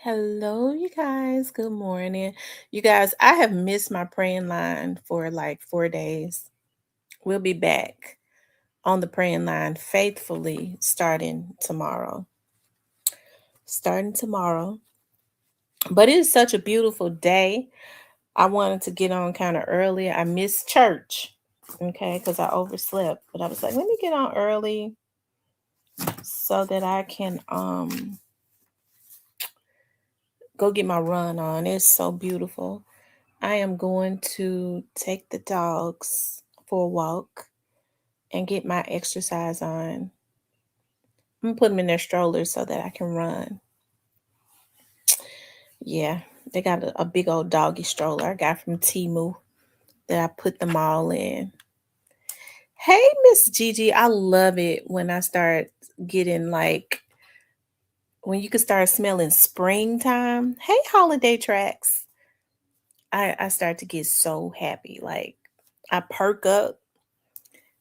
Hello, you guys. Good morning. You guys, I have missed my praying line for like 4 days. We'll be back on the praying line faithfully starting tomorrow. Starting tomorrow. But it is such a beautiful day. I wanted to get on kind of early. I missed church, okay, because I overslept. But I was like, let me get on early so that I can go get my run on. It's so beautiful. I am going to take the dogs for a walk and get my exercise on. I'm gonna put them in their strollers so that I can run. Yeah, they got a big old doggy stroller I got from Timu that I put them all in. Hey, Miss Gigi, I love it when I start getting like when you can start smelling springtime. Hey, holiday tracks. I start to get so happy. Like I perk up,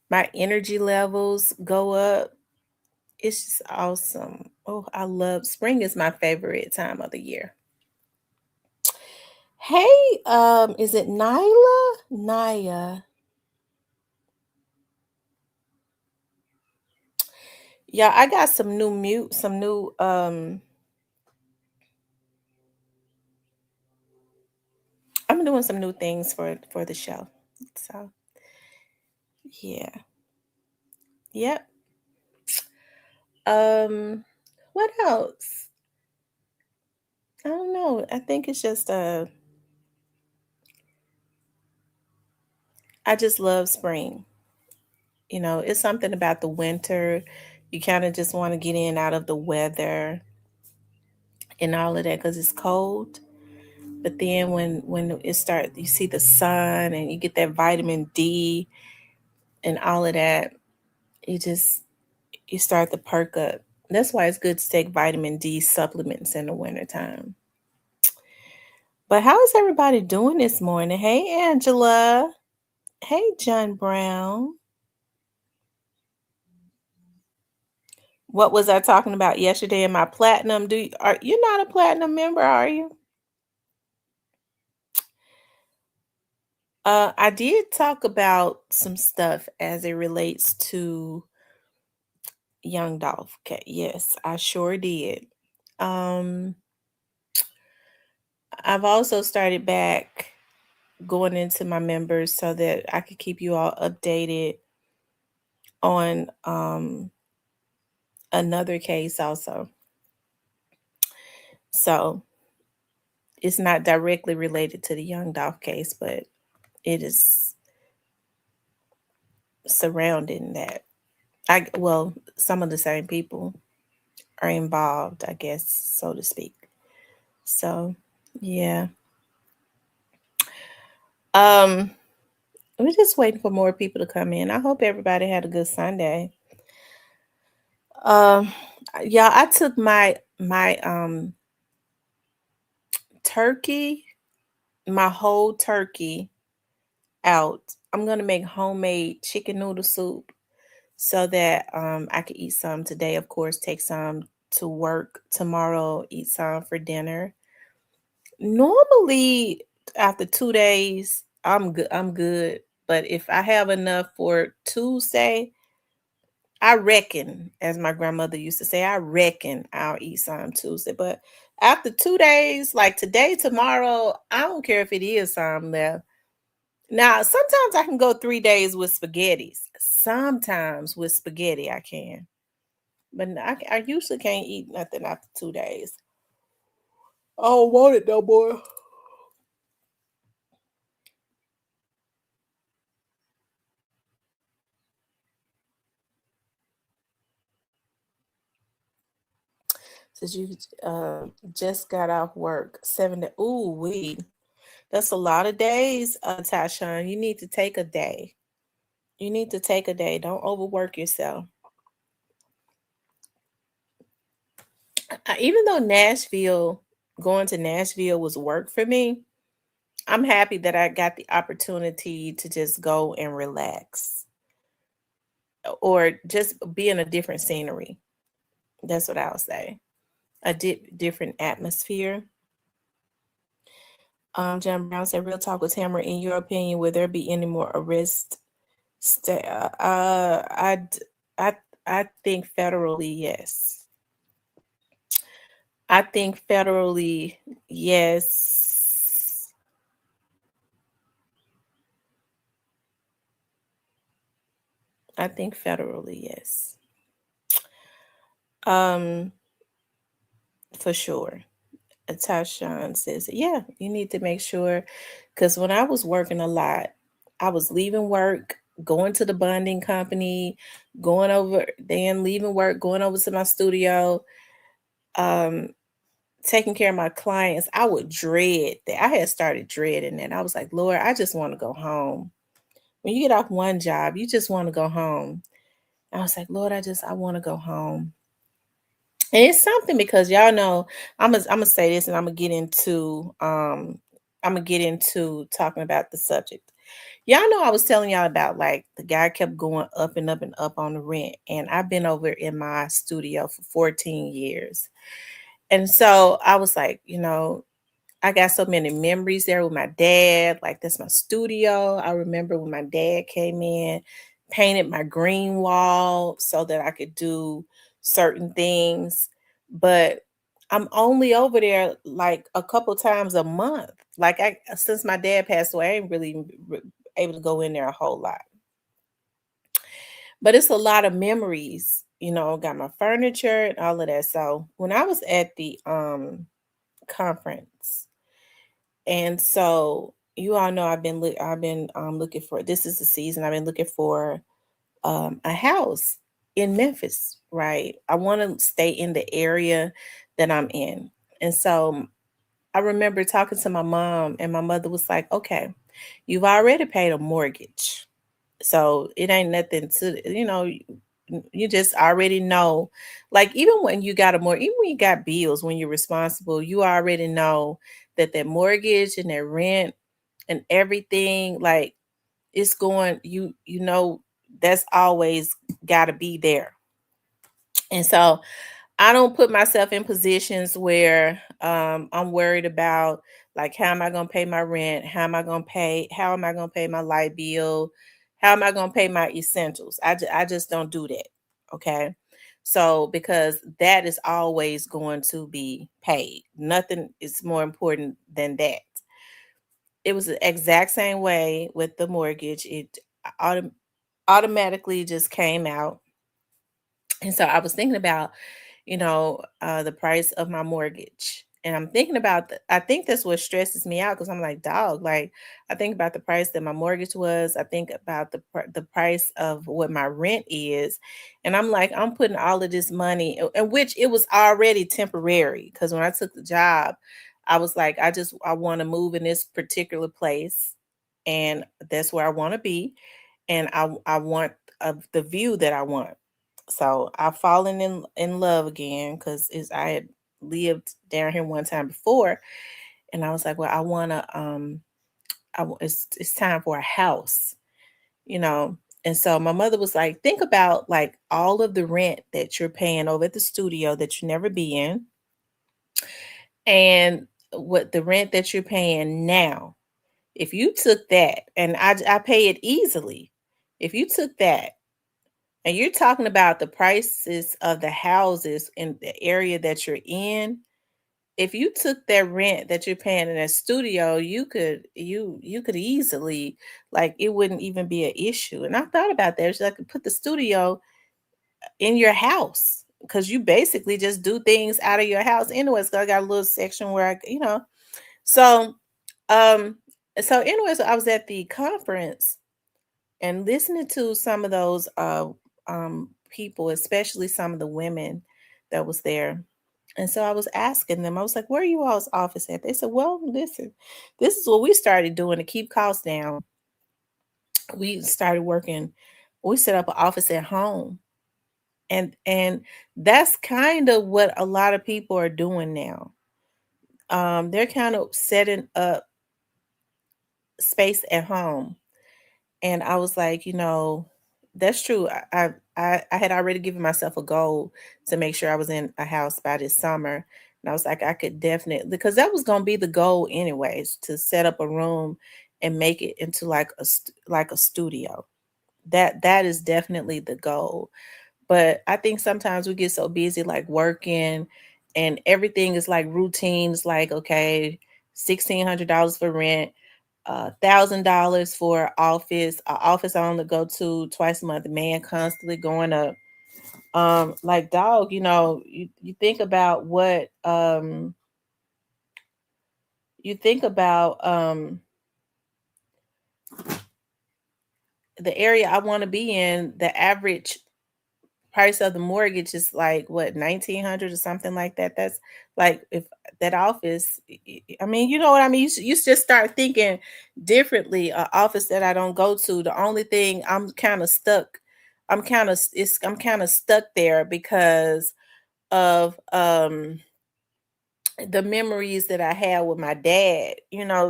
my energy levels go up. It's just awesome. Oh, I love spring is my favorite time of the year. Hey, is it Nyla? Naya. Yeah, I got some new I'm doing some new things for the show. So yeah. Yep. Um what else? I don't know. I think it's just I just love spring. It's something about the winter. You kind of just want to get in out of the weather and all of that because it's cold. But then when it starts, you see the sun and you get that vitamin D and all of that. You just you start to perk up. That's why it's good to take vitamin D supplements in the wintertime. But how is everybody doing this morning? Hey, Angela. Hey, John Brown. What was I talking about yesterday in my platinum? Are you not a platinum member, are you? I did talk about some stuff as it relates to Young Dolph. Okay, yes, I sure did. Um, I've also started back going into my members so that I could keep you all updated on another case also. So it's not directly related to the Young Dolph case, but it is surrounding that. Some of the same people are involved, I guess, so to speak. So, yeah. Um, we're just waiting for more people to come in. I hope everybody had a good Sunday. Um, yeah, I took my turkey, my whole turkey out. I'm gonna make homemade chicken noodle soup so that I can eat some today. Of course, take some to work tomorrow. Eat some for dinner. Normally, after 2 days, I'm good. I'm good. But if I have enough for Tuesday, I reckon, as my grandmother used to say, I reckon I'll eat some Tuesday. But after 2 days, like today, tomorrow, I don't care if it is some left. Now, sometimes I can go 3 days with spaghettis. Sometimes with spaghetti, I can. But I usually can't eat nothing after 2 days. I don't want it no more. Since you just got off work, 7 to ooh wee. That's a lot of days, Tashawn. You need to take a day. You need to take a day. Don't overwork yourself. Even though going to Nashville was work for me, I'm happy that I got the opportunity to just go and relax or just be in a different scenery. That's what I'll say. a different atmosphere. John Brown said, "Real talk with Tamara. In your opinion, will there be any more arrests? I I think federally, yes. I think federally, yes. I think federally, yes. Um, for sure." Tashawn says, "Yeah, you need to make sure." Because when I was working a lot, I was leaving work, going to the bonding company, going over, then leaving work, going over to my studio, um, taking care of my clients. I would dread that. I had started dreading that. I was like, Lord, I just want to go home. When you get off one job, you just want to go home. I was like, Lord, I want to go home. And it's something because y'all know I'm gonna say this and I'm gonna get into talking about the subject. Y'all know I was telling y'all about like the guy kept going up and up and up on the rent, and I've been over in my studio for 14 years. And so I was like, I got so many memories there with my dad. Like that's my studio. I remember when my dad came in, painted my green wall so that I could do certain things. But I'm only over there like a couple times a month. Like I since my dad passed away, I ain't really able to go in there a whole lot. But it's a lot of memories, got my furniture and all of that. So when I was at the conference, and so you all know I've been looking for, this is the season I've been looking for a house in Memphis, right? I want to stay in the area that I'm in. And so I remember talking to my mom, and my mother was like, "Okay, you've already paid a mortgage. So it ain't nothing to, you just already know. Like even when you got even when you got bills, when you're responsible, you already know that that mortgage and that rent and everything, like it's going, that's always got to be there." And so I don't put myself in positions where I'm worried about like how am I going to pay my rent? How am I going to pay my light bill? How am I going to pay my essentials? I just don't do that. Okay? So because that is always going to be paid. Nothing is more important than that. It was the exact same way with the mortgage. It autom- automatically just came out. And so I was thinking about, the price of my mortgage. And I'm thinking about, I think that's what stresses me out because I'm like, dog, like I think about the price that my mortgage was. I think about the price of what my rent is. And I'm like, I'm putting all of this money, and which it was already temporary. Because when I took the job, I was like, I want to move in this particular place. And that's where I want to be. And I want the view that I want. So I've fallen in love again because I had lived down here one time before, and I was like, well, I want to it's time for a house, you know. And so my mother was like, think about like all of the rent that you're paying over at the studio that you never be in, and what the rent that you're paying now. If you took that, and I pay it easily, if you took that. And you're talking about the prices of the houses in the area that you're in. If you took that rent that you're paying in a studio, you could easily, like it wouldn't even be an issue. And I thought about that. It's like put the studio in your house because you basically just do things out of your house anyways. 'Cause I got a little section where so um anyways, I was at the conference and listening to some of those people, especially some of the women that was there. And so I was asking them, I was like, where are you all's office at? They said, well, listen, this is what we started doing to keep costs down. We started working, we set up an office at home. And that's kind of what a lot of people are doing now. They're kind of setting up space at home. And I was like, that's true. I had already given myself a goal to make sure I was in a house by this summer. And I was like, I could definitely, because that was going to be the goal anyways, to set up a room and make it into like like a studio. That is definitely the goal. But I think sometimes we get so busy like working and everything is like routines, like, okay, $1,600 for rent, $1,000 for office I only go to twice a month. The man constantly going up. Like, dog, you think about what you think about the area I want to be in. The average price of the mortgage is like what, 1,900 or something like that. That's like, if that office, I mean, you know what I mean. You just start thinking differently. An office that I don't go to. The only thing I'm kind of stuck. I'm kind of stuck there because of the memories that I had with my dad.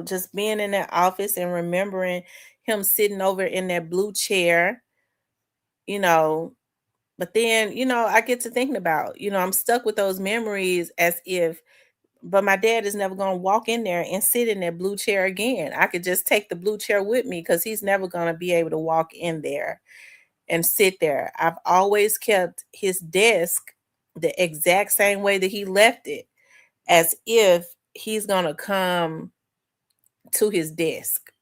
Just being in that office and remembering him sitting over in that blue chair. You know, But then, I get to thinking about, I'm stuck with those memories as if, but my dad is never going to walk in there and sit in that blue chair again. I could just take the blue chair with me because he's never going to be able to walk in there and sit there. I've always kept his desk the exact same way that he left it, as if he's going to come to his desk.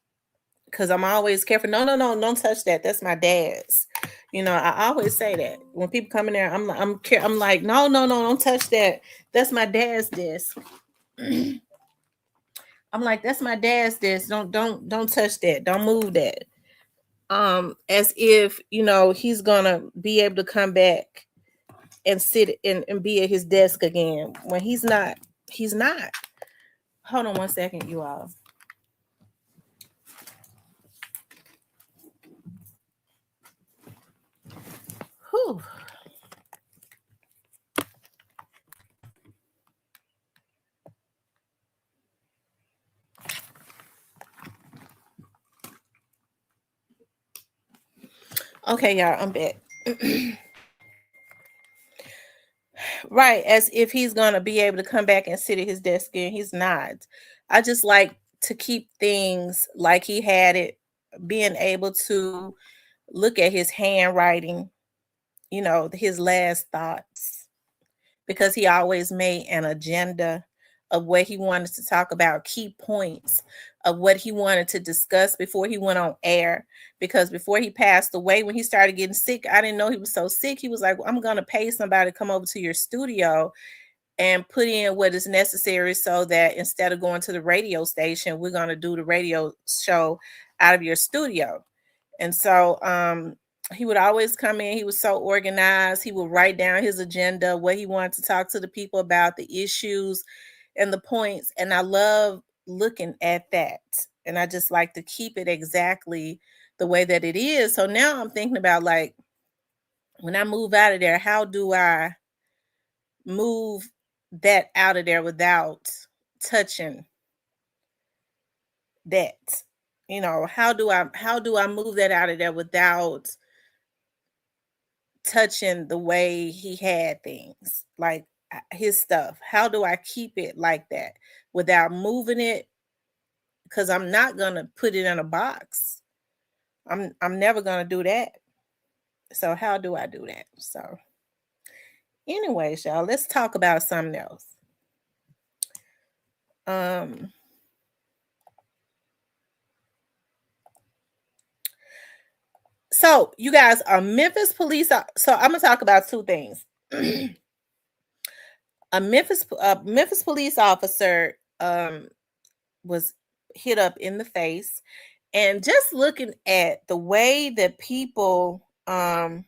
Because I'm always careful. No, no, no, don't touch that. That's my dad's. I always say that when people come in there. I'm like, no, no, no, don't touch that. That's my dad's desk. I'm like, that's my dad's desk. Don't touch that. Don't move that. As if he's gonna be able to come back and sit and be at his desk again when he's not. He's not. Hold on one second, you all. Whew. Okay, y'all, I'm back. Right, as if he's gonna be able to come back and sit at his desk again. He's not. I just like to keep things like he had it, being able to look at his handwriting, his last thoughts, because he always made an agenda of what he wanted to talk about, key points of what he wanted to discuss before he went on air. Because before he passed away, when he started getting sick, I didn't know he was so sick. He was like, I'm going to pay somebody to come over to your studio and put in what is necessary so that instead of going to the radio station, we're going to do the radio show out of your studio. And so he would always come in. He was so organized. He would write down his agenda, what he wanted to talk to the people about, the issues and the points. And I love looking at that. And I just like to keep it exactly the way that it is. So now I'm thinking about, like, when I move out of there, how do I move that out of there without touching that? How do I move that out of there without touching the way he had things, like his stuff? How do I keep it like that without moving it? Because I'm not gonna put it in a box. I'm never gonna do that. So how do I do that? So, anyways, y'all, let's talk about something else. Um, so you guys are Memphis police. So I'm gonna talk about two things. A Memphis police officer was hit up in the face, and just looking at the way that people how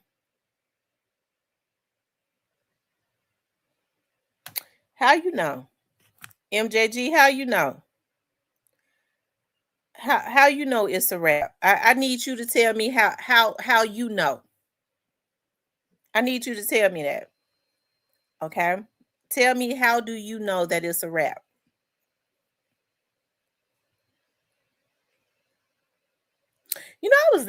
you know MJG, how you know, how you know it's a wrap. I need you to tell me how you know. I need you to tell me that. Okay, tell me, how do you know that it's a wrap? You know, I was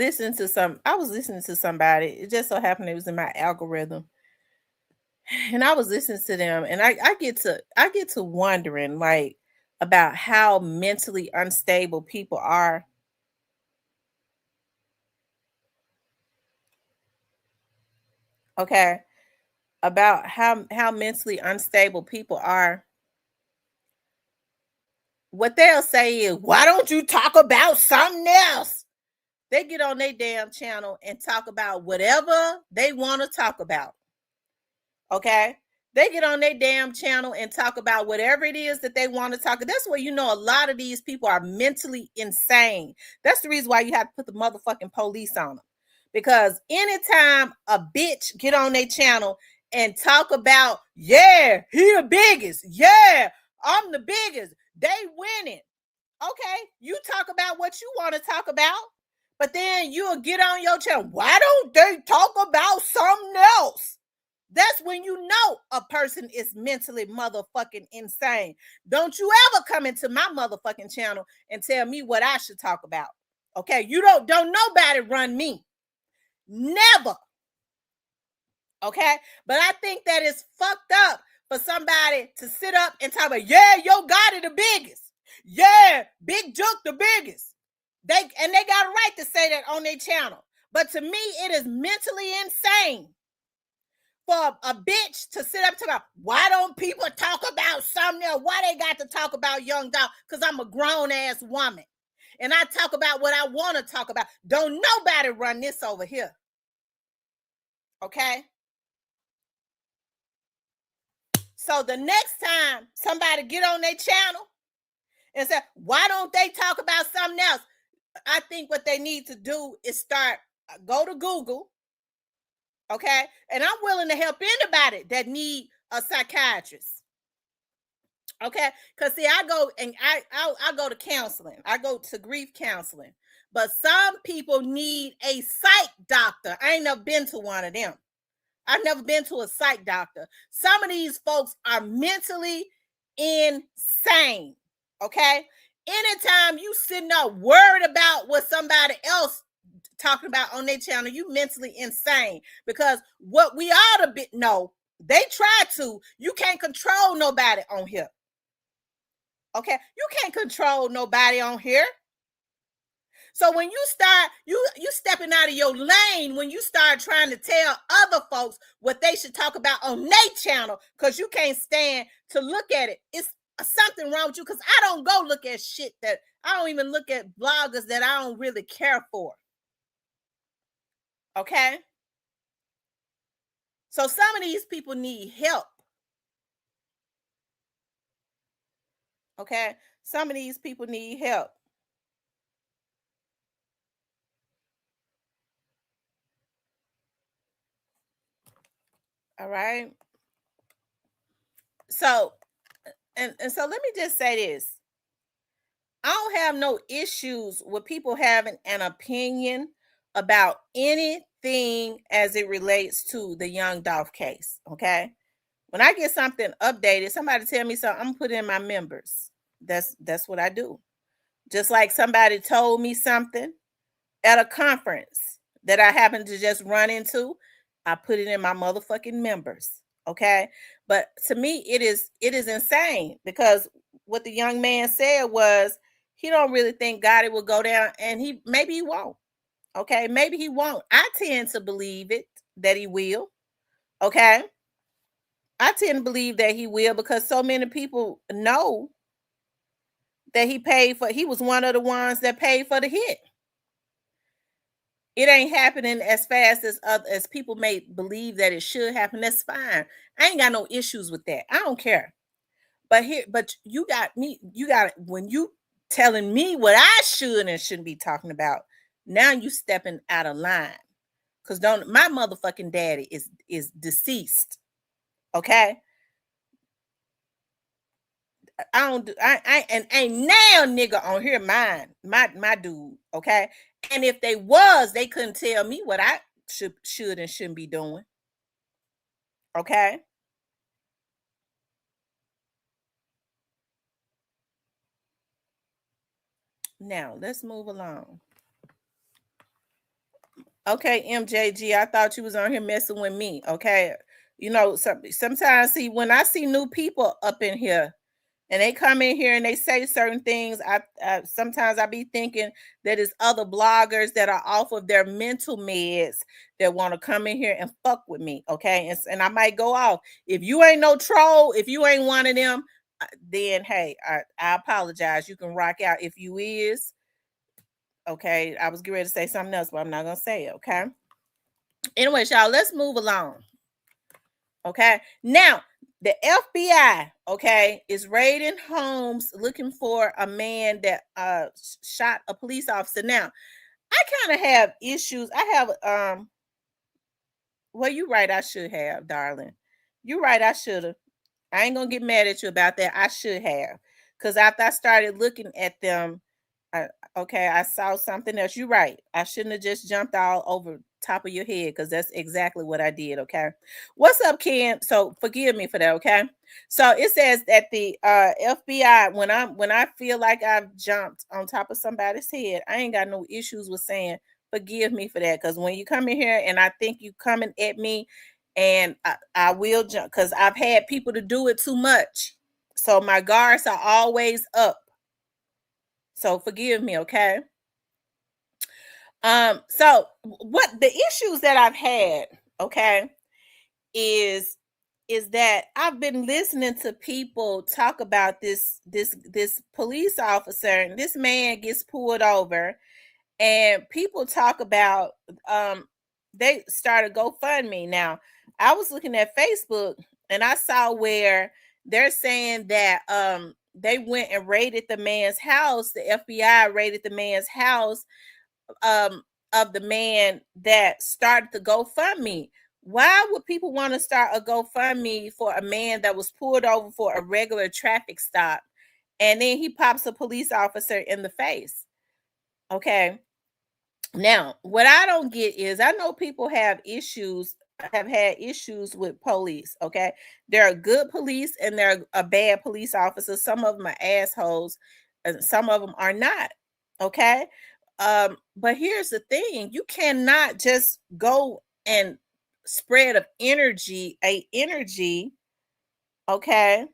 listening to somebody. It just so happened it was in my algorithm. And I was listening to them, and I get to wondering like about how mentally unstable people are. Okay. About how mentally unstable people are. What they'll say is, why don't you talk about something else? They get on their damn channel and talk about whatever they want to talk about. Okay. They get on their damn channel and talk about whatever it is that they want to talk. That's where you know a lot of these people are mentally insane. That's the reason why you have to put the motherfucking police on them. Because anytime a bitch get on their channel and talk about, yeah, he the biggest. Yeah, I'm the biggest. They winning. Okay, you talk about what you want to talk about, but then you'll get on your channel. Why don't they talk about something else? That's when you know a person is mentally motherfucking insane. Don't you ever come into my motherfucking channel and tell me what I should talk about. Okay, you don't nobody run me. Never. Okay, but I think that is fucked up for somebody to sit up and talk about, yeah, Yo Gotti the biggest. Yeah, Big Juke the biggest. They got a right to say that on their channel. But to me, it is mentally insane for a bitch to sit up to go, why don't people talk about something else? Why they got to talk about Young Dog? Because I'm a grown-ass woman. And I talk about what I want to talk about. Don't nobody run this over here. Okay? So the next time somebody get on their channel and say, why don't they talk about something else? I think what they need to do is go to Google, okay? And I'm willing to help anybody that need a psychiatrist, okay? Because see, I go to counseling. I go to grief counseling. But some people need a psych doctor. I ain't never been to one of them. I've never been to a psych doctor. Some of these folks are mentally insane. Okay. Anytime you sitting up worried about what somebody else talking about on their channel, you mentally insane. Because what we ought to know, they try to. You can't control nobody on here. Okay. You can't control nobody on here. So when you start, you stepping out of your lane when you start trying to tell other folks what they should talk about on their channel because you can't stand to look at it. It's something wrong with you because I don't go look at shit that I don't even look at bloggers that I don't really care for. Okay? So some of these people need help. Okay? Some of these people need help. All right? So and so let me just say this. I don't have no issues with people having an opinion about anything as it relates to the Young Dolph case. Okay. When I get something updated, somebody tell me something, I'm gonna put in my members. That's what I do. Just like somebody told me something at a conference that I happened to just run into, I put it in my motherfucking members. Okay. But to me, it is insane because what the young man said was he don't really think Gotti will go down, and maybe he won't. Okay, maybe he won't. I tend to believe it that he will. Okay. I tend to believe that he will because so many people know that he was one of the ones that paid for the hit. It ain't happening as fast as people may believe that it should happen. That's fine. I ain't got no issues with that. I don't care. But you got me. You got when you telling me what I should and shouldn't be talking about. Now you stepping out of line. Cause don't my motherfucking daddy is deceased. Okay. I don't do I and ain't now nigga on here mine, my dude. Okay. And if they was, they couldn't tell me what I should and shouldn't be doing. Okay. Now let's move along. Okay, MJG, I thought you was on here messing with me. Okay. You know, sometimes see when I see new people up in here and they come in here and they say certain things, I sometimes I be thinking that it's other bloggers that are off of their mental meds that want to come in here and fuck with me. Okay. And I might go off. If you ain't no troll, if you ain't one of them, then hey, I apologize. You can rock out. If you is, okay. I was getting ready to say something else, but I'm not gonna say it. Okay. Anyways, y'all, let's move along. Okay. Now, the FBI, okay, is raiding homes looking for a man that shot a police officer. Now, I kind of have issues. I have well, you right, I should have, darling. You right, I should have. I ain't gonna get mad at you about that. I should have. Because after I started looking at them, I, okay, I saw something else. You're right. I shouldn't have just jumped all over top of your head because that's exactly what I did. Okay. What's up, Ken? So forgive me for that. Okay. So it says that the FBI, when I feel like I've jumped on top of somebody's head, I ain't got no issues with saying forgive me for that. Because when you come in here and I think you coming at me and I will jump because I've had people to do it too much. So my guards are always up. So forgive me, okay? So what the issues that I've had, okay, is that I've been listening to people talk about this police officer, and this man gets pulled over and people talk about they started GoFundMe. Now, I was looking at Facebook and I saw where they're saying that they went and raided the man's house. The FBI raided the man's house um of the man that started the GoFundMe. Why would people want to start a GoFundMe for a man that was pulled over for a regular traffic stop and then he pops a police officer in the face? Okay. Now, what I don't get is I know people have had issues with police. Okay. There are good police and there are bad police officers. Some of them are assholes and some of them are not. Okay. But here's the thing, you cannot just go and spread of energy, okay,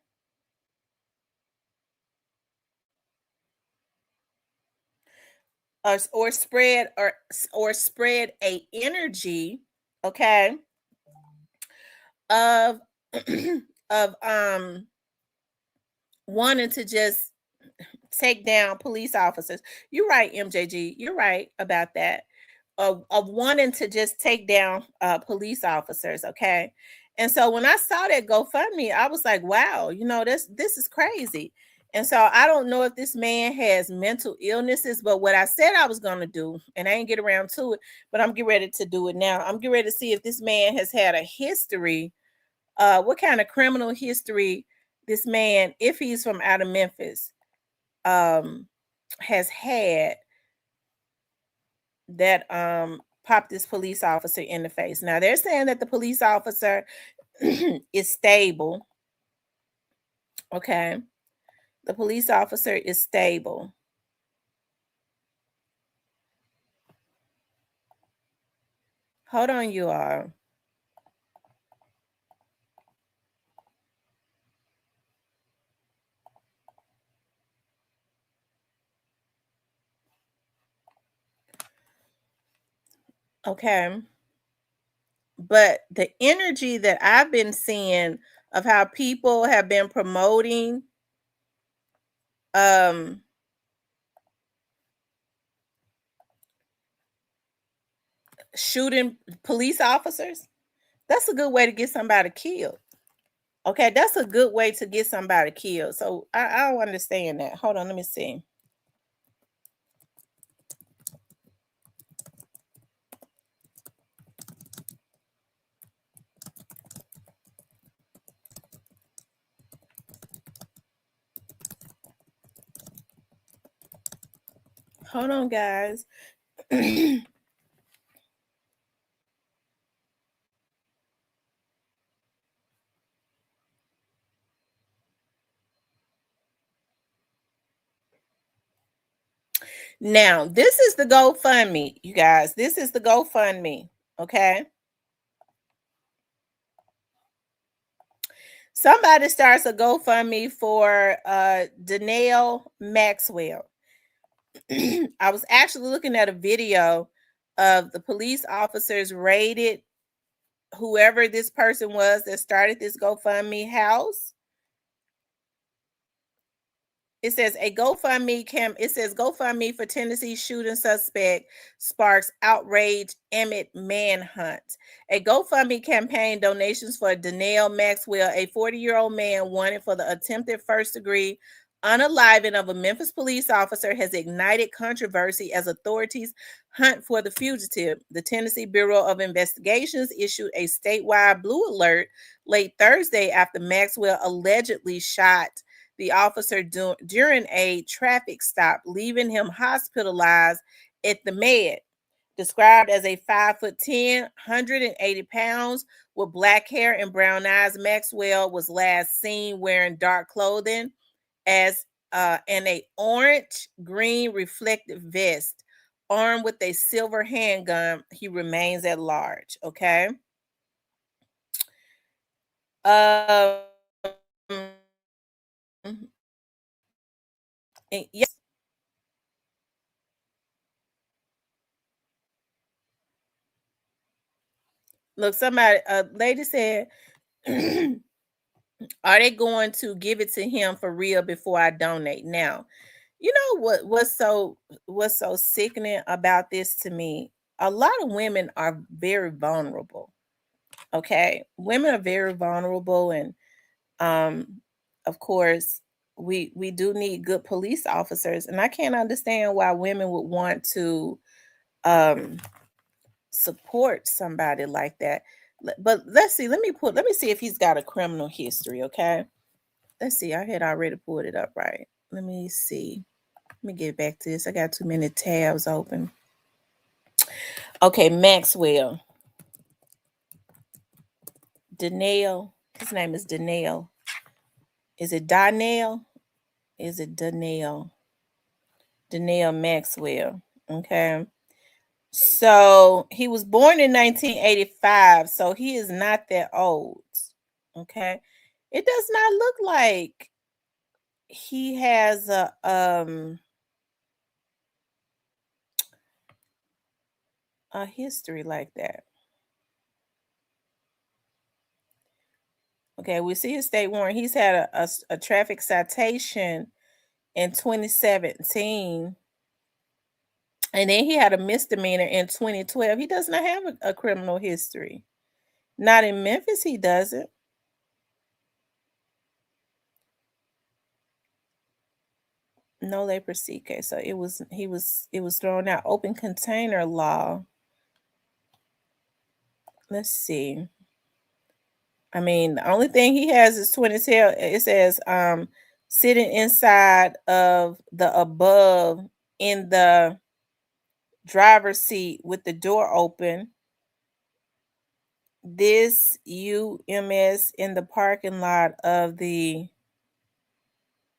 or spread a energy, okay, of of wanting to just take down police officers. You're right, MJG. You're right about that. Of wanting to just take down police officers. Okay. And so when I saw that GoFundMe, I was like, wow, this is crazy. And so I don't know if this man has mental illnesses, but what I said I was going to do, and I didn't get around to it, but I'm getting ready to do it now. I'm getting ready to see if this man has had a history, what kind of criminal history this man, if he's from out of Memphis, um, has had that popped this police officer in the face. Now they're saying that the police officer is stable. Okay. The police officer is stable. Hold on, you all. Okay. But the energy that I've been seeing of how people have been promoting um shooting police officers, that's a good way to get somebody killed. Okay, that's a good way to get somebody killed. So I don't understand that. Hold on, let me see. Hold on, guys. Now, this is the GoFundMe, you guys. This is the GoFundMe. Okay. Somebody starts a GoFundMe for Danielle Maxwell. I was actually looking at a video of the police officers raided whoever this person was that started this GoFundMe house. It says it says GoFundMe for Tennessee shooting suspect sparks outrage Emmett manhunt. A GoFundMe campaign donations for Danielle Maxwell, a 40-year-old man wanted for the attempted first degree unaliving of a Memphis police officer, has ignited controversy as authorities hunt for the fugitive. The Tennessee Bureau of Investigations issued a statewide blue alert late Thursday after Maxwell allegedly shot the officer during a traffic stop, leaving him hospitalized at the Med. Described as a 5'10", 180 pounds with black hair and brown eyes, Maxwell was last seen wearing dark clothing and a orange green reflective vest. Armed with a silver handgun, he remains at large. Okay. Um, yes. Look, a lady said, are they going to give it to him for real before I donate? Now, you know what's so sickening about this to me? A lot of women are very vulnerable. Okay. Women are very vulnerable, and um of course we do need good police officers, and I can't understand why women would want to um support somebody like that. But let me see if he's got a criminal history. Okay, let's see. I had already pulled it up, right? Let me see. Let me get back to this. I got too many tabs open. Okay, Maxwell. Danielle. His name is Danielle. Is it Danielle? Is it Danielle? Danielle Maxwell. Okay. So he was born in 1985. So he is not that old. Okay. It does not look like he has a history like that. Okay, we see his state warrant. He's had a traffic citation in 2017, and then he had a misdemeanor in 2012. He does not have a criminal history. Not in Memphis, he doesn't. No labor case. So it was thrown out. Open container law. Let's see. I mean, the only thing he has is 2012. It says sitting inside of the above in the driver's seat with the door open. This UMS in the parking lot of the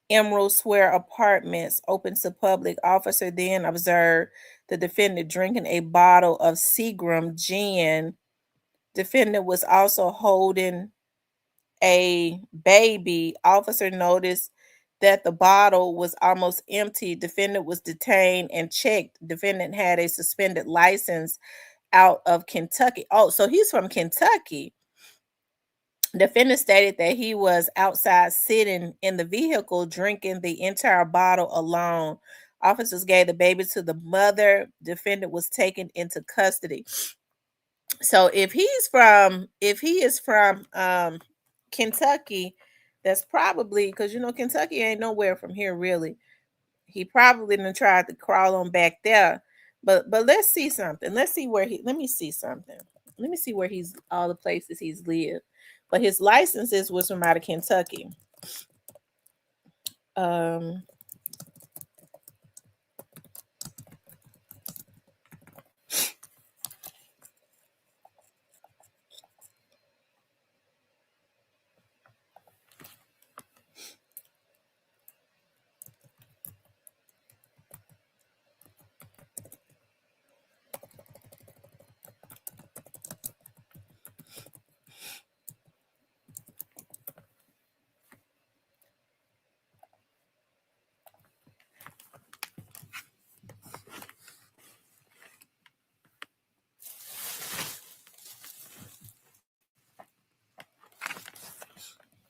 Emerald Square Apartments open to public. Officer then observed the defendant drinking a bottle of Seagram gin. Defendant was also holding a baby. Officer noticed that the bottle was almost empty. Defendant was detained and checked. Defendant had a suspended license out of Kentucky. Oh, so he's from Kentucky. Defendant stated that he was outside sitting in the vehicle drinking the entire bottle alone. Officers gave the baby to the mother. Defendant was taken into custody. So if he is from Kentucky, that's probably because Kentucky ain't nowhere from here really. He probably didn't try to crawl on back there. But let's see something. Let me see something. Let me see where he's all the places he's lived. But his licenses was from out of Kentucky. Um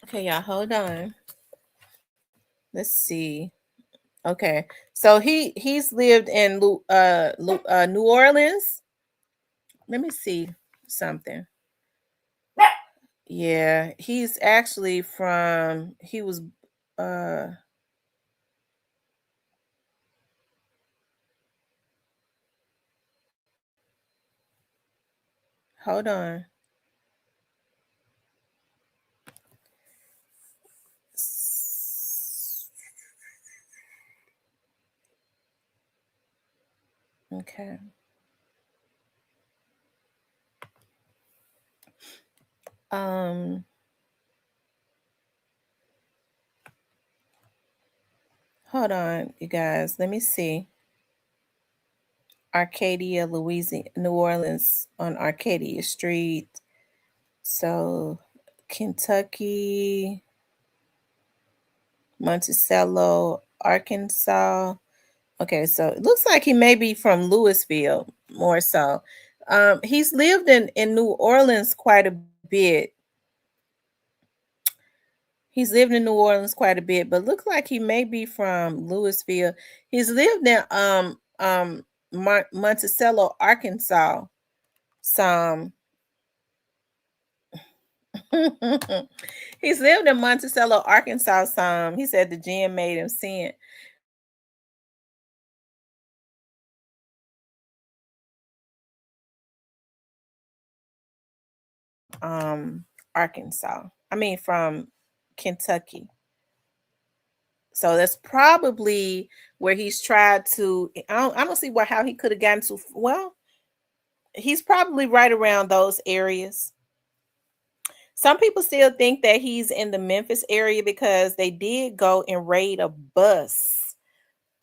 Okay, y'all, hold on. Let's see. Okay, so he's lived in New Orleans. Let me see something. Yeah, he's actually from. He was. Uh, hold on. Okay. Um. Hold on, you guys. Let me see. Arcadia, Louisiana, New Orleans on Arcadia Street. So, Kentucky, Monticello, Arkansas. Okay, so it looks like he may be from Louisville more so. He's lived in New Orleans quite a bit. He's lived in New Orleans quite a bit, but looks like he may be from Louisville. He's lived in Monticello, Arkansas. Some he's lived in Monticello, Arkansas. Some he said the gym made him sin. Arkansas. I mean from Kentucky. So that's probably where he's tried to. I don't see how he could have gotten to. Well, he's probably right around those areas. Some people still think that he's in the Memphis area because they did go and raid a bus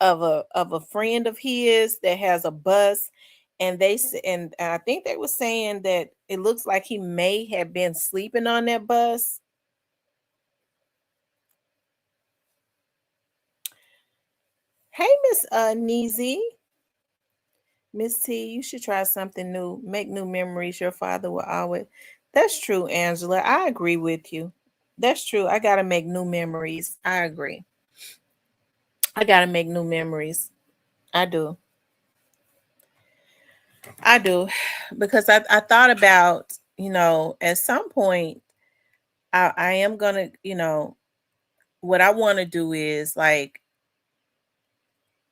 of a friend of his that has a bus, and and I think they were saying that it looks like he may have been sleeping on that bus. Hey, Miss Neezy. Miss T, you should try something new. Make new memories. Your father will always. That's true, Angela. I agree with you. That's true. I gotta make new memories. I agree. I gotta make new memories. I do. I do. Because I thought about, at some point I am gonna, what I want to do is like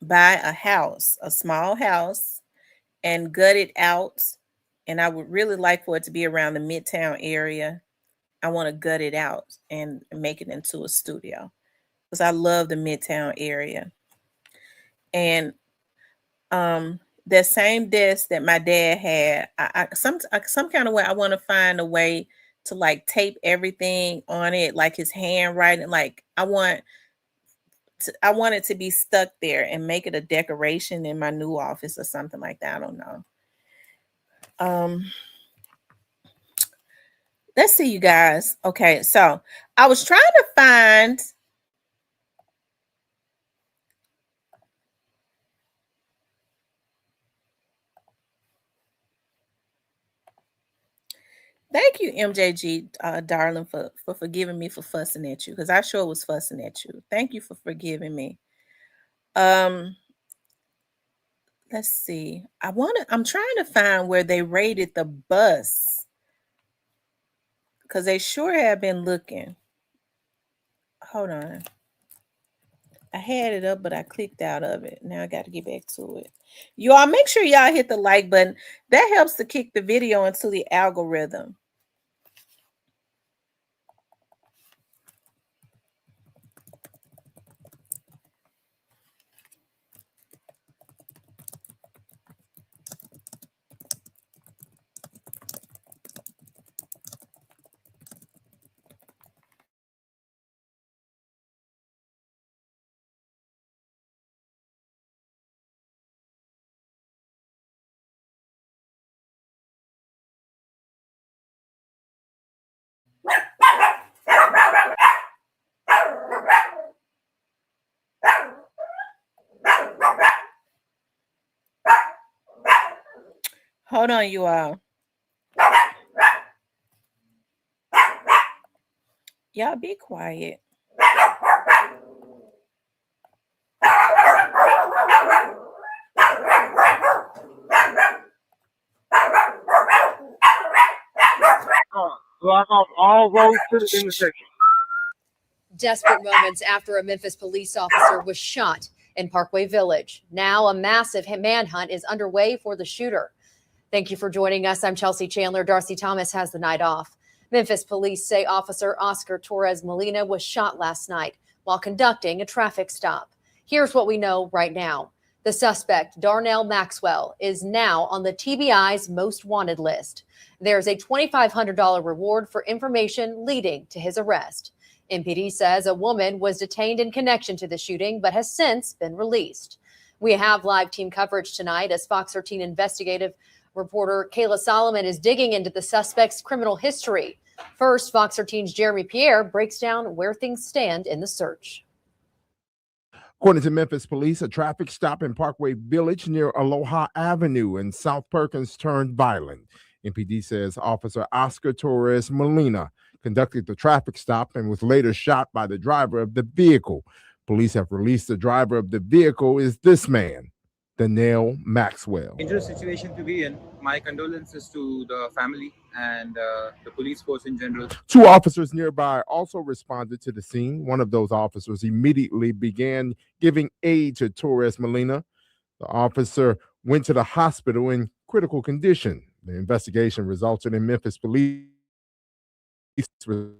buy a house, a small house, and gut it out. And I would really like for it to be around the Midtown area. I want to gut it out and make it into a studio because I love the Midtown area. And that same desk that my dad had, some kind of way I want to find a way to like tape everything on it, like his handwriting. Like I want it to be stuck there and make it a decoration in my new office or something like that. I don't know. Um, let's see, you guys. Okay, so I was trying to find. Thank you, MJG, darling, for forgiving me for fussing at you because I sure was fussing at you. Thank you for forgiving me. Um, let's see. I'm trying to find where they rated the bus because they sure have been looking. Hold on. I had it up, but I clicked out of it. Now I got to get back to it. You all make sure y'all hit the like button. That helps to kick the video into the algorithm. Hold on, you all. Y'all be quiet. Block off all roads to the intersection. Desperate moments after a Memphis police officer was shot in Parkway Village. Now a massive manhunt is underway for the shooter. Thank you for joining us. I'm Chelsea Chandler. Darcy Thomas has the night off. Memphis police say Officer Oscar Torres Molina was shot last night while conducting a traffic stop. Here's what we know right now. The suspect, Darnell Maxwell, is now on the TBI's most wanted list. There's a $2,500 reward for information leading to his arrest. MPD says a woman was detained in connection to the shooting but has since been released. We have live team coverage tonight as Fox 13 investigative reporter Kayla Solomon is digging into the suspect's criminal history. First, Fox 13's Jeremy Pierre breaks down where things stand in the search. According to Memphis police, a traffic stop in Parkway Village near Aloha Avenue in South Perkins turned violent. MPD says Officer Oscar Torres Molina conducted the traffic stop and was later shot by the driver of the vehicle. Police have released the driver of the vehicle is this man, Darnell Maxwell. Dangerous situation to be in. My condolences to the family and the police force in general. Two officers nearby also responded to the scene. One of those officers immediately began giving aid to Torres Molina. The officer went to the hospital in critical condition. The investigation resulted in Memphis police responding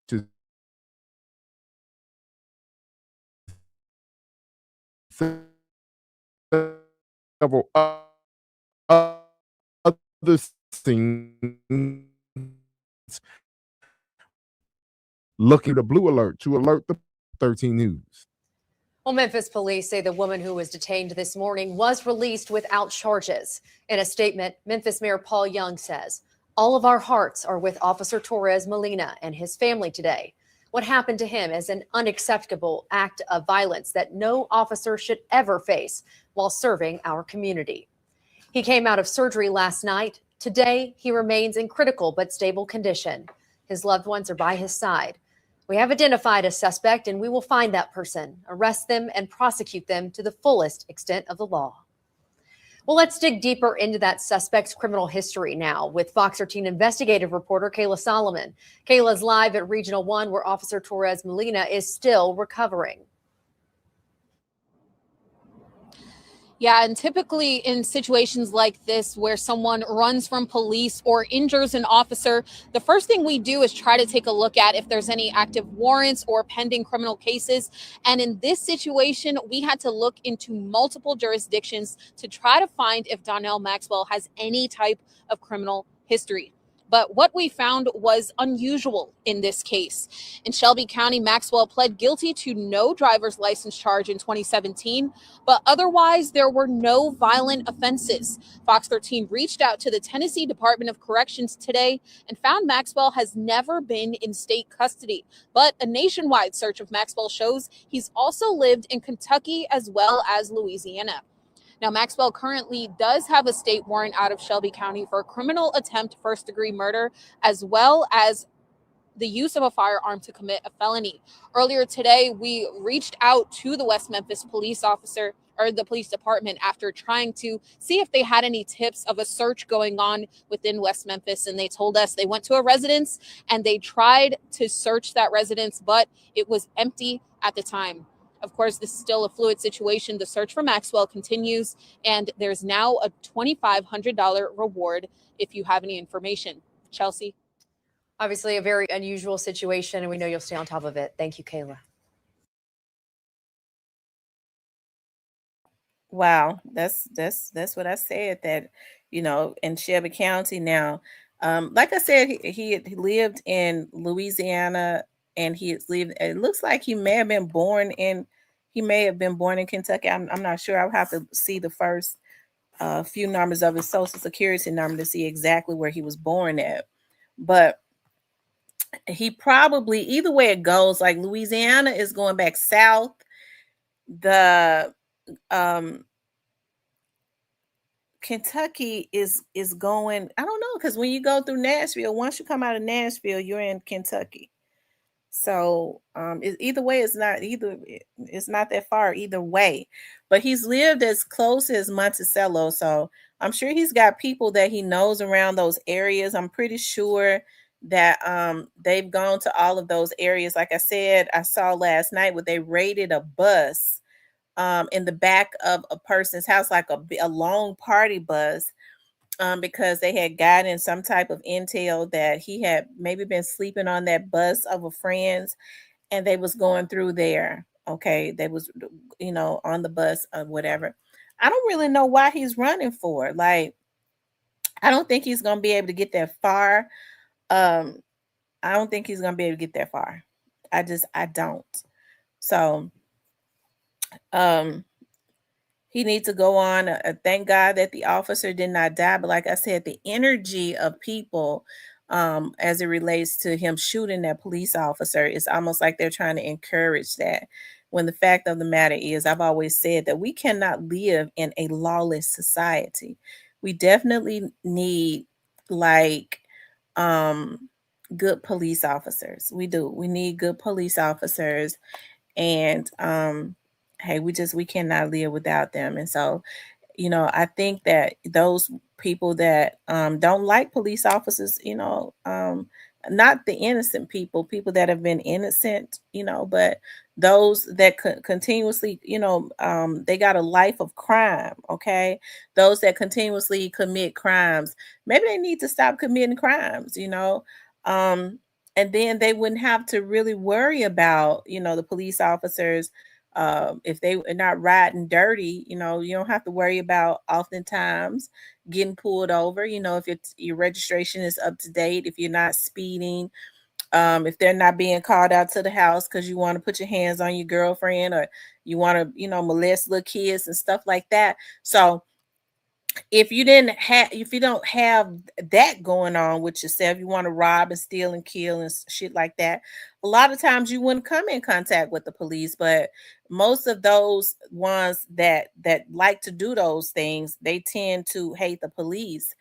to several other scenes, looking at blue alert to alert the 13 News. Well, Memphis police say the woman who was detained this morning was released without charges. In a statement, Memphis Mayor Paul Young says, "All of our hearts are with Officer Torres Molina and his family today. What happened to him is an unacceptable act of violence that no officer should ever face while serving our community." He came out of surgery last night. Today, he remains in critical but stable condition. His loved ones are by his side. We have identified a suspect and we will find that person, arrest them, and prosecute them to the fullest extent of the law. Well, let's dig deeper into that suspect's criminal history now with Fox 13 investigative reporter Kayla Solomon. Kayla's live at Regional 1 where Officer Torres Molina is still recovering. Yeah, and typically in situations like this where someone runs from police or injures an officer, the first thing we do is try to take a look at if there's any active warrants or pending criminal cases. And in this situation, we had to look into multiple jurisdictions to try to find if Darnell Maxwell has any type of criminal history. But what we found was unusual in this case. In Shelby County, Maxwell pled guilty to no driver's license charge in 2017, but otherwise there were no violent offenses. Fox 13 reached out to the Tennessee Department of Corrections today and found Maxwell has never been in state custody. But a nationwide search of Maxwell shows he's also lived in Kentucky as well as Louisiana. Now, Maxwell currently does have a state warrant out of Shelby County for criminal attempt first-degree murder, as well as the use of a firearm to commit a felony. Earlier today, we reached out to the West Memphis police officer or the police department after trying to see if they had any tips of a search going on within West Memphis. And they told us they went to a residence and they tried to search that residence, but it was empty at the time. Of course, this is still a fluid situation. The search for Maxwell continues, and there's now a $2,500 reward if you have any information. Chelsea? Obviously, a very unusual situation, and we know you'll stay on top of it. Thank you, Kayla. Wow, that's what I said. That in Shelby County now, like I said, he lived in Louisiana, and he has lived. It looks like he may have been born in Kentucky. I'm not sure. I'll have to see the first few numbers of his social security number to see exactly where he was born at. But he probably, either way it goes, like Louisiana is going back south. The Kentucky is going, I don't know, because when you go through Nashville, once you come out of Nashville, you're in Kentucky. So either way, it's not that far either way. But he's lived as close as Monticello, so I'm sure he's got people that he knows around those areas. I'm pretty sure that they've gone to all of those areas. Like I said, I saw last night where they raided a bus in the back of a person's house, like a long party bus, because they had gotten some type of intel that he had maybe been sleeping on that bus of a friend's, and they was going through there. Okay, they was, on the bus or whatever. I don't really know why he's running for. Like, I don't think he's gonna be able to get that far. Um, I don't think he's gonna be able to get that far. I don't. So, um, he needs to go on. Thank God that the officer did not die. But like I said, the energy of people, as it relates to him shooting that police officer, it's almost like they're trying to encourage that. When the fact of the matter is, I've always said that we cannot live in a lawless society. We definitely need, like, good police officers. We do. We need good police officers, and hey, we cannot live without them. And so, I think that those people that don't like police officers, not the innocent people that have been innocent, but those that continuously, they got a life of crime. Okay, those that continuously commit crimes, maybe they need to stop committing crimes. Um, and then they wouldn't have to really worry about, the police officers, if they are not riding dirty. You don't have to worry about oftentimes getting pulled over. If your registration is up to date, if you're not speeding, if they're not being called out to the house because you want to put your hands on your girlfriend, or you want to, molest little kids and stuff like that. So if you don't have that going on with yourself, you want to rob and steal and kill and shit like that, a lot of times you wouldn't come in contact with the police. But most of those ones that like to do those things, they tend to hate the police.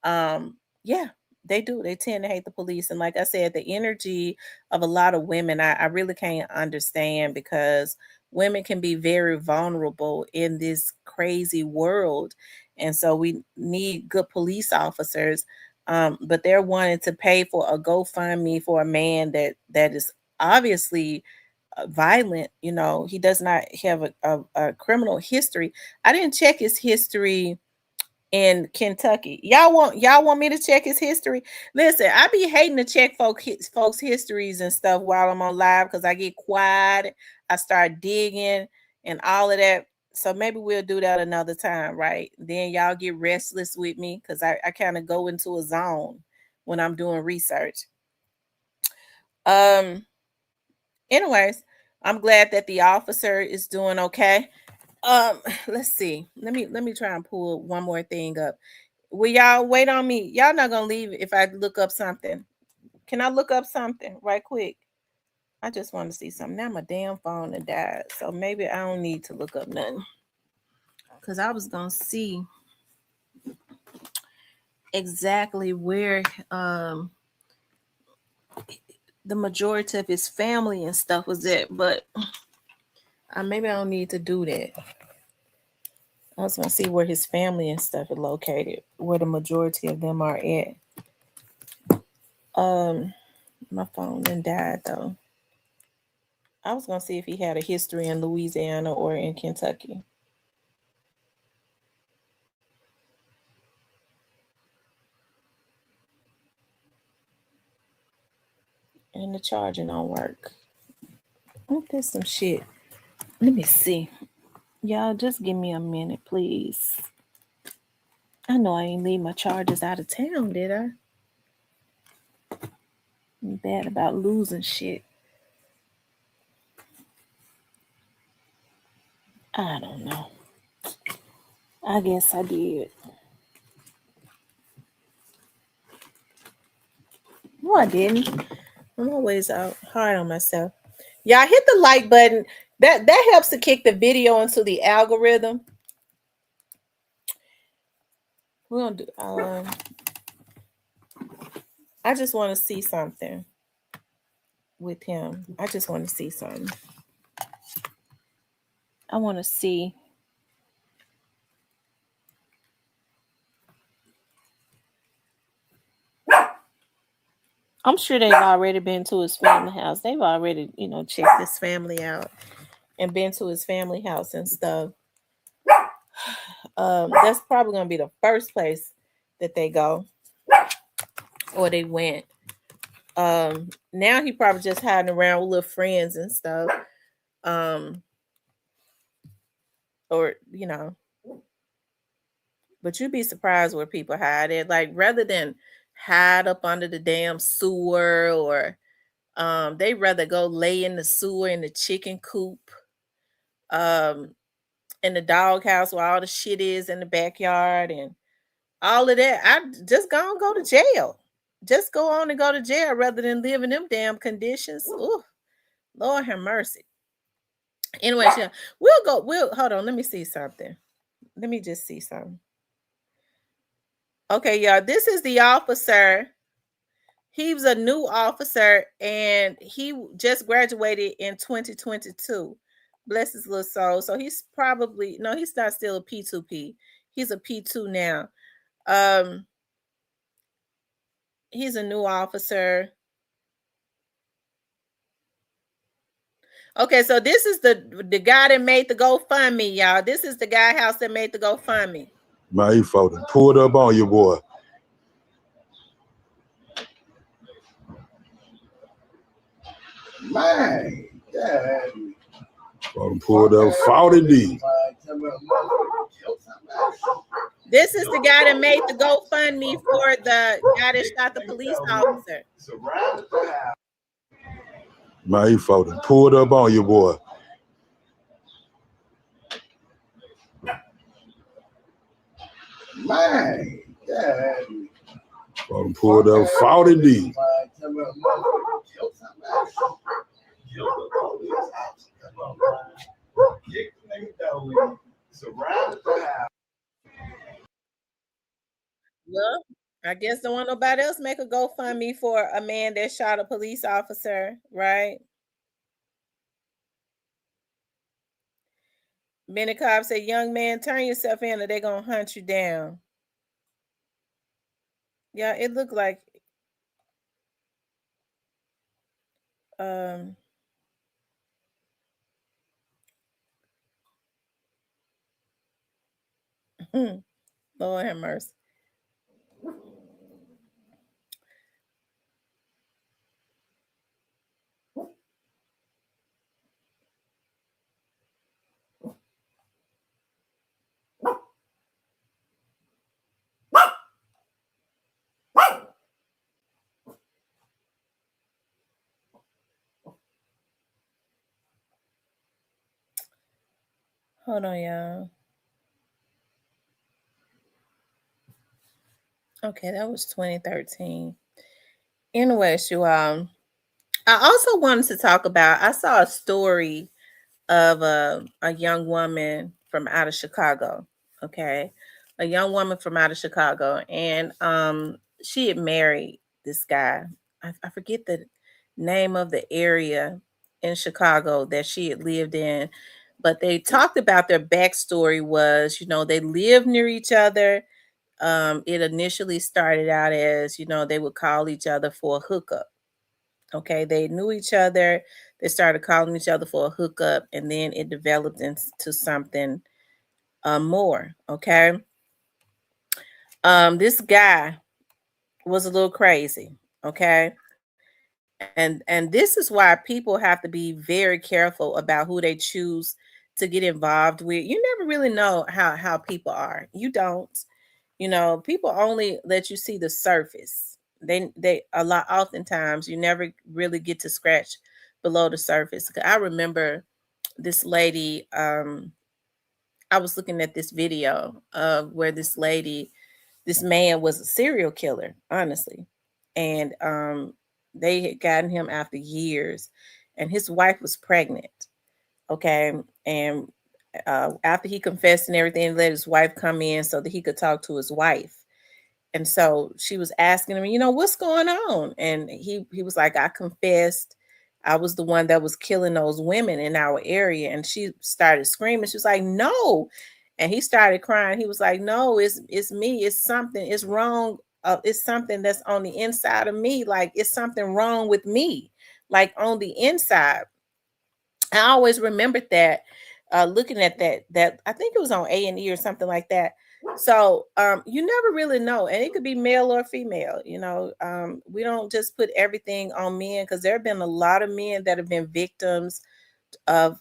Yeah, they do. They tend to hate the police. And like I said, the energy of a lot of women, I really can't understand, because women can be very vulnerable in this crazy world. And so we need good police officers. But they're wanting to pay for a GoFundMe for a man that is obviously violent. He does not have a criminal history. I didn't check his history in Kentucky. Y'all want me to check his history? Listen, I be hating to check folks' histories and stuff while I'm on live, because I get quiet, I start digging and all of that. So maybe we'll do that another time, right? Then y'all get restless with me, because I kind of go into a zone when I'm doing research. Anyways, I'm glad that the officer is doing okay. Let's see. Let me try and pull one more thing up. Will y'all wait on me? Y'all not gonna leave if I look up something. Can I look up something right quick? I just want to see something. Now my damn phone had died, so maybe I don't need to look up nothing, because I was gonna see exactly where the majority of his family and stuff was at, but maybe I don't need to do that. I was gonna see where his family and stuff are located, where the majority of them are at. My phone then died though. I was gonna see if he had a history in Louisiana or in Kentucky. And the charging don't work. Ain't this some shit? Let me see. Y'all just give me a minute, please. I know I ain't leave my chargers out of town, did I? I'm bad about losing shit. I don't know. I guess I did. No, I didn't. I'm always out hard on myself. Y'all hit the like button. That helps to kick the video into the algorithm. We're gonna do. I just want to see something with him. I just want to see something. I want to see. I'm sure they've already been to his family house. They've already, checked this family out and been to his family house and stuff. That's probably gonna be the first place that they go or they went. Now he probably just hiding around with little friends and stuff. Or but you'd be surprised where people hide it. Like rather than hide up under the damn sewer or they rather go lay in the sewer in the chicken coop, in the doghouse where all the shit is in the backyard and all of that. I just go to jail. Just go on and go to jail rather than live in them damn conditions. Ooh, Lord have mercy. Anyway, yeah, we'll hold on. Let me see something. Let me just see something. Okay, y'all. This is the officer. He was a new officer and he just graduated in 2022. Bless his little soul. So he's probably he's not still a P2P. He's a P2 now. He's a new officer. Okay, so this is the guy that made the GoFundMe, y'all. This is the guy house that made the GoFundMe. Man, you fucking pulled up on your boy. Man, yeah. Fucking pulled up 40 deep. This is the guy that made the GoFundMe for the guy that shot the police officer. Man, you fucking pulled up on your boy. Man, yeah. Fucking pulled up 40 deep. Well, I guess don't want nobody else make a GoFundMe for a man that shot a police officer, right? Benny Cobb said, "Young man, turn yourself in or they're gonna hunt you down." Yeah, it looked like Lord have mercy. Hold on, y'all. Okay, that was 2013. Anyway, I also wanted to talk about, I saw a story of a young woman from out of Chicago. Okay. A young woman from out of Chicago. And she had married this guy. I forget the name of the area in Chicago that she had lived in. But they talked about their backstory was, they lived near each other. It initially started out as, they would call each other for a hookup. Okay, they knew each other. They started calling each other for a hookup, and then it developed into something more. Okay, this guy was a little crazy. Okay, and this is why people have to be very careful about who they choose to get involved with. You never really know how people are. You don't. People only let you see the surface. They oftentimes you never really get to scratch below the surface. I remember this lady, I was looking at this video of where this man was a serial killer, honestly. And they had gotten him after years, and his wife was pregnant. Okay. And after he confessed and everything, let his wife come in so that he could talk to his wife. And so she was asking him, you know, what's going on? And he was like, I confessed. I was the one that was killing those women in our area. And she started screaming. She was like, no. And he started crying. He was like, no, it's me. It's something. It's wrong. It's something that's on the inside of me. Like it's something wrong with me, like on the inside. I always remembered that, looking at that I think it was on A&E or something like that. So you never really know, and it could be male or female. You know, we don't just put everything on men, because there have been a lot of men that have been victims of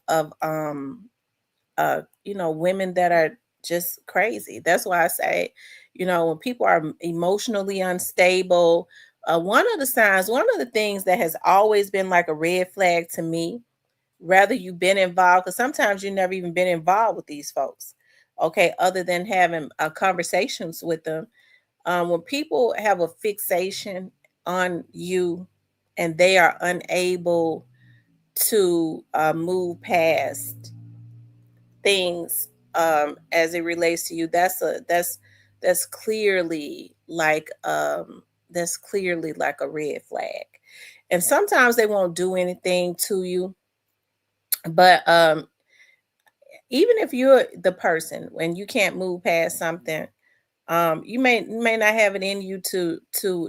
you know, women that are just crazy. That's why I say, you know, when people are emotionally unstable, one of the signs, one of the things that has always been like a red flag to me, rather you've been involved, because sometimes you've never even been involved with these folks, okay, other than having conversations with them. When people have a fixation on you and they are unable to move past things, as it relates to you, that's clearly like a red flag. And sometimes they won't do anything to you, but even if you're the person when you can't move past something, you may not have it in you to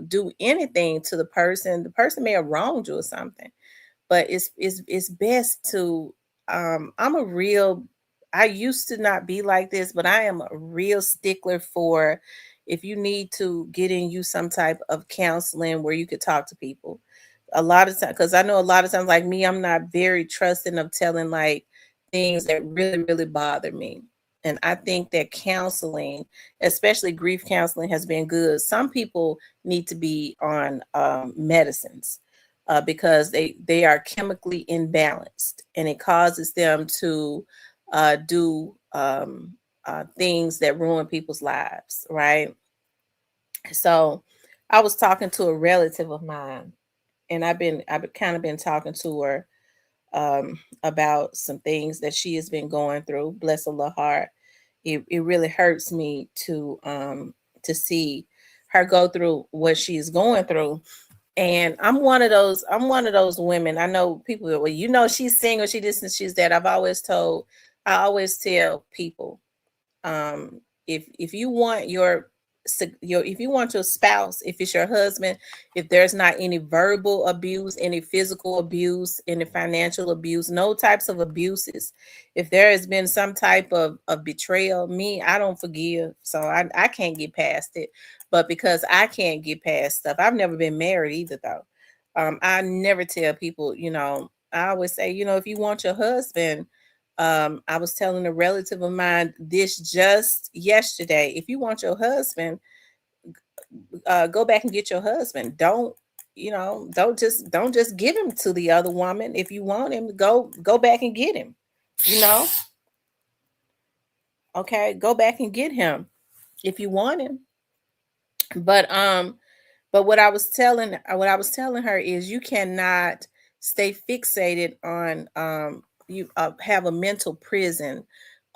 do anything to the person. The person may have wronged you or something, but it's best to, I'm a real, I used to not be like this, but I am a real stickler for, if you need to get in you some type of counseling where you could talk to people. A lot of times, because I know a lot of times, like me, I'm not very trusting of telling like things that really bother me. And I think that counseling, especially grief counseling, has been good. Some people need to be on medicines, because they are chemically imbalanced, and it causes them to do things that ruin people's lives, right? So I was talking to a relative of mine, and I've kind of been talking to her about some things that she has been going through. Bless her little heart. It really hurts me to see her go through what she's going through. And I'm one of those women. I know people, well, you know, she's single, she this and she's that. I always tell people, if you want if you want your spouse, if it's your husband, if there's not any verbal abuse, any physical abuse, any financial abuse, no types of abuses, if there has been some type of betrayal, me, I don't forgive. So I can't get past it. But because I can't get past stuff, I've never been married either, though. I never tell people, you know, I always say, you know, if you want your husband, I was telling a relative of mine this just yesterday. If you want your husband, go back and get your husband. Don't, you know, don't just give him to the other woman. If you want him, go back and get him. You know, okay, go back and get him if you want him. But what I was telling her is, you cannot stay fixated on, you have a mental prison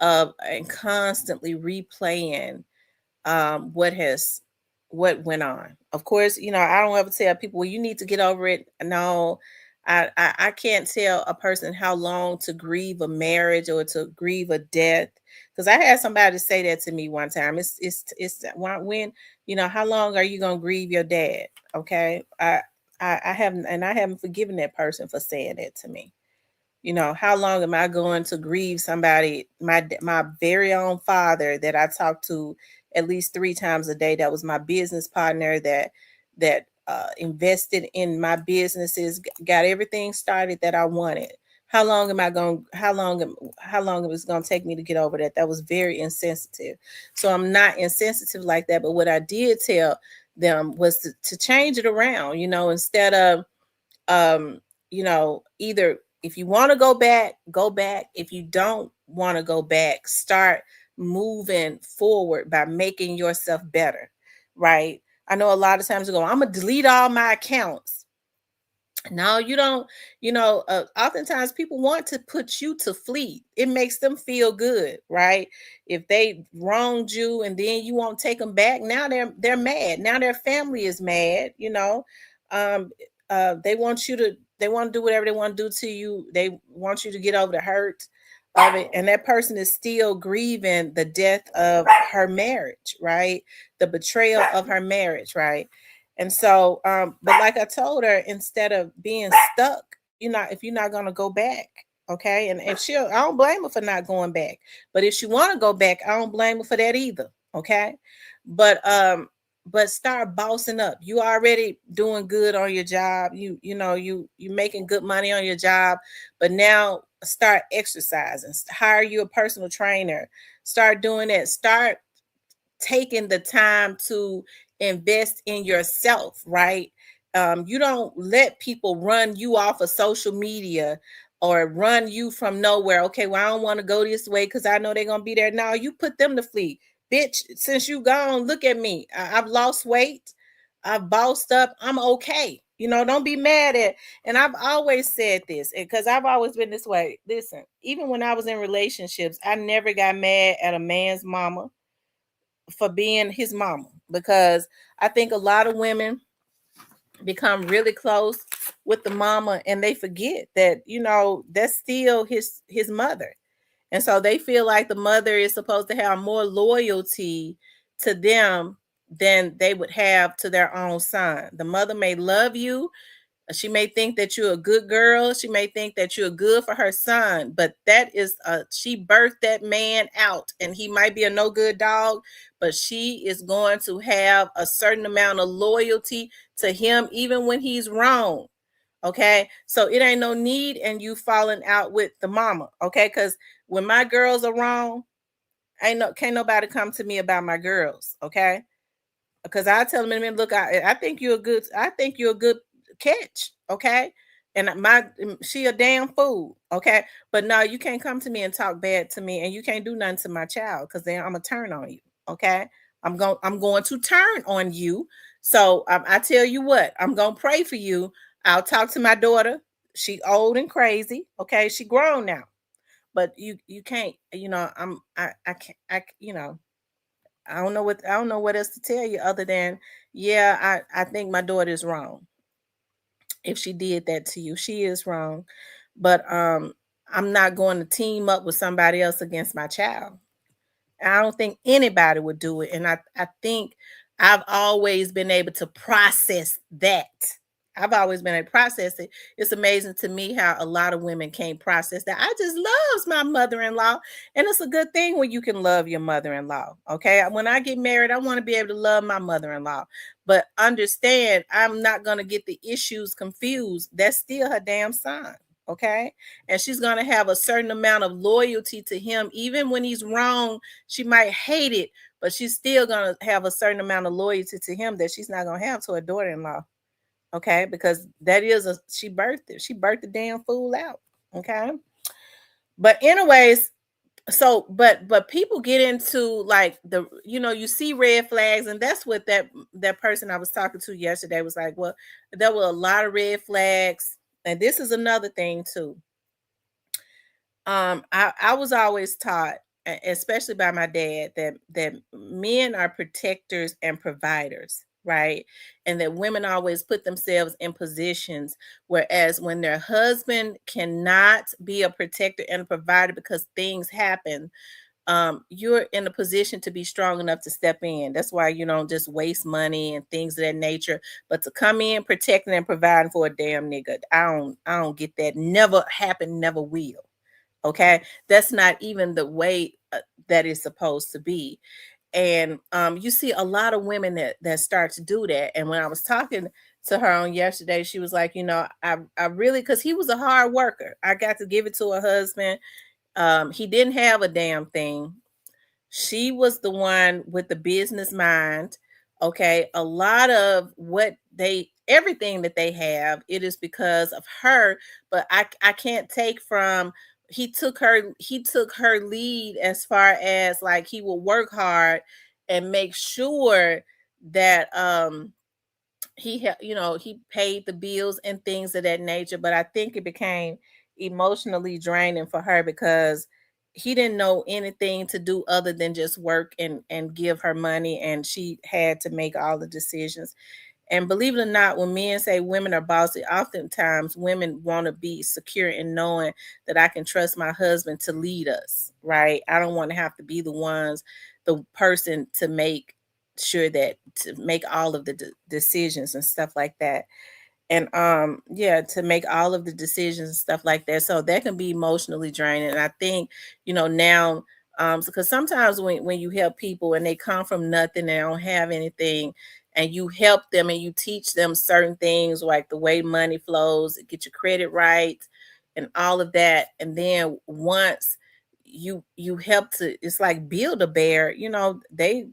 of and constantly replaying what went on. Of course, you know, I don't ever tell people, well, you need to get over it. No, I can't tell a person how long to grieve a marriage or to grieve a death. Because I had somebody say that to me one time. It's when, you know, how long are you gonna grieve your dad? Okay. I haven't forgiven that person for saying that to me. You know, how long am I going to grieve somebody, my very own father that I talk to at least 3 times a day? That was my business partner, that invested in my businesses, got everything started that I wanted. How long am I going? How long it was going to take me to get over that? That was very insensitive. So I'm not insensitive like that. But what I did tell them was to change it around. You know, instead of, um you know, either if you want to go back, go back. If you don't want to go back, start moving forward by making yourself better, right? I know a lot of times you go, I'm gonna delete all my accounts. No, you don't. Oftentimes people want to put you to flee. It makes them feel good, right? If they wronged you and then you won't take them back, now they're mad. Now their family is mad. Um, they want to do whatever they want to do to you. They want you to get over the hurt of it, and that person is still grieving the death of her marriage, right? The betrayal of her marriage, right? And so, but like I told her, instead of being stuck, if you're not gonna go back, okay. And if I don't blame her for not going back. But if she want to go back, I don't blame her for that either, okay. But start bossing up. You already doing good on your job. You making good money on your job, but now start exercising. Hire you a personal trainer. Start doing that. Start taking the time to invest in yourself, right? You don't let people run you off of social media or run you from nowhere. Okay, well, I don't want to go this way because I know they're gonna be there. No, you put them to flee. Bitch, since you gone, look at me. I've lost weight, I've bossed up, I'm okay. Don't be mad at. And I've always said this because I've always been this way. Listen, even when I was in relationships, I never got mad at a man's mama for being his mama, because I think a lot of women become really close with the mama and they forget that that's still his mother. And so they feel like the mother is supposed to have more loyalty to them than they would have to their own son. The mother may love you, she may think that you're a good girl. She may think that you're good for her son, but that is she birthed that man out, and he might be a no good dog, but she is going to have a certain amount of loyalty to him, even when he's wrong. Okay, so it ain't no need in you falling out with the mama. Okay, because when my girls are wrong, can't nobody come to me about my girls. Okay, because I tell them, look, I think you're a good catch, okay? And she a damn fool, okay? But no, you can't come to me and talk bad to me, and you can't do nothing to my child, because then I'm gonna turn on you, okay? I'm going to turn on you. So I tell you what, I'm gonna pray for you. I'll talk to my daughter. She old and crazy, okay? She grown now, but you can't, I can't, I don't know what else to tell you other than, yeah, I think my daughter is wrong. If she did that to you, she is wrong. But I'm not going to team up with somebody else against my child. I don't think anybody would do it. And I think I've always been able to process that. I've always been able to process it. It's amazing to me how a lot of women can't process that. I just loves my mother-in-law. And it's a good thing when you can love your mother-in-law. Okay. When I get married, I want to be able to love my mother-in-law. But understand, I'm not going to get the issues confused. That's still her damn son. Okay. And she's going to have a certain amount of loyalty to him. Even when he's wrong, she might hate it, but she's still going to have a certain amount of loyalty to him that she's not going to have to her daughter-in-law. Okay. Because that is she birthed it. She birthed the damn fool out. Okay. But anyways, so but people get into like you see red flags, and that's what that person I was talking to yesterday was like. Well, there were a lot of red flags. And this is another thing too. I was always taught, especially by my dad, that men are protectors and providers, right? And that women always put themselves in positions, whereas when their husband cannot be a protector and a provider because things happen, you're in a position to be strong enough to step in. That's why you don't just waste money and things of that nature, but to come in protecting and providing for a damn nigga, I don't get that. Never happened, never will. Okay, that's not even the way that it's supposed to be. And you see a lot of women that start to do that. And when I was talking to her on yesterday, she was like, I really, because he was a hard worker. I got to give it to her husband. He didn't have a damn thing. She was the one with the business mind. Okay, a lot of everything that they have, it is because of her. But I can't take from, he took her lead as far as like he will work hard and make sure that he paid the bills and things of that nature, but I think it became emotionally draining for her because he didn't know anything to do other than just work and give her money, and she had to make all the decisions. And believe it or not, when men say women are bossy, oftentimes women want to be secure in knowing that I can trust my husband to lead us, right? I don't want to have to be the person to make sure that to make all of the decisions and stuff like that. And yeah, to make all of the decisions and stuff like that. So that can be emotionally draining. And I think, now because sometimes when you help people and they come from nothing, they don't have anything, and you help them and you teach them certain things like the way money flows, get your credit right and all of that. And then once you help to, it's like build a bear, they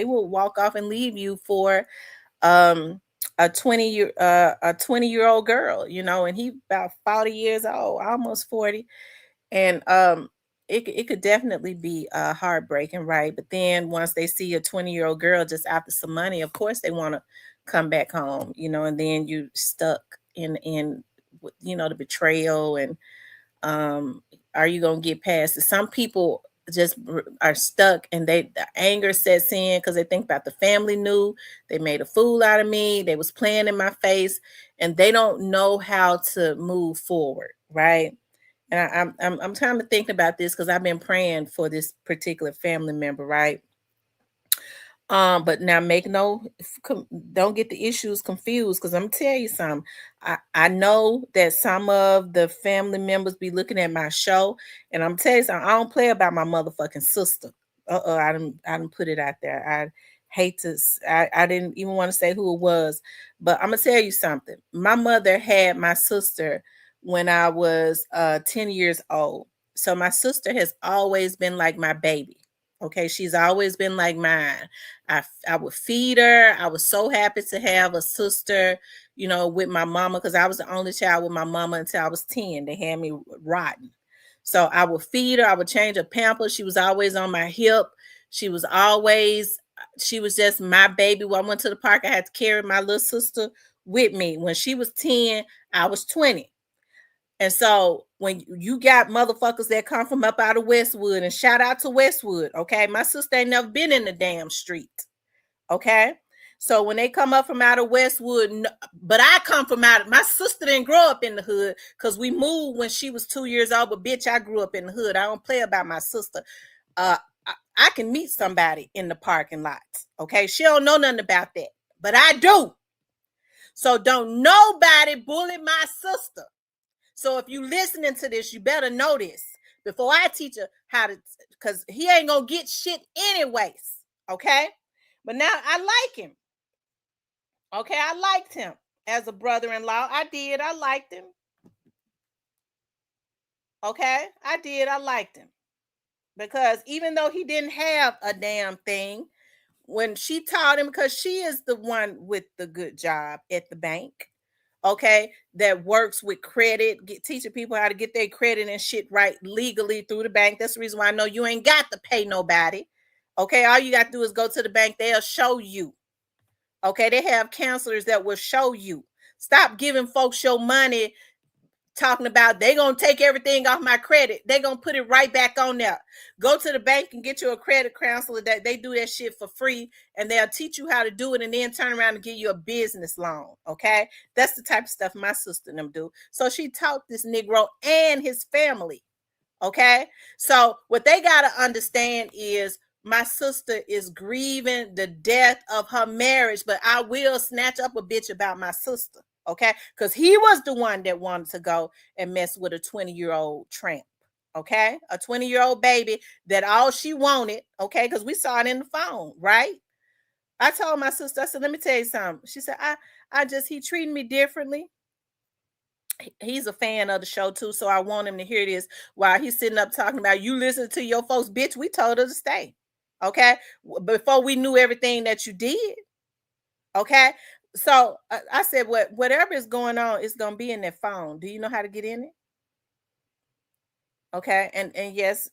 will walk off and leave you for um a 20-year-old girl, and he about 40 years old, almost 40. And it could definitely be heartbreaking, right? But then once they see a 20-year-old girl just after some money, of course they want to come back home, and then you stuck in the betrayal. And um are you gonna get past it? Some people just are stuck, and the anger sets in because they think about the family knew they made a fool out of me, they was playing in my face, and they don't know how to move forward, right? And I'm trying to think about this because I've been praying for this particular family member, right? But now don't get the issues confused, because I'm gonna tell you something. I know that some of the family members be looking at my show, and I'm telling you something, I don't play about my motherfucking sister. I didn't put it out there. I hate to I didn't even want to say who it was, but I'm gonna tell you something. My mother had my sister when I was 10 years old. So my sister has always been like my baby. Okay, she's always been like mine. I would feed her. I was so happy to have a sister, with my mama, because I was the only child with my mama until I was 10. They had me rotten. So I would feed her. I would change her pampers. She was always on my hip. She was just my baby. When I went to the park, I had to carry my little sister with me. When she was 10, I was 20. And so when you got motherfuckers that come from up out of Westwood, and shout out to Westwood, okay? My sister ain't never been in the damn street, okay? So when they come up from out of Westwood, but I come from my sister didn't grow up in the hood because we moved when she was 2 years old, but bitch, I grew up in the hood. I don't play about my sister. I can meet somebody in the parking lots, okay? She don't know nothing about that, but I do. So don't nobody bully my sister. So if you listening to this, you better know this before I teach her how to, because he ain't gonna get shit anyways. Okay. But now I like him. Okay. I liked him as a brother-in-law. I did. I liked him. Okay. I did. I liked him. Because even though he didn't have a damn thing, when she taught him, because she is the one with the good job at the bank, okay, that works with credit, teaching people how to get their credit and shit right legally through the bank. That's the reason why I know you ain't got to pay nobody. Okay, all you got to do is go to the bank. They'll show you. Okay, they have counselors that will show you. Stop giving folks your money talking about they gonna take everything off my credit. They gonna put it right back on there. Go to the bank and get you a credit counselor that they do that shit for free, and they'll teach you how to do it, and then turn around and give you a business loan. Okay, that's the type of stuff my sister and them do. So she taught this Negro and his family. Okay, so what they gotta understand is my sister is grieving the death of her marriage, but I will snatch up a bitch about my sister. Okay, because he was the one that wanted to go and mess with a 20-year-old tramp. Okay, a 20-year-old baby that all she wanted. Okay, because we saw it in the phone, right? I told my sister, I said, let me tell you something. She said, he treated me differently. He's a fan of the show too, so I want him to hear this while he's sitting up talking about you listen to your folks, bitch. We told her to stay. Okay, before we knew everything that you did. Okay, so I said, whatever is going on is gonna be in that phone. Do you know how to get in it? Okay, and yes,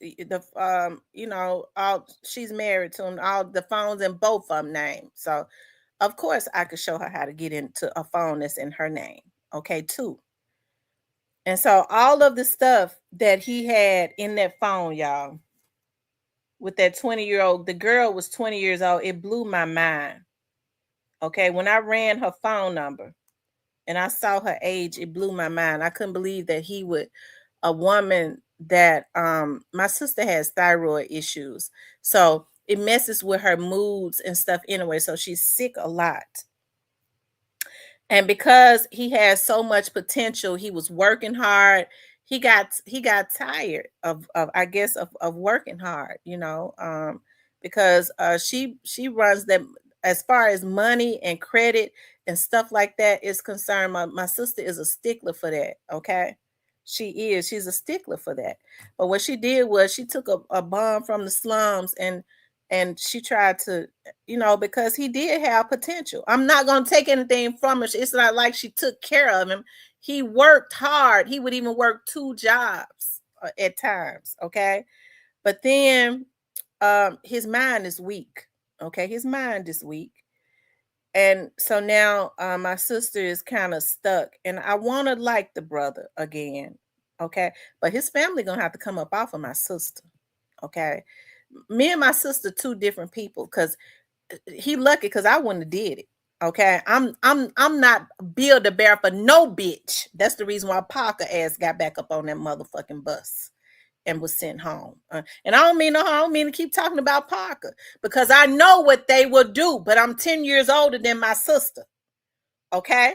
all she's married to him. All the phones in both of them names. So of course I could show her how to get into a phone that's in her name. Okay, too. And so all of the stuff that he had in that phone, y'all, with that 20-year-old, the girl was 20 years old. It blew my mind. Okay, when I ran her phone number and I saw her age, it blew my mind. I couldn't believe that he would, a woman that my sister has thyroid issues. So it messes with her moods and stuff anyway. So she's sick a lot. And because he has so much potential, he was working hard. He got tired of I guess of working hard, because she runs them as far as money and credit and stuff like that is concerned. My sister is a stickler for that. Okay. She's a stickler for that. But what she did was she took a bond from the slums and she tried to, because he did have potential. I'm not going to take anything from her. It's not like she took care of him. He worked hard. He would even work 2 jobs at times. Okay. But then his mind is weak. Okay. His mind is weak. And so now my sister is kind of stuck, and I want to like the brother again. Okay. But his family going to have to come up off of my sister. Okay. Me and my sister, 2 different people, because he lucky because I wouldn't have did it. Okay. I'm not build a bear for no bitch. That's the reason why Parker ass got back up on that motherfucking bus and was sent home. And I don't mean to keep talking about Parker because I know what they will do, but I'm 10 years older than my sister. Okay.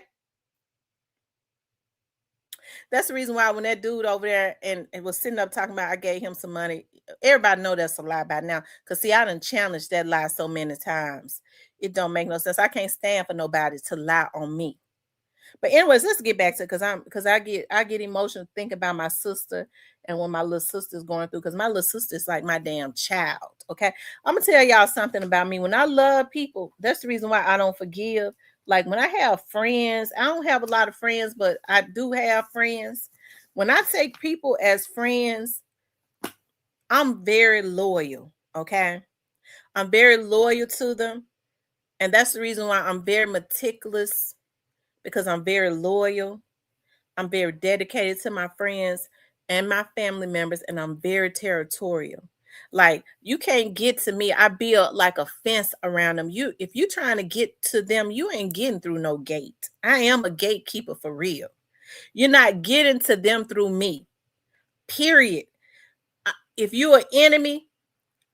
That's the reason why when that dude over there and was sitting up talking about I gave him some money, everybody know that's a lie by now. Because see, I done challenged that lie so many times. It don't make no sense. I can't stand for nobody to lie on me. But anyways, let's get back to it because I get emotional thinking about my sister and what my little sister's going through, because my little sister is like my damn child. Okay. I'm gonna tell y'all something about me. When I love people, that's the reason why I don't forgive. Like when I have friends, I don't have a lot of friends, but I do have friends. When I take people as friends, I'm very loyal. Okay. I'm very loyal to them. And that's the reason why I'm very meticulous, because I'm very loyal. I'm very dedicated to my friends and my family members, and I'm very territorial. Like you can't get to me. I build like a fence around them. If you're trying to get to them, you ain't getting through no gate. I am a gatekeeper for real. You're not getting to them through me. Period. If you're an enemy,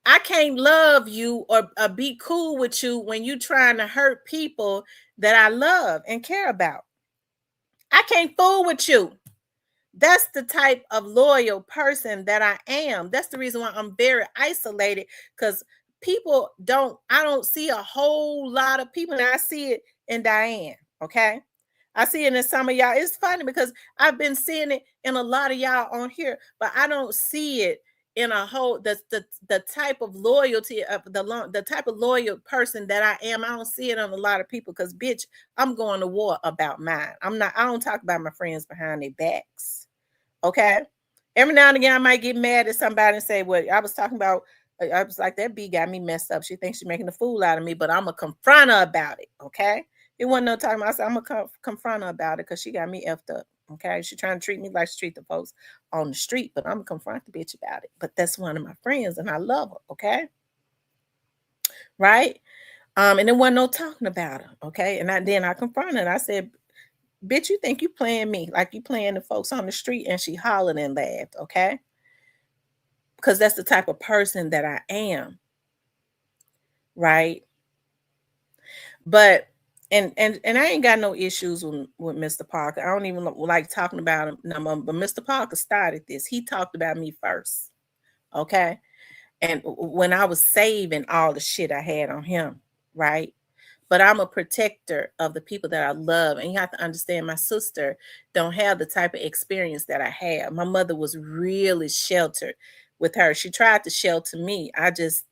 I can't love you or be cool with you when you're trying to hurt people that I love and care about. I can't fool with you. That's the type of loyal person that I am. That's the reason why I'm very isolated, because I don't see a whole lot of people. And I see it in Diane. Okay. I see it in some of y'all. It's funny because I've been seeing it in a lot of y'all on here, but I don't see it in a whole the type of loyalty of the type of loyal person that I am. I don't see it on a lot of people because bitch, I'm going to war about mine. I don't talk about my friends behind their backs. Okay. Every now and again I might get mad at somebody and say, well, I was talking about, I was like, that B got me messed up. She thinks she's making a fool out of me, but I'm gonna confront her about it. Okay. It wasn't no time. I said, I'm gonna confront her about it because she got me effed up. Okay. She trying to treat me like she treat the folks on the street, but I'm gonna confront the bitch about it. But that's one of my friends and I love her. Okay. Right. And there wasn't no talking about her. Okay. And then I confronted her. I said, bitch, you think you playing me like you playing the folks on the street? And she hollered and laughed. Okay. Because that's the type of person that I am. Right. But and I ain't got no issues with Mr. Parker. I don't even like talking about him no more, but Mr. Parker started this. He talked about me first. Okay. And when I was saving all the shit I had on him, right? But I'm a protector of the people that I love. And you have to understand, my sister don't have the type of experience that I have. My mother was really sheltered with her. She tried to shelter me. I just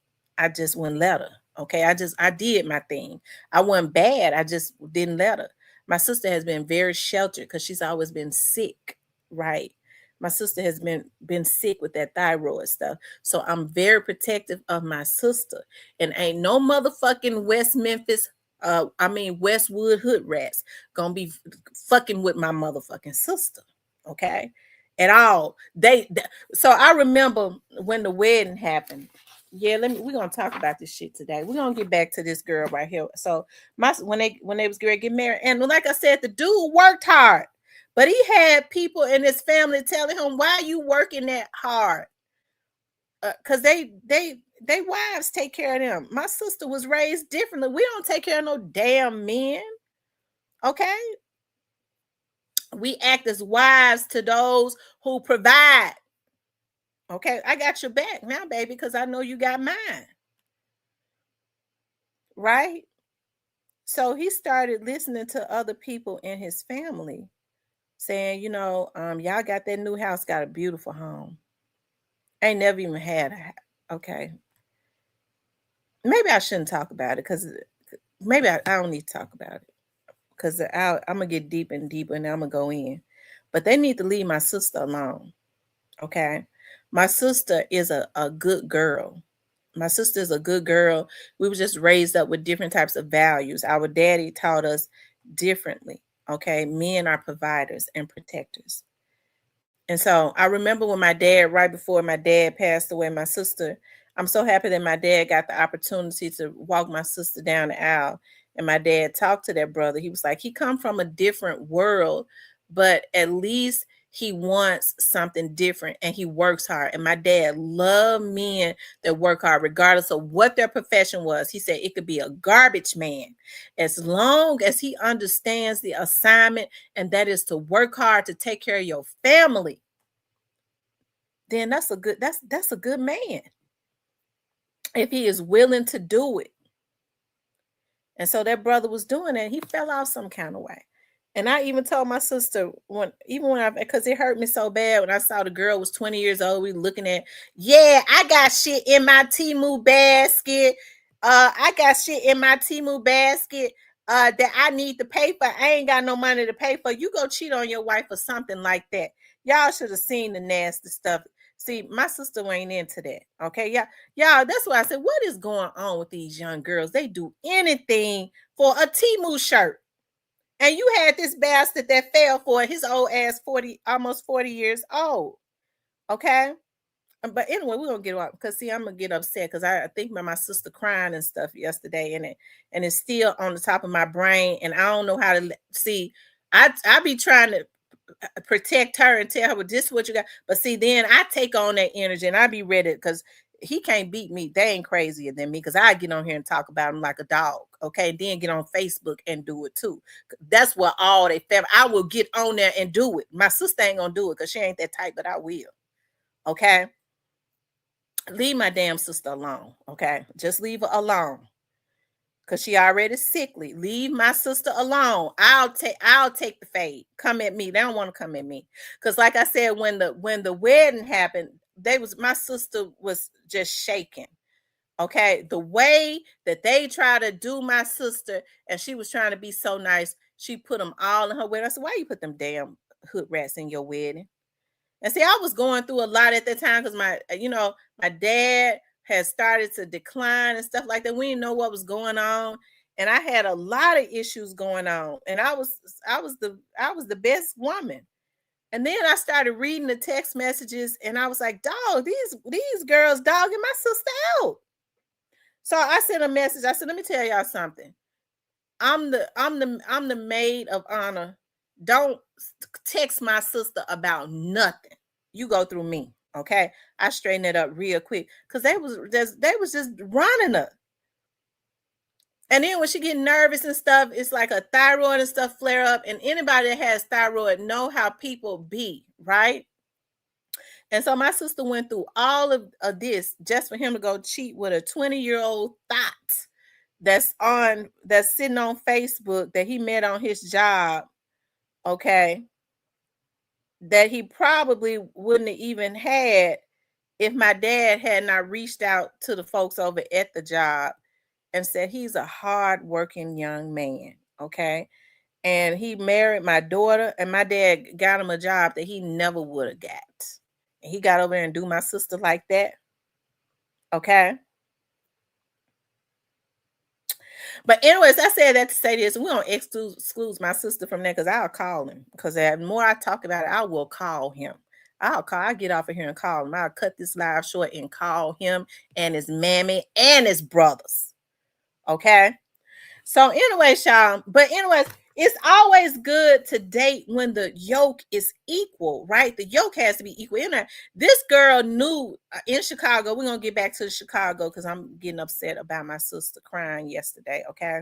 wouldn't let her. Okay. I did my thing. I wasn't bad. I just didn't let her. My sister has been very sheltered because she's always been sick. Right. My sister has been sick with that thyroid stuff. So I'm very protective of my sister. And ain't no motherfucking West Memphis Westwood hood rats gonna be fucking with my motherfucking sister. Okay. At all. So I remember when the wedding happened. Yeah, we're gonna talk about this shit today. We're gonna get back to this girl right here. So when they was going to get married, and like I said, the dude worked hard, but he had people in his family telling him, why are you working that hard? Because they wives take care of them. My sister was raised differently. We don't take care of no damn men. Okay. We act as wives to those who provide. Okay, I got your back now, baby, because I know you got mine. Right? So he started listening to other people in his family saying, y'all got that new house, got a beautiful home. Ain't never even had a, okay. Maybe I shouldn't talk about it because maybe I don't need to talk about it because I'm going to get deep and deeper and I'm going to go in. But they need to leave my sister alone. Okay. My sister is a good girl. My sister is a good girl. We were just raised up with different types of values. Our daddy taught us differently. Okay. Men are providers and protectors. And so I remember when my dad, right before my dad passed away, my sister, I'm so happy that my dad got the opportunity to walk my sister down the aisle. And my dad talked to that brother. He was like, he come from a different world, but at least he wants something different and he works hard. And my dad loved men that work hard, regardless of what their profession was. He said it could be a garbage man, as long as he understands the assignment, and that is to work hard to take care of your family. Then that's a good man. If he is willing to do it. And so that brother was doing it. He fell off some kind of way. And I even told my sister because it hurt me so bad when I saw the girl was 20 years old. We looking at, yeah, I got shit in my Temu basket. I got shit in my Temu basket that I need to pay for. I ain't got no money to pay for. You go cheat on your wife or something like that. Y'all should have seen the nasty stuff. See, my sister ain't into that. Okay, y'all. That's why I said, what is going on with these young girls? They do anything for a Temu shirt. And you had this bastard that fell for it, his old ass, almost 40 years old. Okay. But anyway, we're gonna get up because see, I'm gonna get upset because I think about my sister crying and stuff yesterday, and it's still on the top of my brain, and I don't know how to see. I be trying to protect her and tell her, well, this is what you got. But see, then I take on that energy and I be ready because he can't beat me. They ain't crazier than me because I get on here and talk about him like a dog. Okay. And then get on Facebook and do it too. That's what all they feel. I will get on there and do it. My sister ain't gonna do it because she ain't that type, but I will. Okay. Leave my damn sister alone. Okay. Just leave her alone. Because she already sickly. Leave my sister alone. I'll take the fade. Come at me. They don't want to come at me. Because like I said, when the wedding happened, my sister was just shaking. Okay. The way that they try to do my sister, and she was trying to be so nice, she put them all in her wedding. I said, why you put them damn hood rats in your wedding? And see, I was going through a lot at that time because my dad had started to decline and stuff like that. We didn't know what was going on. And I had a lot of issues going on. And I was the best woman. And then I started reading the text messages and I was like, dog, these girls dogging my sister out. So I sent a message. I said, let me tell y'all something. I'm the maid of honor. Don't text my sister about nothing. You go through me. Okay. I straightened it up real quick because they was just running her. And then when she get nervous and stuff, it's like a thyroid and stuff flare up. And anybody that has thyroid know how people be, right? And so my sister went through all of this just for him to go cheat with a 20-year-old thought that's sitting on Facebook that he met on his job. Okay. That he probably wouldn't have even had if my dad had not reached out to the folks over at the job and said he's a hardworking young man. Okay. And he married my daughter, and my dad got him a job that he never would have got. And he got over there and do my sister like that. Okay. But anyways, I said that to say this. We don't exclude my sister from that because I'll call him. Because the more I talk about it, I will call him. I'll get off of here and call him. I'll cut this live short and call him and his mammy and his brothers. Okay. So anyways, y'all. But anyways, it's always good to date when the yoke is equal, right? The yoke has to be equal. This girl knew in Chicago. We're gonna get back to Chicago because I'm getting upset about my sister crying yesterday. Okay.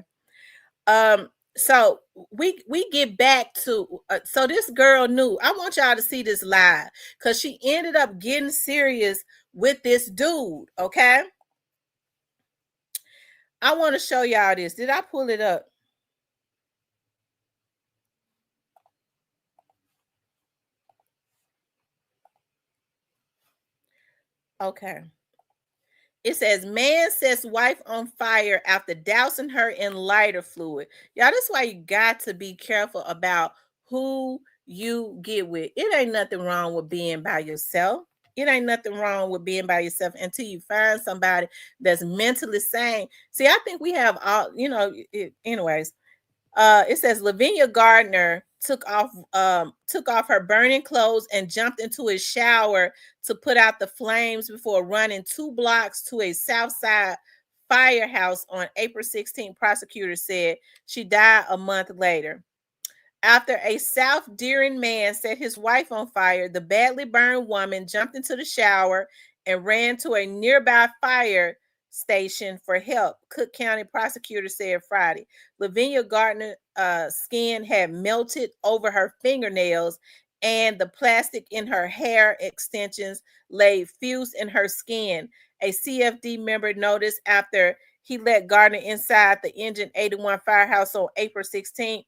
So we get back to so this girl knew. I want y'all to see this live because she ended up getting serious with this dude. Okay. I want to show y'all this. Did I pull it up? Okay. It says, man sets wife on fire after dousing her in lighter fluid. Y'all, that's why you got to be careful about who you get with. It ain't nothing wrong with being by yourself. It ain't nothing wrong with being by yourself until you find somebody that's mentally sane. See, I think we have all, anyways. It says Lavinia Gardner took off her burning clothes and jumped into his shower to put out the flames before running 2 blocks to a Southside firehouse on April 16th. Prosecutors said she died a month later. After a South Deering man set his wife on fire, the badly burned woman jumped into the shower and ran to a nearby fire station for help, Cook County prosecutors said Friday. Lavinia Gardner's skin had melted over her fingernails, and the plastic in her hair extensions lay fused in her skin. A CFD member noticed after he let Gardner inside the Engine 81 firehouse on April 16th.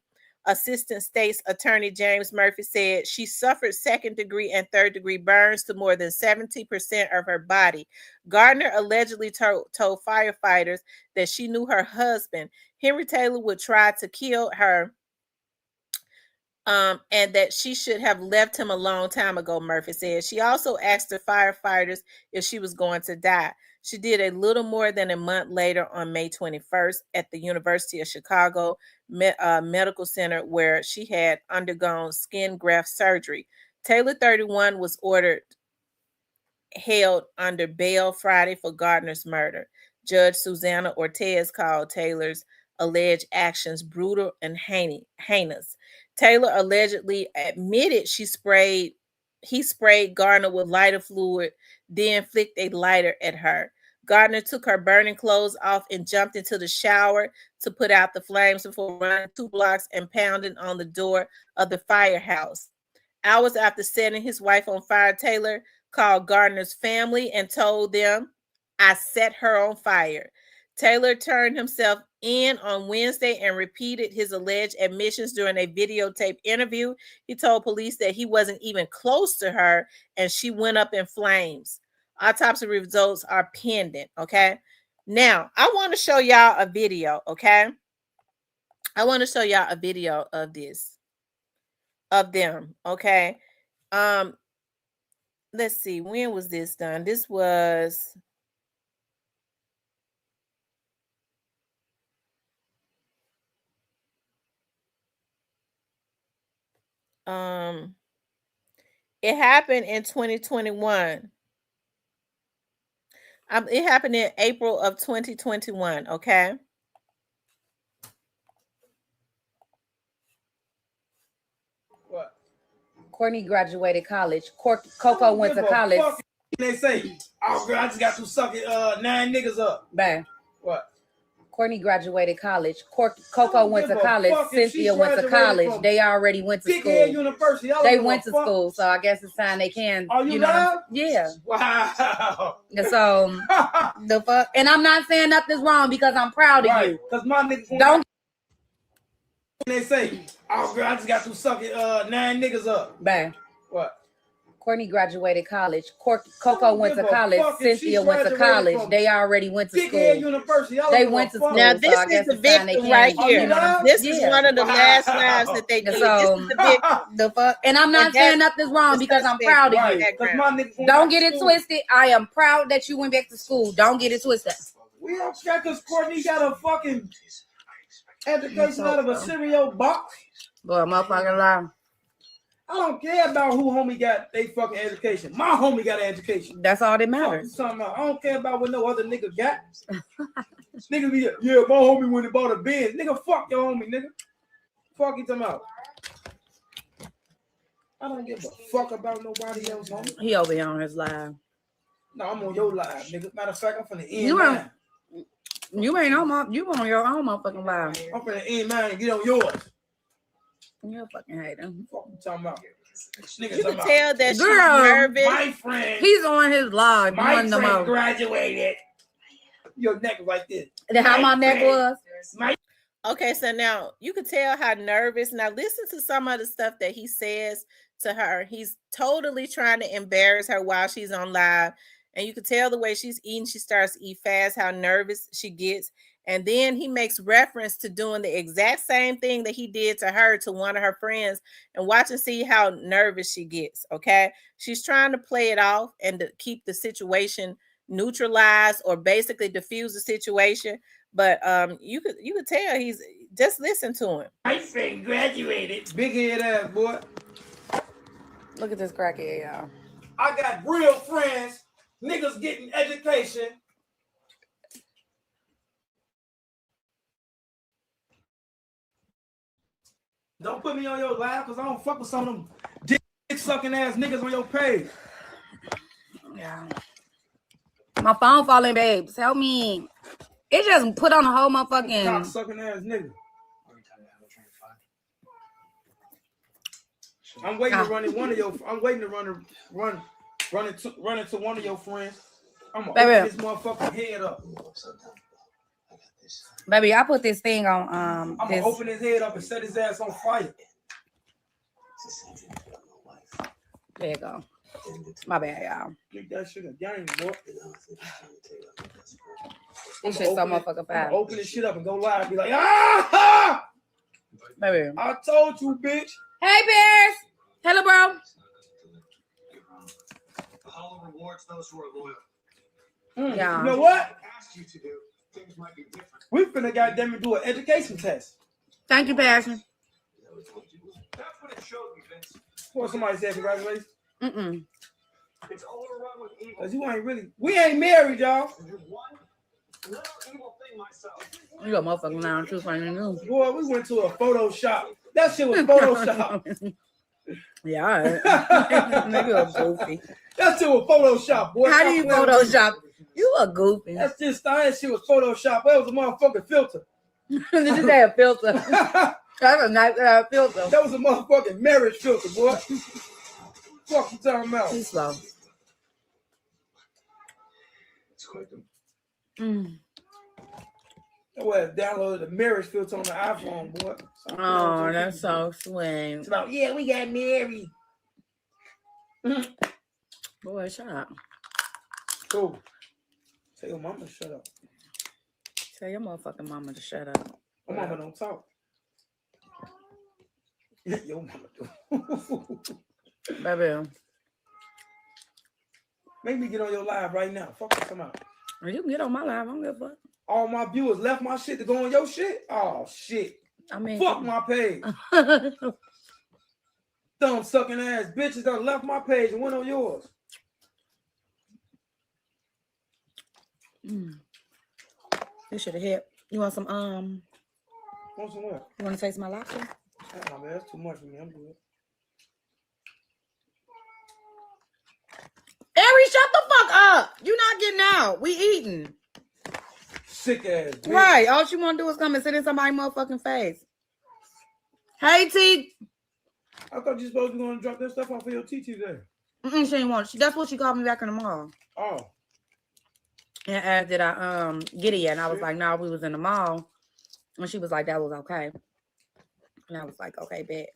Assistant State's Attorney James Murphy said she suffered 2nd degree and 3rd degree burns to more than 70% of her body. Gardner allegedly told firefighters that she knew her husband, Henry Taylor, would try to kill her, and that she should have left him a long time ago, Murphy said. She also asked the firefighters if she was going to die. She did a little more than a month later on May 21st at the University of Chicago Medical Center, where she had undergone skin graft surgery. Taylor, 31, was held under bail Friday for Gardner's murder. Judge Susanna Ortez called Taylor's alleged actions brutal and heinous. Taylor allegedly admitted he sprayed Gardner with lighter fluid, then flicked a lighter at her. Gardner took her burning clothes off and jumped into the shower to put out the flames before running 2 blocks and pounding on the door of the firehouse. Hours after setting his wife on fire, Taylor called Gardner's family and told them, "I set her on fire." Taylor turned himself in on Wednesday and repeated his alleged admissions during a videotape interview. He told police that he wasn't even close to her and she went up in flames. Autopsy results are pending, okay? Now, I want to show y'all a video, okay? I want to show y'all a video of this, of them, okay? Let's see, when was this done? This was... it happened in 2021. It happened in April of 2021, okay? What? Courtney graduated college. Coco went to college. They say, "Oh girl, I just got to sucking 9 niggas up." Bang. What? Courtney graduated college. Coco went to college. Cynthia went to college. They already went to school. University. They went to school, so I guess it's time they can. Are you live? Yeah. Wow. So the fuck, and I'm not saying nothing's wrong because I'm proud of you. Because my niggas don't. They say, "Oh girl, I just got to sucking 9 niggas up." Bang. What? Courtney graduated college. Coco went to college. Cynthia went to college. They already went to school. University. They went to school. Now this is the victim right here. This is one of the last lives that they did. So, this is the victim. The fuck, and I'm not saying nothing's wrong because I'm proud of you. Don't get it twisted. I am proud that you went back to school. Don't get it twisted. We don't care because Courtney got a fucking education out of a cereal box. Boy, motherfucking lie. I don't care about who homie got they fucking education. My homie got an education. That's all that Fuck you matters. talking about. I don't care about what no other nigga got. Nigga be yeah, my homie went and bought a Benz. Nigga, fuck your homie, nigga. Fuck you talking about. I don't give a fuck about nobody else, homie. He over here on his live. No, I'm on your live, nigga. Matter of fact, I'm finna end You mine. You ain't on my, you on your own motherfucking live. I'm finna end mine and get on yours. You fucking hate him. Fuck you talking about. Nigga You talking can tell that she's Girl, nervous. my friend. He's on his live. My friend graduated. Your neck was like this. How my neck was? Okay, so now you can tell how nervous. Now listen to some of the stuff that he says to her. He's totally trying to embarrass her while she's on live. And you can tell the way she's eating, she starts to eat fast, how nervous she gets. And then he makes reference to doing the exact same thing that he did to her, to one of her friends, and watch and see how nervous she gets. Okay. She's trying to play it off and to keep the situation neutralized or basically diffuse the situation. But you could tell he's just listen to him. My friend graduated. Big head ass boy. Look at this crackhead, y'all. I got real friends. Niggas getting education. Don't put me on your live because I don't fuck with some of them dick sucking ass niggas on your page. Yeah. My phone falling, babes. Help me. It just put on a whole motherfucking Cock sucking ass nigga. I'm waiting to run in one of your. I'm waiting to run into one of your friends. I'm gonna open this motherfucking head up. Baby, I put this thing on. I'm gonna open his head up and set his ass on fire. There you go. My bad, y'all. Get that shit a game, boy. This shit so motherfucking fast. Open this shit up and go live. Be like, ah! Baby. I told you, bitch. Hey, Bears. Hello, bro. Apollo rewards those who are loyal. Yeah. You know what? Asked you to do. Things might be different. We finna goddamn do an education test. Thank you, Passion. That's what it showed me, Vince. What somebody said, congratulations. It's all to run with evil. Cause you ain't really, we ain't married, y'all. There's one little evil thing myself. You a motherfucking lounge too funny news. Boy, we went to a Photoshop. That shit was Photoshop. Yeah, all right. Nigga a goofy. That shit was Photoshop, boy. How do you Photoshop? You a goofy. That's just that shit was Photoshop. That was a motherfucking filter. Did you say a filter? That's a nice filter. That was a motherfucking marriage filter, boy. Fuck you talking about? Too slow. It's quite the That was downloaded the marriage filter on the iPhone, boy. Oh, that's so sweet. It's about, yeah, we got married. Boy, shut up. Cool. Tell your mama to shut up. Tell your motherfucking mama to shut up. My mama don't talk. Your mama do. Baby. Make me get on your live right now. Fuck you, come out. You can get on my live. I don't give a fuck. All my viewers left my shit to go on your shit. Oh shit. I mean, fuck my page. Thumb sucking ass bitches done left my page and went on yours. This should have hit. You want some Want some what? You want to taste my lobster? Oh man, that's too much for me. I'm good. Ari, shut the fuck up. You not getting out. We eating. Sick ass bitch. Right. All she want to do is come and sit in somebody's motherfucking face. Hey, T. I thought you supposed to be going to drop that stuff off of your TT there. She ain't want. That's what she called me back in the mall. Oh. And asked did I get it yet? And I was like, no, we was in the mall. And she was like, that was okay. And I was like, okay, bet.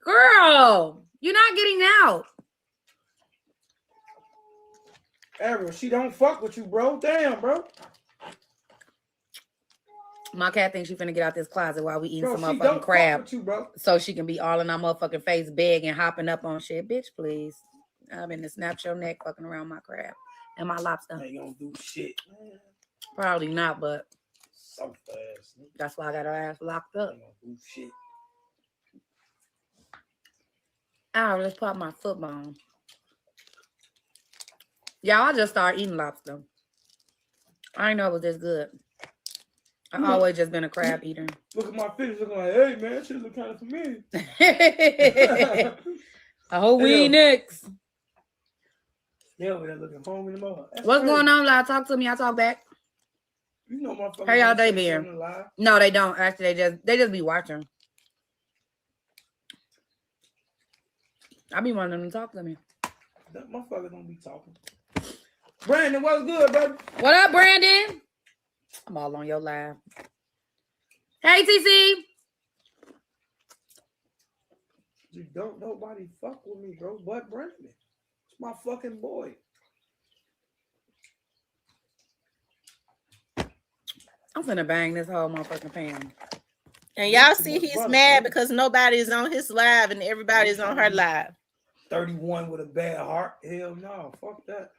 Girl, you're not getting out. Ariel, she don't fuck with you, bro. Damn, bro. My cat thinks she finna get out this closet while we eating Bro, some she don't motherfucking fuck crab. with you, bro. So she can be all in our motherfucking face begging, hopping up on shit. Bitch, please. I've been to snap your neck fucking around my crab and my lobster. Ain't gonna do shit. Probably not, but so fast. Nigga. That's why I got her ass locked up. Ain't gonna do shit. All right, let's pop my foot bone. Y'all, I just started eating lobster. I didn't know it was this good. I've always just been a crab eater. Look at my finish looking like, hey man, that shit look kind of familiar. I hope we ain't next. Yeah, over there looking home in the mother. What's going on, Lyle? Talk to me. I talk back. You know motherfuckers. How y'all don't day say been? something live. No, they don't. Actually, they just be watching. I be wanting them to talk to me. That motherfucker don't be talking. Brandon, what's good, baby? What up, Brandon? I'm all on your live. Hey, TC. You don't nobody fuck with me, bro, but Brandon. It's my fucking boy. I'm finna bang this whole motherfucking pan. And y'all see he's mad because nobody's on his live and everybody's on her live. 31 with a bad heart. Hell no, fuck that.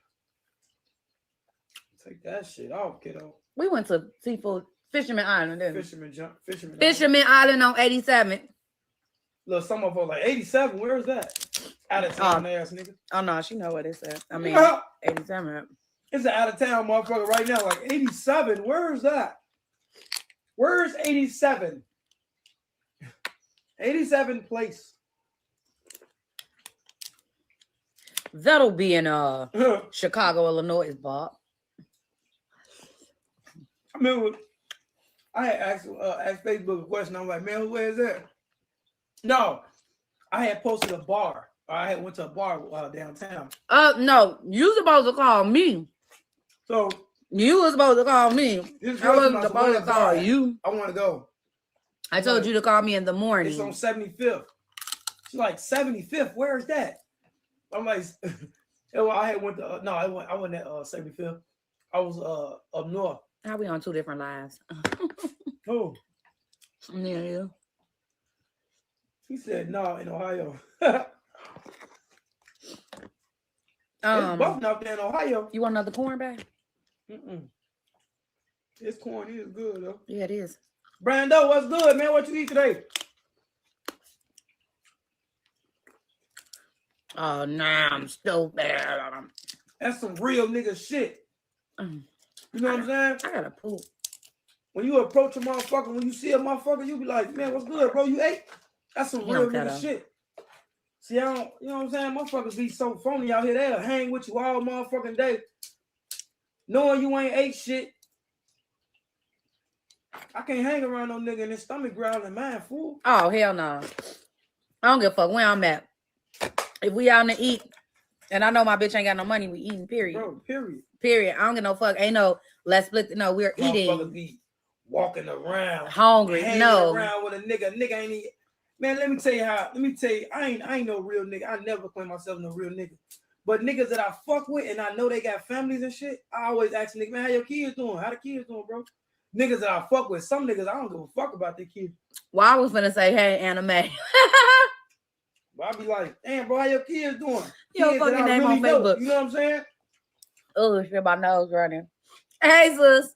Take that shit off, kiddo. We went to Seafood Fisherman Island, didn't we? Fisherman Island on 87th. Look, some of us like 87. Where is that? Out of town ass nigga. Oh no, she know what it said. I mean, 87. It's an out of town motherfucker right now. Like 87. Where is that? Where's 87? 87 place. That'll be in Chicago, Illinois, Bob. I remember I had asked Facebook a question. I'm like, man, where is that? No, I had posted a bar. I had went to a bar downtown. No, you supposed to call me. So you was supposed to call me. I wasn't supposed to call you. I want to go. I told you to call me in the morning. It's on 75th. She's like, 75th? Where is that? I'm like, well, I had went to I went at 75th. I was up north. How we on two different lives? Oh. Yeah. He said no in Ohio. It's both out there in Ohio. You want another corn bag? This corn is good though. Yeah, it is. Brando, what's good, man? What you eat today? Oh, nah, I'm stupid. That's some real nigga shit. You know what I'm saying? I gotta poop. When you approach a motherfucker, when you see a motherfucker, you be like, man, what's good, bro? You ate? That's some real nigga shit. See, I don't, you know what I'm saying? Motherfuckers be so phony out here. They'll hang with you all motherfucking day, knowing you ain't ate shit. I can't hang around no nigga in his stomach growling, man, fool. Oh, hell no. I don't give a fuck where I'm at. If we out to eat, and I know my bitch ain't got no money, we eating, period. Bro, period. Period. I don't give no fuck. Ain't no, let's split. No, we're eating. Motherfuckers be walking around. Hungry. Hanging No. around with a nigga. Nigga ain't even. Man, let me tell you, I ain't no real nigga. I never claim myself no real nigga. But niggas that I fuck with and I know they got families and shit, I always ask nigga, man, how your kids doing? How the kids doing, bro? Niggas that I fuck with, some niggas I don't give a fuck about their kids. Well, I was gonna say, hey, anime. But I be like, damn, bro, how your kids doing? Your Kids fucking that I name on really know, Facebook. you know what I'm saying? Oh, shit, my nose running. Hey, sis.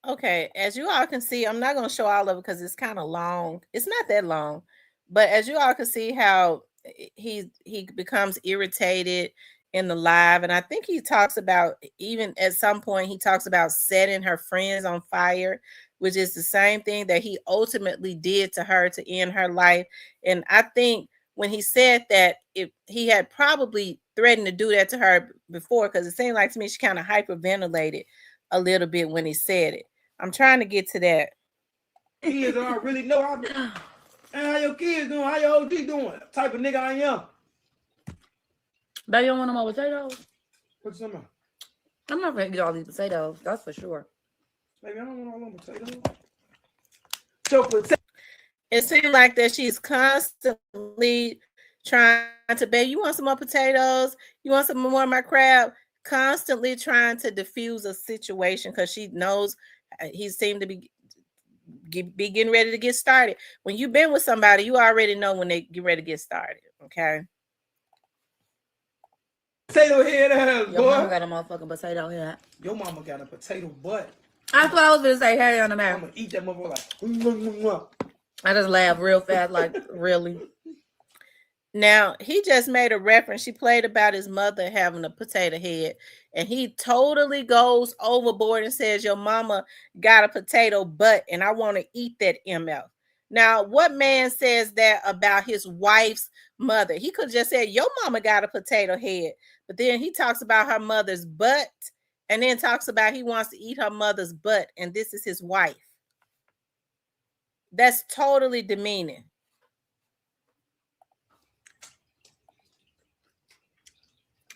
Okay, as you all can see, I'm not going to show all of it because it's kind of long. It's not that long, but as you all can see how he becomes irritated in the live, and I think he talks about, even at some point, he talks about setting her friends on fire, which is the same thing that he ultimately did to her to end her life. And I think when he said that, he had probably threatened to do that to her before, because it seemed like to me she kind of hyperventilated a little bit when he said it. I'm trying to get to that. Kids that I really know. And how your kids doing? How your OG doing? Type of nigga I am. They don't want no more potatoes? What's some of? I'm not gonna get all these potatoes. That's for sure. Baby, I don't want all them potatoes. So it seems like that she's constantly trying to, babe, you want some more potatoes? You want some more of my crab? Constantly trying to diffuse a situation because she knows he seemed to be getting ready to get started. When you've been with somebody, you already know when they get ready to get started. Okay. Potato head ass, boy. Your mama got a motherfucking potato head. Your mama got a potato butt. I thought I was gonna say Harry on the I'm map. gonna eat that motherfucker like. I just laughed real fast, like really. Now, he just made a reference. She played about his mother having a potato head, and he totally goes overboard and says, your mama got a potato butt, and I want to eat that MF. Now, what man says that about his wife's mother? He could just say, your mama got a potato head, but then he talks about her mother's butt, and then talks about he wants to eat her mother's butt, and this is his wife. That's totally demeaning.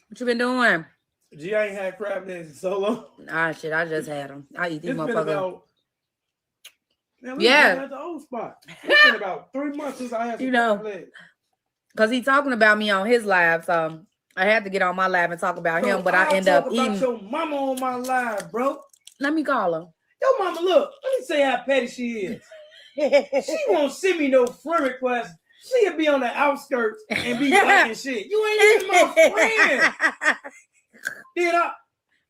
What you been doing? Gee, I ain't had crab legs in so long. Ah, shit, I just had them. I eat these It's been motherfuckers. about... Man, Yeah. at the old spot. It's been about 3 months since I had some You know. crab legs. Because he's talking about me on his live, so I had to get on my live and talk about him, but I end up eating. Your mama on my live, bro. Let me call her. Your mama, look, let me say how petty she is. She won't send me no friend request. She'll be on the outskirts and be liking shit. You ain't even my friend. Then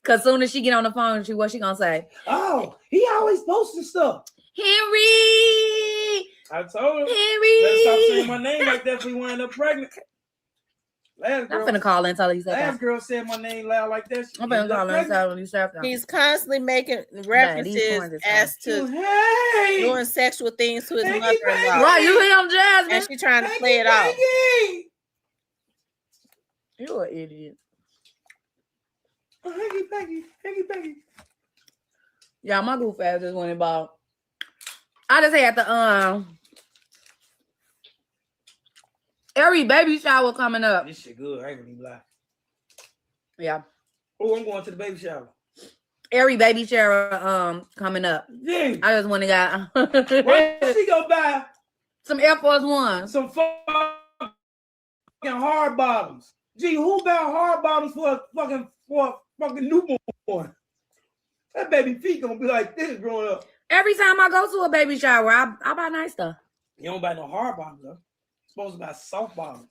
Cause soon as she get on the phone, what she gonna say? Oh, he always posting stuff. Henry. I told him. Henry. Let's stop saying my name like that if we wind up pregnant. I'm finna call her and tell her you said last that. girl said my name loud like that. I'm finna call her and tell her you said that. He's constantly making references as to doing sexual things to his mother-in-law. Right, you hear him, Jasmine? And she's trying to play it off. You're an idiot. Peggy. Yeah, my goof ass just went about. I just had the every baby shower coming up. This shit good. I ain't gonna be lie. Yeah. Oh, I'm going to the baby shower. Every baby shower coming up. Yeah. I just went and got Why don't she go buy some Air Force One? Some fucking hard bottoms. Gee, who bought hard bottoms for a fucking newborn? That baby feet gonna be like this growing up. Every time I go to a baby shower, I buy nice stuff. You don't buy no hard bottoms though. You're supposed to buy soft bottoms.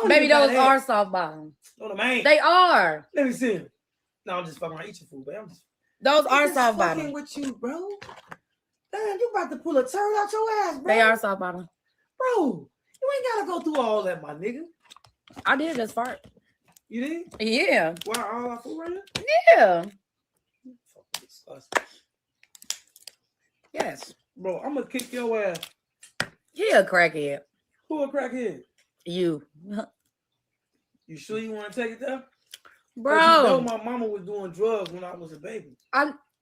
Baby, those are soft bottoms. No, them ain't. They are. Let me see them. No, I'm just fucking around eating food, baby. Those are soft fucking bottoms. with you, bro. Damn, you about to pull a turd out your ass, bro. They are soft bottoms. Bro, you ain't gotta go through all that, my nigga. I did just fart. You did? Yeah. Why all our food right here? Yeah. Fucking disgusting. Yes. Bro, I'm gonna kick your ass. He a crackhead. Who a crackhead? You. You sure you want to take it there? Bro. You know my mama was doing drugs when I was a baby.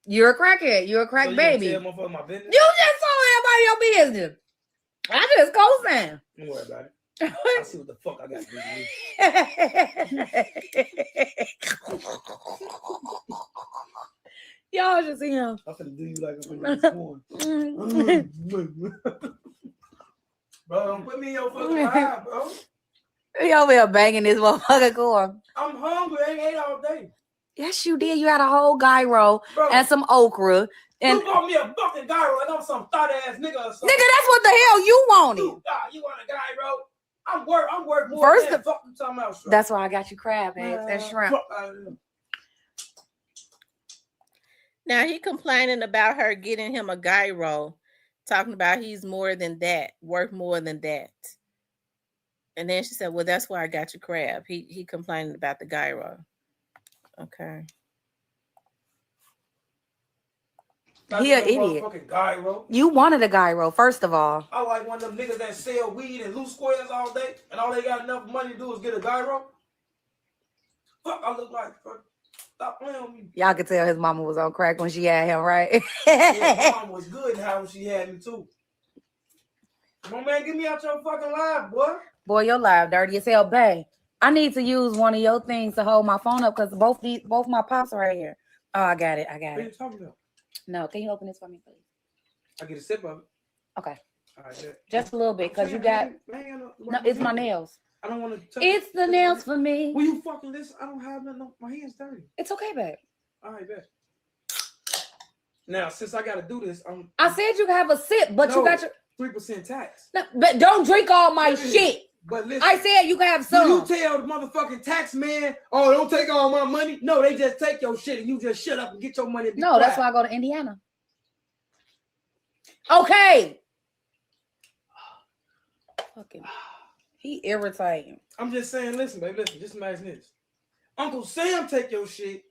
You're a crackhead. You're a crack So you baby. Tell motherfucker my business? You just told everybody your business. I just co-signed. Don't worry about it. I see what the fuck I got to do. Y'all just see him. I'm finna do you like I'm finna do Bro, don't put me in your fucking eye, bro. He over here banging this motherfucker corn. I'm hungry. I ain't ate all day. Yes, you did. You had a whole gyro and some okra. And you bought me a fucking gyro and I'm some thought ass nigga or something. Nigga, that's what the hell you wanted. You want a gyro? I'm worth more First than that. Fuck you talking about. That's why I got you crab eggs and shrimp. Now he complaining about her getting him a gyro, talking about he's more than that, worth more than that. And then she said, well, that's why I got you crab. He complaining about the gyro. Okay. He an idiot. You wanted a gyro, first of all. I like one of them niggas that sell weed and loose squares all day, and all they got enough money to do is get a gyro. Fuck, I look like. Stop playing with me. Y'all could tell his mama was on crack when she had him, right? Yeah, mom was good how she had me too. Come on, man, get me out your fucking live, boy. Boy, your live dirty as hell, babe. I need to use one of your things to hold my phone up because both my pops are right here. Oh, I got it. What are you talking about? No, can you open this for me, please? I get a sip of it. Okay. All right, just a little bit, because you got... No, it's my nails. I don't want to touch It's the nails for me. Will you fucking listen? I don't have nothing. My hands dirty. It's okay, babe. All right, bet. Now, since I got to do this, I said you can have a sip, but you got your... 3% tax. No, but don't drink all my shit. But listen, I said you can have do you some. tell the motherfucking tax man, oh, don't take all my money? No, they just take your shit and you just shut up and get your money and be No, quiet. that's why I go to Indiana. Okay. Fucking, he irritating. I'm just saying, listen, baby, listen, just imagine this. Uncle Sam take your shit,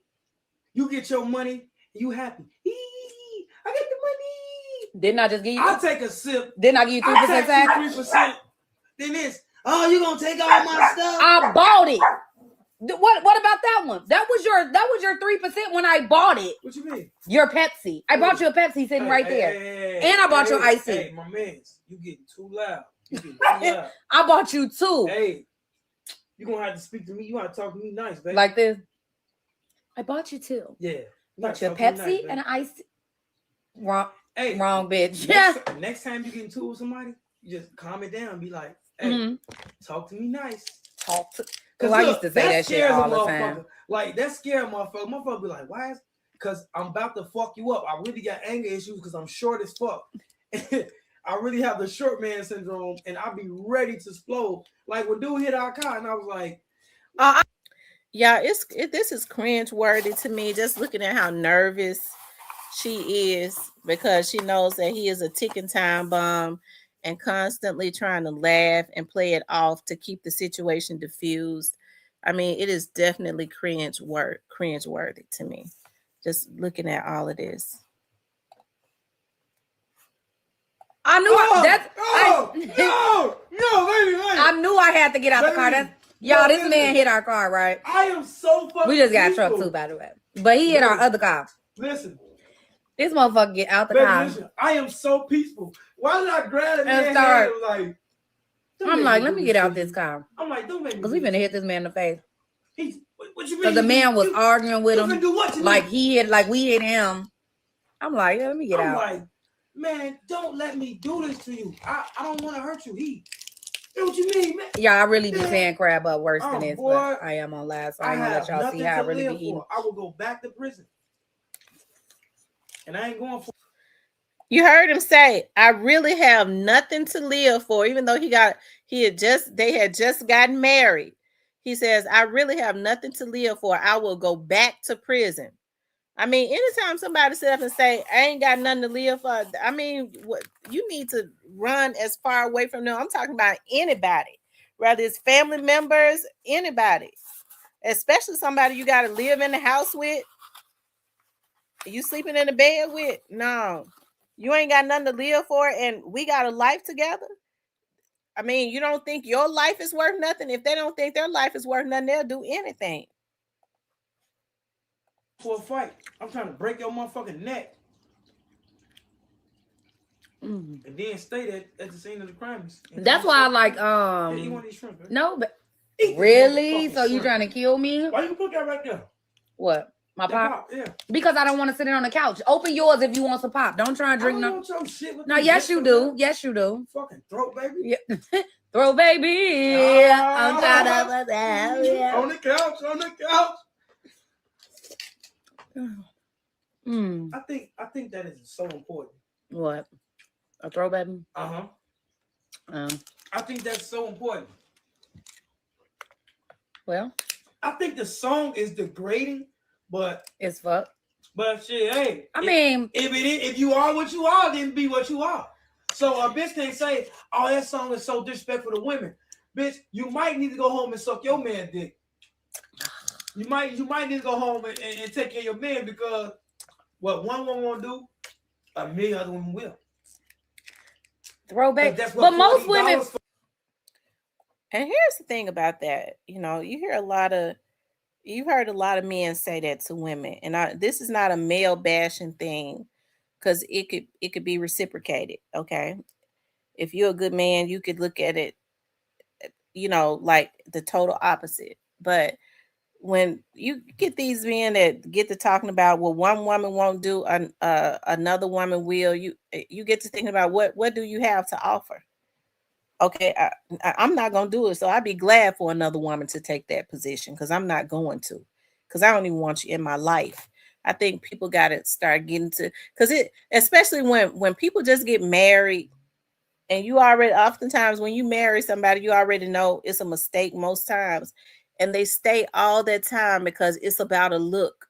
you get your money, you happy. I get the money. Didn't I just give you? I'll take a sip. Didn't I give you 3% tax? 3%. Then this. Oh, you gonna take all my stuff? I bought it. What about that one? That was your 3% when I bought it. What you mean? Your Pepsi. I bought you a Pepsi sitting right there. And I bought your icy. Hey, my mans, you getting too loud. You getting too loud. I bought you two. Hey, you gonna have to speak to me. You gotta talk to me nice, baby. Like this. I bought you two. Yeah. Bought you a Pepsi and an ice. Wrong. Hey, wrong bitch. Next time you get into with somebody, you just calm it down. Be like, hey, talk to me nice. Talk to. Because I used to say that shit all the time. Like, that scared motherfucker. Motherfucker be like, why is? Because I'm about to fuck you up. I really got anger issues because I'm short as fuck. I really have the short man syndrome, and I'll be ready to explode. Like when dude hit our car, and I was like, yeah, this is cringe worthy to me. Just looking at how nervous she is because she knows that he is a ticking time bomb and constantly trying to laugh and play it off to keep the situation diffused. I mean, it is definitely cringe worthy to me. Just looking at all of this. I knew baby. I knew I had to get out the car. Y'all, this man hit our car, right? I am so fucking. We just got peaceful. truck too, by the way. But he hit our other car. Listen, this motherfucker get out the baby, car. listen, I am so peaceful. Why did I grab him And start? like? I'm like, let me get out this car. I'm like, don't make me. Because we finna hit this man in the face. What you mean? Because the man was arguing with him. Do what like he hit, like we hit him. I'm like, yeah, let me get out. I'm like, man, don't let me do this to you. I don't want to hurt you. What you mean, man? Yeah, I really be saying crab up worse than this, boy, but I am on live, so I ain't gonna let y'all see how I really be eating. I will go back to prison. And I ain't going for. You heard him say, I really have nothing to live for, even though they had just gotten married. He says, I really have nothing to live for. I will go back to prison. I mean, anytime somebody sit up and say, I ain't got nothing to live for, I mean, you need to run as far away from them. I'm talking about anybody, whether it's family members, anybody, especially somebody you got to live in the house with. You sleeping in the bed with? No, you ain't got nothing to live for, and we got a life together. I mean, you don't think your life is worth nothing? If they don't think their life is worth nothing, they'll do anything. For a fight. I'm trying to break your motherfucking neck. And then stay at the scene of the crime. That's why I like you want these shrimp, right? No, but really? So you trying to kill me? Why you put that right there? What? My pop? Yeah. Because I don't want to sit it on the couch. Open yours if you want some pop. Don't try and drink no. No, yes you do. Yes you do. Fucking throat baby. Yeah. Throw baby. I'm tired of that. On the couch. On the couch. I think that is so important. What? A throw baby? I think that's so important. Well, I think the song is degrading, but it's fuck. But shit, hey, I mean, if you are what you are, then be what you are. So a bitch can't say, "Oh, that song is so disrespectful to women." Bitch, you might need to go home and suck your man dick. You might need to go home and take care of your man, because what one woman won't do, a million other women will. Throwback. But most women. And here's the thing about that. You know, you've heard a lot of men say that to women, and this is not a male bashing thing, because it could be reciprocated. Okay, if you're a good man, you could look at it, you know, like the total opposite. But when you get these men that get to talking about what one woman won't do, another woman will, you get to thinking about what do you have to offer? Okay, I'm not going to do it. So I'd be glad for another woman to take that position, because I'm not going to, because I don't even want you in my life. I think people got to start getting to, because especially when people just get married, And you already, oftentimes when you marry somebody, you already know it's a mistake most times. And they stay all that time because it's about a look.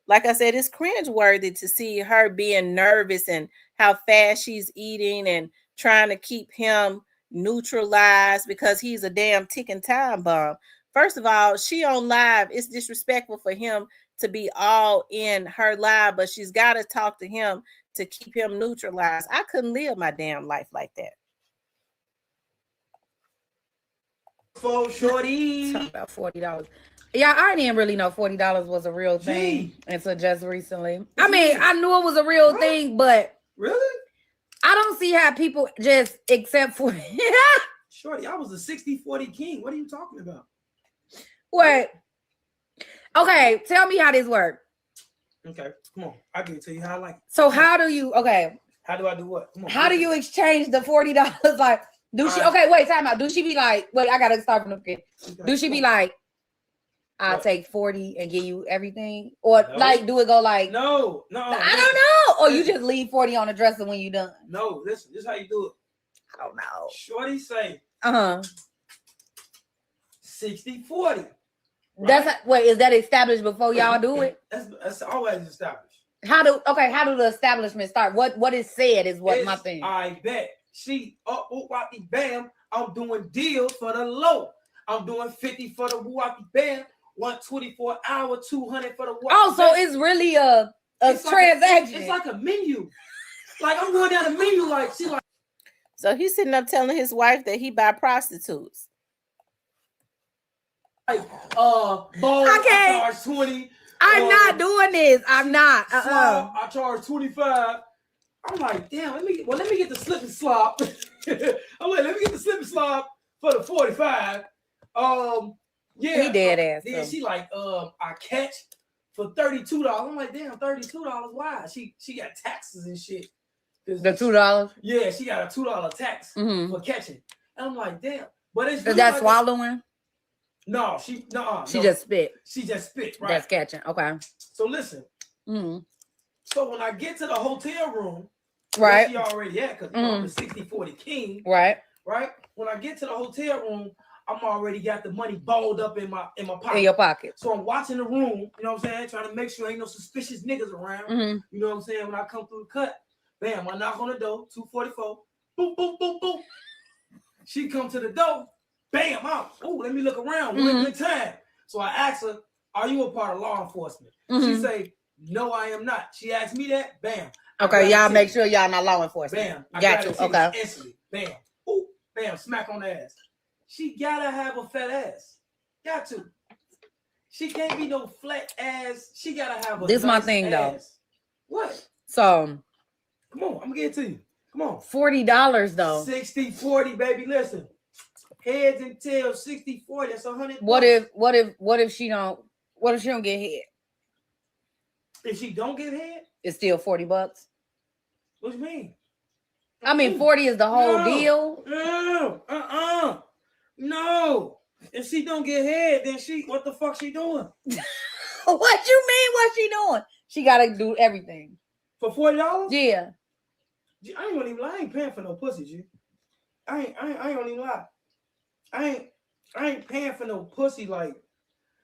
Like I said, it's cringeworthy to see her being nervous and how fast she's eating and trying to keep him neutralized because he's a damn ticking time bomb. First of all, she on live. It's disrespectful for him to be all in her live, but she's got to talk to him to keep him neutralized. I couldn't live my damn life like that. For shorty. Talk about $40. Yeah, I didn't really know $40 was a real thing until just recently. I mean, I knew it was a real thing, but really, I don't see how people just accept for shorty. I was a 60-40 king. What are you talking about? What? Okay, tell me how this works. Okay, come on. I can tell you how I like it. So how do you? Okay. How do I do what? Come on. How do you exchange the $40? Like, do she? Okay, wait, time out. Do she be like? Wait, I gotta start from the beginning. Do she be like? I'll take 40 and give you everything, or like, do it go like? No. I don't know. Or you just leave 40 on the dresser when you done? No, listen. This is how you do it. I don't know. Shorty say. 60-40. Right? That's wait. Is that established before y'all do it? That's always established. How do the establishment start? What is said is what my thing. I bet she whoopty bam. I'm doing deals for the low. I'm doing 50 for the whoopty bam. 120 for an hour, 200 for the whoopty. Oh, so it's really a transaction. It's like a menu. Like I'm going down the menu. Like she like. So he's sitting up telling his wife that he buy prostitutes. Like, I charge 20. I'm not doing this. I'm not. I charge 25. I'm like, damn. Let me get the slip and slop. I'm like, let me get the slip and slop for the 45. Yeah. He dead ass. Then she like, I catch for $32. I'm like, damn, $32. Why? She got taxes and shit. The $2. Yeah, she got a $2 tax for catching. And I'm like, damn. But it's is that like swallowing? No, she just spit. She just spit, right? That's catching. Okay. So listen. So when I get to the hotel room, right? She already at because I'm the 60-40 king. Right. Right. When I get to the hotel room, I'm already got the money balled up in my pocket. In your pocket. So I'm watching the room, you know what I'm saying? Trying to make sure ain't no suspicious niggas around. You know what I'm saying? When I come through the cut, bam, I knock on the door, 244, boom, boom, boom, boom. She come to the door. Bam, out. Oh, let me look around. One good time. So I asked her, are you a part of law enforcement? She say, no, I am not. She asked me that. Bam. Okay, y'all make sure y'all not law enforcement. Bam. Got you. Okay. Instantly. Bam. Ooh, bam. Smack on the ass. She gotta have a fat ass. Got to. She can't be no flat ass. She gotta have a This nice my thing ass. though. What? So come on, I'm gonna get it to you. Come on. $40 though. 60-40, baby. Listen. Heads and tails, 60-40. That's 100. What if she don't get head? If she don't get head, it's still $40. What you mean? I mean, 40 is the whole deal. No. If she don't get head, then what the fuck she doing? What you mean? What she doing? She gotta do everything for $40. Yeah. I ain't gonna even lie. I ain't paying for no pussy, G. I ain't gonna even lie. I ain't paying for no pussy like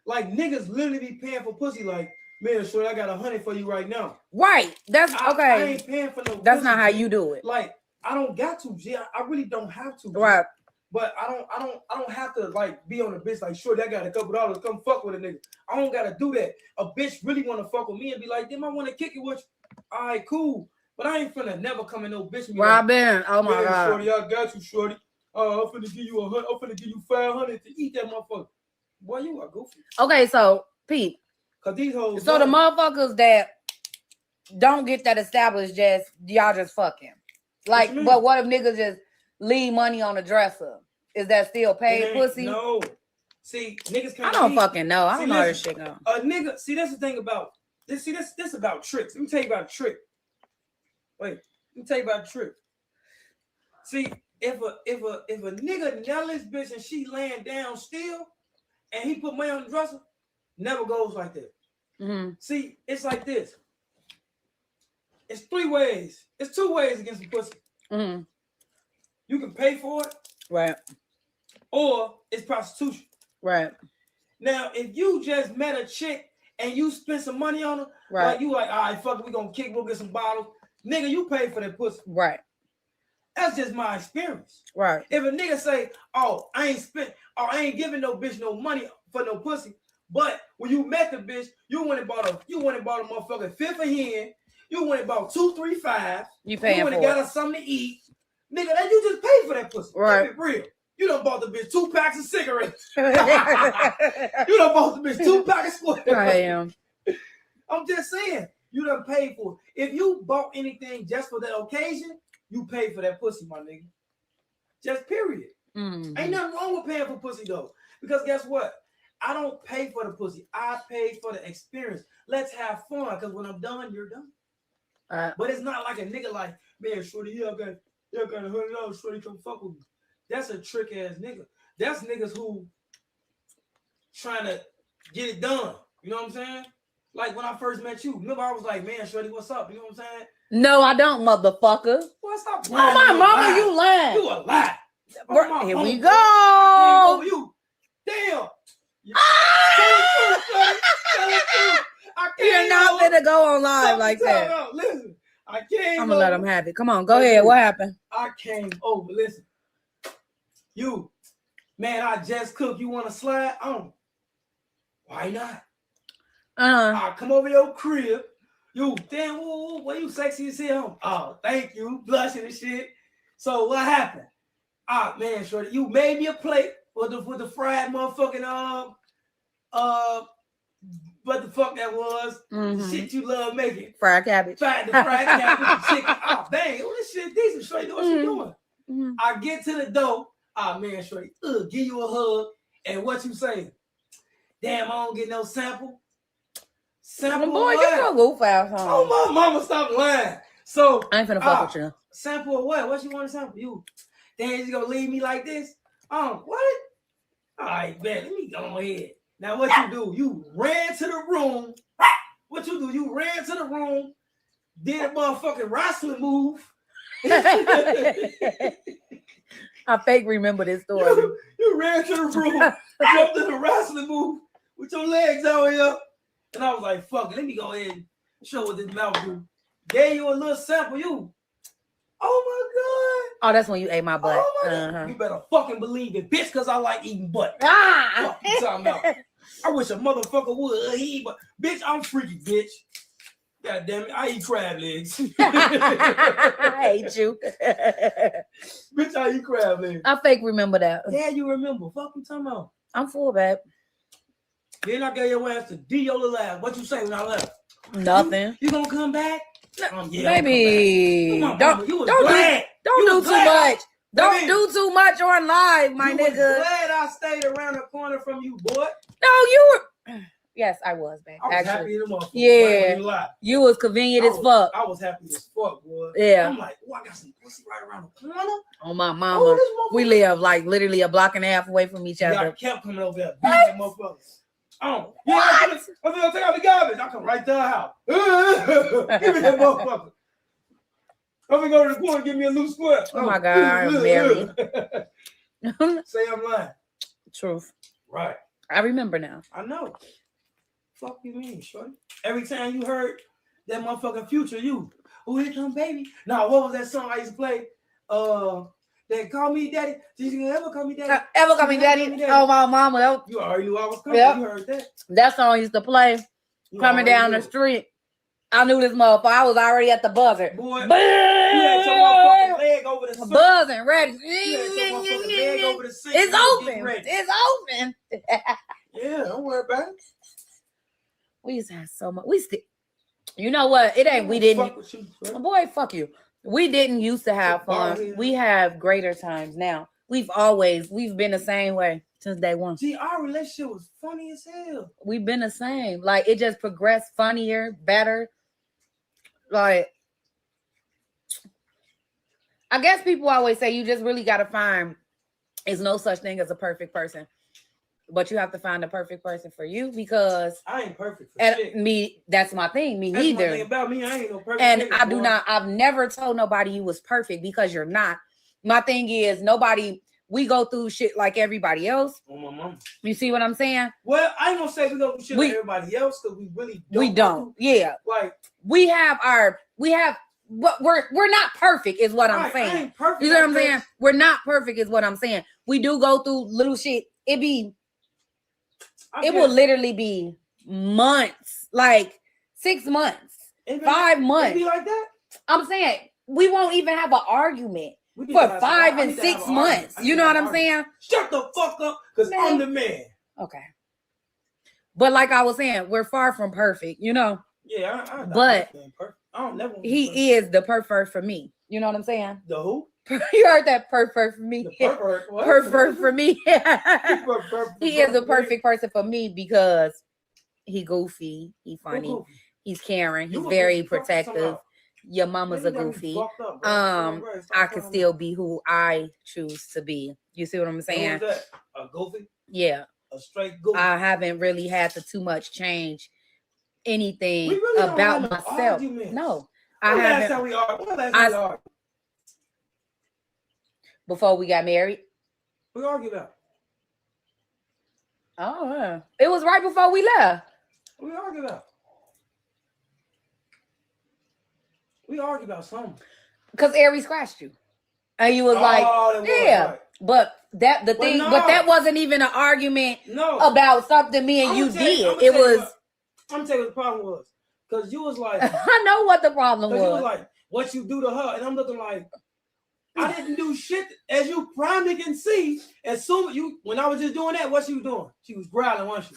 niggas literally be paying for pussy like, man, sure, I got 100 for you right now. Right. That's okay. I ain't paying for no That's pussy, not how G. you do it. Like, I don't got to, G. I really don't have to, G. Right. But I don't have to like be on a bitch like, sure, that got a couple dollars, come fuck with a nigga. I don't gotta do that. A bitch really wanna fuck with me and be like, damn, I wanna kick it with you. All right, cool. But I ain't finna never come in no bitch. Robin, like, oh my God. Shorty, I got you, shorty. I'm finna give you 100. I'm finna give you 500 to eat that motherfucker. Boy, you are goofy. Okay, so Pete. Cause these hoes. So the motherfuckers that don't get that established, y'all just fucking. Like, but what if niggas just leave money on the dresser? Is that still paid pussy? No. See, niggas can't. I don't fucking know. I don't know how this shit go. A nigga. See, that's the thing about this. See, this about tricks. Let me tell you about a trick. Wait, let me tell you about a trick. See, if a nigga nail this bitch and she laying down still, and he put money on the dresser, never goes like that. See, it's like this. It's 3 ways. It's 2 ways against the pussy. You can pay for it, Right. or it's prostitution. Right. Now, if you just met a chick and you spent some money on her, Right. like you like, all right, fuck it, we gonna kick, we'll get some bottles. Nigga, you pay for that pussy. Right. That's just my experience. Right. If a nigga say, oh, I ain't giving no bitch no money for no pussy, but when you met the bitch, you went and bought a motherfucking fifth of hen, you went and bought 2, 3, 5, You paying you went and for got her something to eat, nigga, that you just paid for that pussy. Right. Keep it real. You done bought the bitch 2 packs of cigarettes. You done bought the bitch 2 packs of squares. I am. I'm just saying, you done paid for it. If you bought anything just for that occasion, you paid for that pussy, my nigga. Just period. Mm-hmm. Ain't nothing wrong with paying for pussy though. Because guess what? I don't pay for the pussy. I pay for the experience. Let's have fun. Because when I'm done, you're done. But it's not like a nigga like, man, shorty, you got $100, shorty, come fuck with me. That's a trick ass nigga. That's niggas who trying to get it done. You know what I'm saying? Like when I first met you, remember I was like, man, shorty, what's up? You know what I'm saying? No, I don't, motherfucker. Well, stop Oh, my mama, you lying. You a lie. Here we go. You. Damn. You're not gonna go on live like that. No, listen, I came. I'm gonna let them have it. Come on, go ahead. What happened? I came over. Listen, you, man, I just cooked. You want to slide on? Why not? I come over your crib. You, damn, what you sexy as hell? Oh, thank you, blushing and shit. So what happened? Ah, man, shorty, you made me a plate with the fried motherfucking what the fuck that was? The shit you love making. Fried cabbage. The fried cabbage chicken. Oh, dang, oh, this shit decent, shorty. What you doing? I get to the door. Ah, man, shorty, give you a hug. And what you say? Damn, I don't get no sample. Sample boy, what? get your goof out. Oh, my mama, stop lying. So I ain't finna fuck with you. Sample of what? What you want to sample? You? Then you gonna leave me like this? What? All right, man. Let me go ahead. Now, what you do? You ran to the room. What you do? You ran to the room, did a motherfucking wrestling move. I fake remember this story. You ran to the room, jumped in the wrestling move with your legs out here. And I was like, fuck it, let me go ahead and show what this mouth do. Gave you a little sample, you. Oh my God. Oh, that's when you ate my butt. Oh my God. You better fucking believe it, bitch, because I like eating butt. Ah. Fuck you talking about. I wish a motherfucker would eat, but bitch, I'm freaky, bitch. God damn it, I eat crab legs. I hate you. Bitch, I eat crab legs. I fake remember that. Yeah, you remember. Fuck you talking about. I'm full, babe. Then I gave your ass to D your little ass. What you say when I left? Nothing. You gonna come back? Yeah, baby. Come on, don't you was do glad. too much. Don't do too much on live, my nigga. Glad I stayed around the corner from you, boy. No, you were. Yes, I was, babe. I was happy as a motherfucker. Yeah, you was convenient as fuck. I was happy as fuck, boy. Yeah. I'm like, oh, I got some pussy right around the corner. Oh my mama, we live like literally a block and a half away from each other. I kept coming over there, beating motherfuckers. Oh, yeah, I'm gonna take out the garbage. I come right to the house. Give me that motherfucker. I'm gonna go to the corner and give me a loose square. Oh my God, I'm married. Say I'm lying. Truth. Right. I remember now. I know. Fuck you mean, shorty? Every time you heard that motherfucking Future, you, oh, here come baby. Now, what was that song I used to play? That Call Me Daddy. Did you ever call me daddy? Ever call me daddy? Oh my mama. You already knew I was coming. Yep. You heard that. That song used to play coming down the street. I knew this motherfucker. I was already at the buzzer. Boy, you had your motherfucking leg over the sink. Buzzing, ready. You had your motherfucking leg over the sink. It's open. It's open. Yeah, don't worry about it. We used to have so much. We still, you know what? It ain't. We didn't. Fuck with you, boy, fuck you. We didn't used to have fun. We have greater times now. We've been the same way since day one. See, our relationship was funny as hell. We've been the same. Like it just progressed, funnier, better. Like, I guess people always say you just really gotta find. There's no such thing as a perfect person. But you have to find the perfect person for you because I ain't perfect for shit. Me, that's my thing. Me that's neither. My thing about me, I ain't no perfect. And nigga, I do boy. not. I've never told nobody you was perfect because you're not. My thing is we go through shit like everybody else. On my mama. You see what I'm saying? Well, I ain't gonna say we go through shit like everybody else because we really don't. We don't. Yeah. Like we have but we're not perfect is what I'm saying. I ain't perfect. You know what I'm saying? We're not perfect is what I'm saying. We do go through little shit. It will literally be months, like 6 months, 5 months. It be like that? I'm saying we won't even have an argument for 5 and 6 months. You know what I'm saying? Shut the fuck up, because I'm the man. Okay. But like I was saying, we're far from perfect, you know? Yeah, but I don't never he is the pervert for me. You know what I'm saying? The who? You heard that pervert for me. The pervert. What? Pervert for me. He is the perfect person for me because he goofy, he funny, he's caring, he's very protective. Your mama's a goofy. I could still be who I choose to be. You see what I'm saying? Who is that? A goofy? Yeah. A straight goofy. I haven't really had to too much change anything really about myself. No. I haven't. Last time we argued? Before we got married? We argued about. Oh, yeah. It was right before we left. We argued about. We argued about something. Because Ari scratched you. And you was like, yeah. Right. But that wasn't even an argument about something me and you did. It was. I'm gonna tell you what the problem was. Because you was like, I know what the problem was. You was like, what you do to her. And I'm looking like, I didn't do shit. As you probably can see, when I was just doing that, what she was doing? She was growling, wasn't she?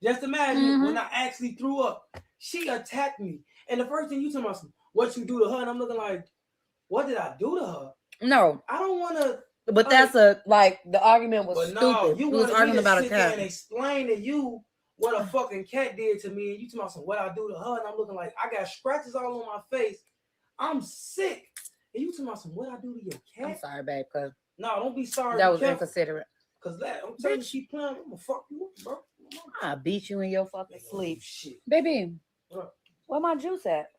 Just imagine when I actually threw up, she attacked me. And the first thing you told me was, what you do to her? And I'm looking like, what did I do to her? No. I don't want to. But that's the argument was stupid. You was arguing about a cat. And explain to you what a fucking cat did to me. And you told me what I do to her. And I'm looking like, I got scratches all on my face. I'm sick. And you told me what I do to your cat. I'm sorry, babe. Cause no, don't be sorry. That was inconsiderate. Cause I'm telling you, she playing. I'm gonna fuck you up, bro. I beat you in your fucking sleep. Shit. Baby, where my juice at?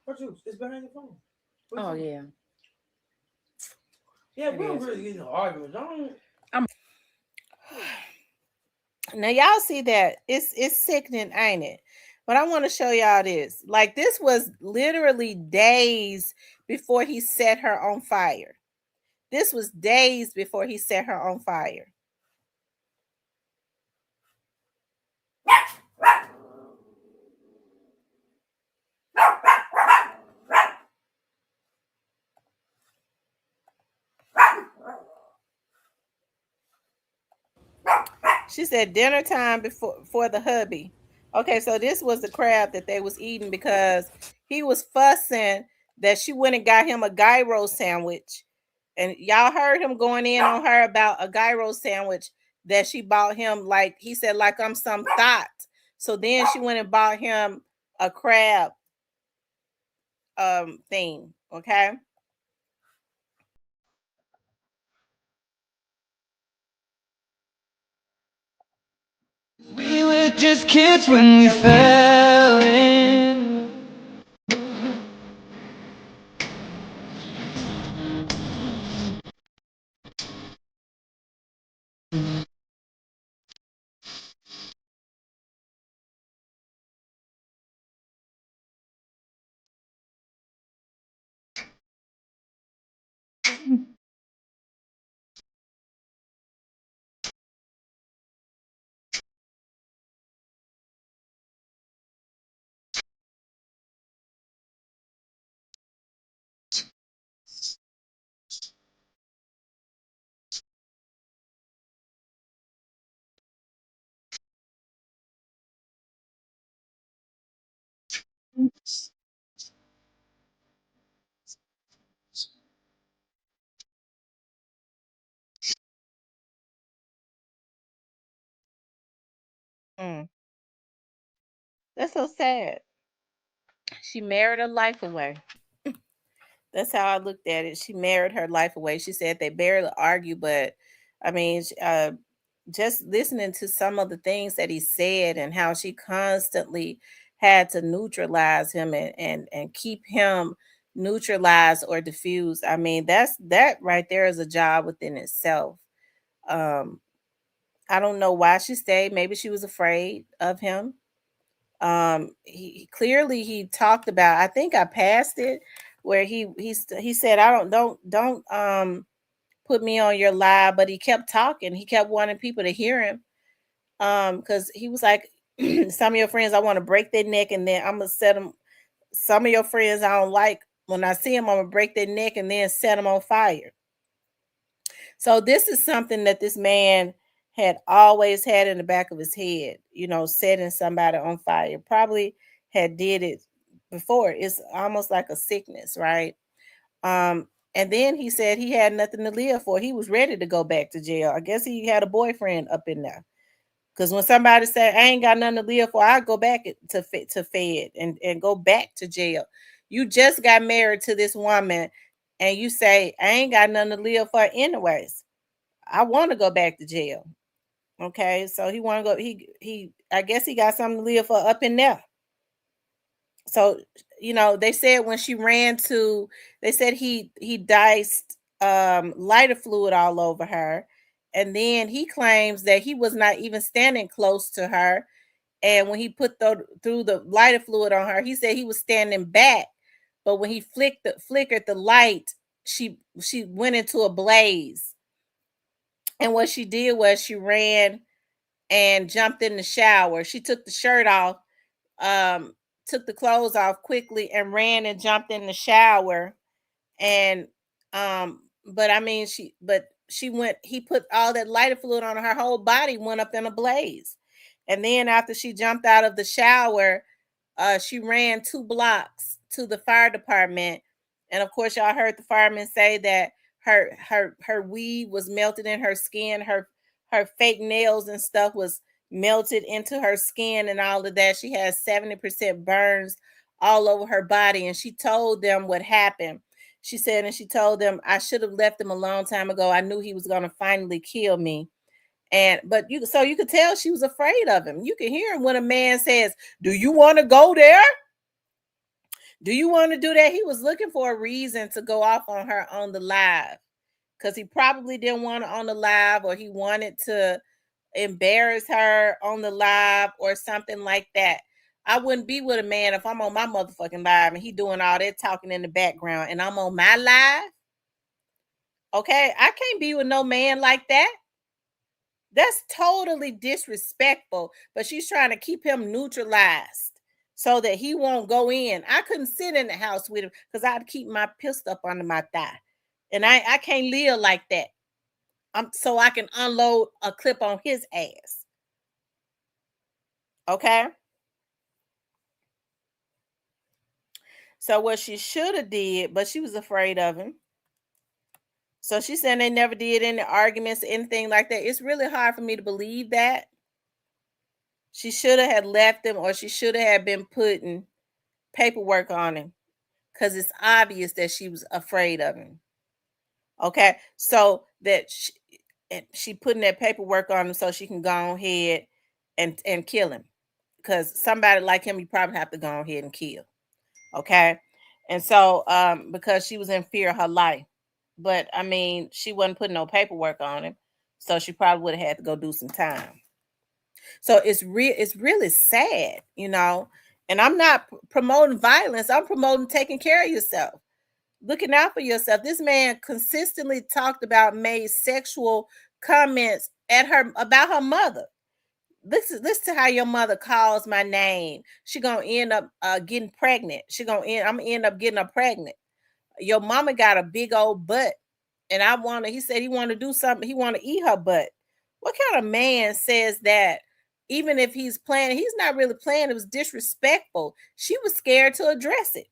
What juice? It's behind your phone. Oh, yeah. Yeah, we don't really get no arguments. Now, y'all see that? It's sickening, ain't it? But I want to show y'all this. Like, this was literally days before he set her on fire. This was days before he set her on fire. She said dinner time for the hubby. Okay, so this was the crab that they was eating because he was fussing that she went and got him a gyro sandwich. And y'all heard him going in on her about a gyro sandwich that she bought him. Like he said, like I'm some thought. So then she went and bought him a crab thing. Okay. We were just kids when we fell in. That's so sad. She married her life away. That's how I looked at it. She married her life away. She said they barely argue, but I mean, just listening to some of the things that he said and how she constantly had to neutralize him and keep him, neutralize or diffuse. I mean, that right there is a job within itself. I don't know why she stayed. Maybe she was afraid of him. He clearly he talked about, I think I passed it, where he said, I don't put me on your live, but he kept talking. He kept wanting people to hear him. Because he was like, some of your friends, I want to break their neck, and then I'm gonna set them. Some of your friends I don't like. When I see them, I'm gonna break their neck and then set them on fire. So this is something that this man had always had in the back of his head, you know, setting somebody on fire. Probably had did it before. It's almost like a sickness, right? And then he said he had nothing to live for. He was ready to go back to jail. I guess he had a boyfriend up in there. Because when somebody said, I ain't got nothing to live for, I go back to Fed and go back to jail. You just got married to this woman and you say, I ain't got nothing to live for anyways. I want to go back to jail. Okay, so he want to go. He I guess he got something to live for up in there. So you know, they said when she ran to, they said he diced lighter fluid all over her, and then he claims that he was not even standing close to her. And when he put through the lighter fluid on her, he said he was standing back, but when he flickered the light, she went into a blaze. And what she did was she ran and jumped in the shower. She took the shirt off, took the clothes off quickly, and ran and jumped in the shower. And but I mean, she went. He put all that lighter fluid on her whole body, went up in a blaze. And then after she jumped out of the shower, she ran 2 blocks to the fire department. And of course, y'all heard the firemen say that her weave was melted in her skin. Her fake nails and stuff was melted into her skin and all of that. She has 70% burns all over her body. And she told them what happened. She said, and she told them, I should have left him a long time ago. I knew he was going to finally kill me. And but you could tell she was afraid of him. You can hear him when a man says, do you want to go there? Do you want to do that? He was looking for a reason to go off on her on the live, because he probably didn't want her on the live, or he wanted to embarrass her on the live or something like that. I wouldn't be with a man if I'm on my motherfucking live and he doing all that talking in the background and I'm on my live. Okay, I can't be with no man like that. That's totally disrespectful. But she's trying to keep him neutralized so that he won't go in. I couldn't sit in the house with him because I'd keep my pistol up under my thigh. And I can't live like that. So I can unload a clip on his ass. Okay? So what she should have did, but she was afraid of him. So she's saying they never did any arguments, anything like that. It's really hard for me to believe that. She should have had left him, or she should have been putting paperwork on him, because it's obvious that she was afraid of him. Okay, so that she putting that paperwork on him so she can go ahead and kill him, because somebody like him you probably have to go ahead and kill. Okay, and so because she was in fear of her life. But I mean, she wasn't putting no paperwork on him, so she probably would have had to go do some time. So it's really sad, you know. And I'm not promoting violence. I'm promoting taking care of yourself, looking out for yourself. This man consistently talked about, made sexual comments at her about her mother. Listen to how your mother calls my name. She gonna end up getting pregnant. I'm gonna end up getting her pregnant. Your mama got a big old butt, and he said he want to do something. He want to eat her butt. What kind of man says that? Even if he's playing, he's not really playing. It was disrespectful. She was scared to address it.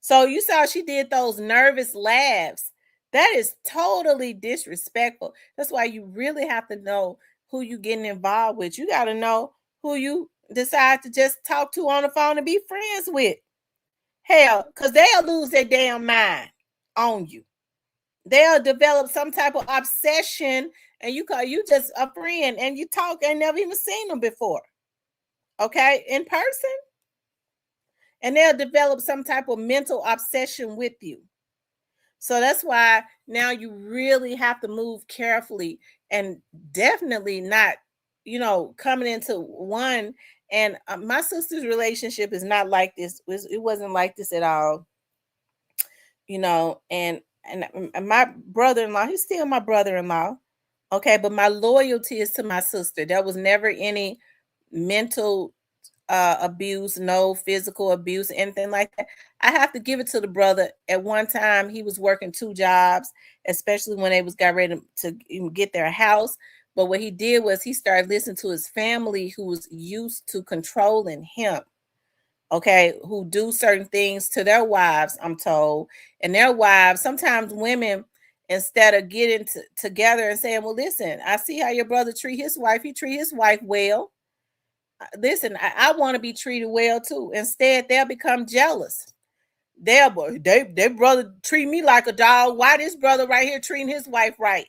So you saw she did those nervous laughs. That is totally disrespectful. That's why you really have to know who you getting involved with. You got to know who you decide to just talk to on the phone and be friends with. Hell, because they'll lose their damn mind on you. They'll develop some type of obsession, and you just a friend and you talk and never even seen them before. Okay, in person. and they'll develop some type of mental obsession with you. So that's why now you really have to move carefully and definitely not, coming into one. And my sister's relationship is not like this. It wasn't like this at all, and my brother-in-law, he's still my brother-in-law. Okay, but my loyalty is to my sister. There was never any mental abuse, no physical abuse, anything like that. I have to give it to the brother. At one time, he was working 2 jobs, especially when they got ready to get their house. But what he did was he started listening to his family, who was used to controlling him. Okay, who do certain things to their wives, I'm told, and their wives. Sometimes women, instead of getting together and saying, "Well, listen, I see how your brother treat his wife. He treat his wife well. Listen, I want to be treated well too." Instead, they'll become jealous. Their brother treat me like a dog. Why this brother right here treating his wife right?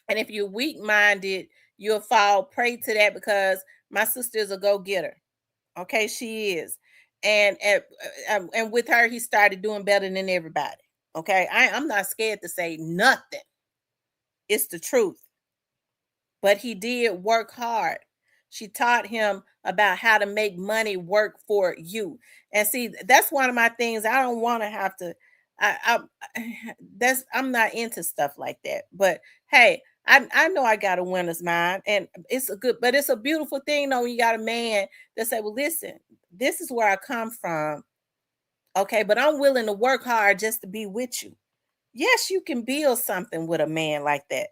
And if you're weak-minded, you'll fall prey to that, because my sister is a go-getter. Okay, she is. And with her, he started doing better than everybody. Okay, I'm not scared to say nothing. It's the truth. But he did work hard. She taught him about how to make money work for you. And see, that's one of my things. I don't want to have to. I'm not into stuff like that. But hey, I know I got a winner's mind, and it's a beautiful thing though when you got a man that say, "Well, listen, this is where I come from. Okay, but I'm willing to work hard just to be with you." Yes, you can build something with a man like that.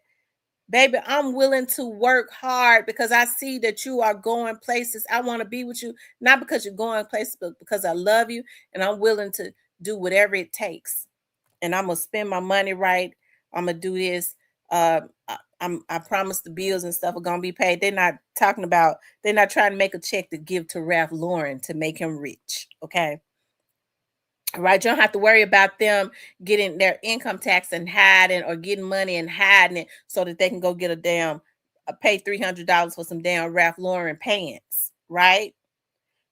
Baby, I'm willing to work hard because I see that you are going places. I want to be with you, not because you're going places, but because I love you, and I'm willing to do whatever it takes. And I'm gonna spend my money right. I'm gonna do this. I promise the bills and stuff are gonna be paid. They're not trying to make a check to give to Ralph Lauren to make him rich. Okay. Right, you don't have to worry about them getting their income tax and hiding, or getting money and hiding it so that they can go get pay $300 for some damn Ralph Lauren pants. Right?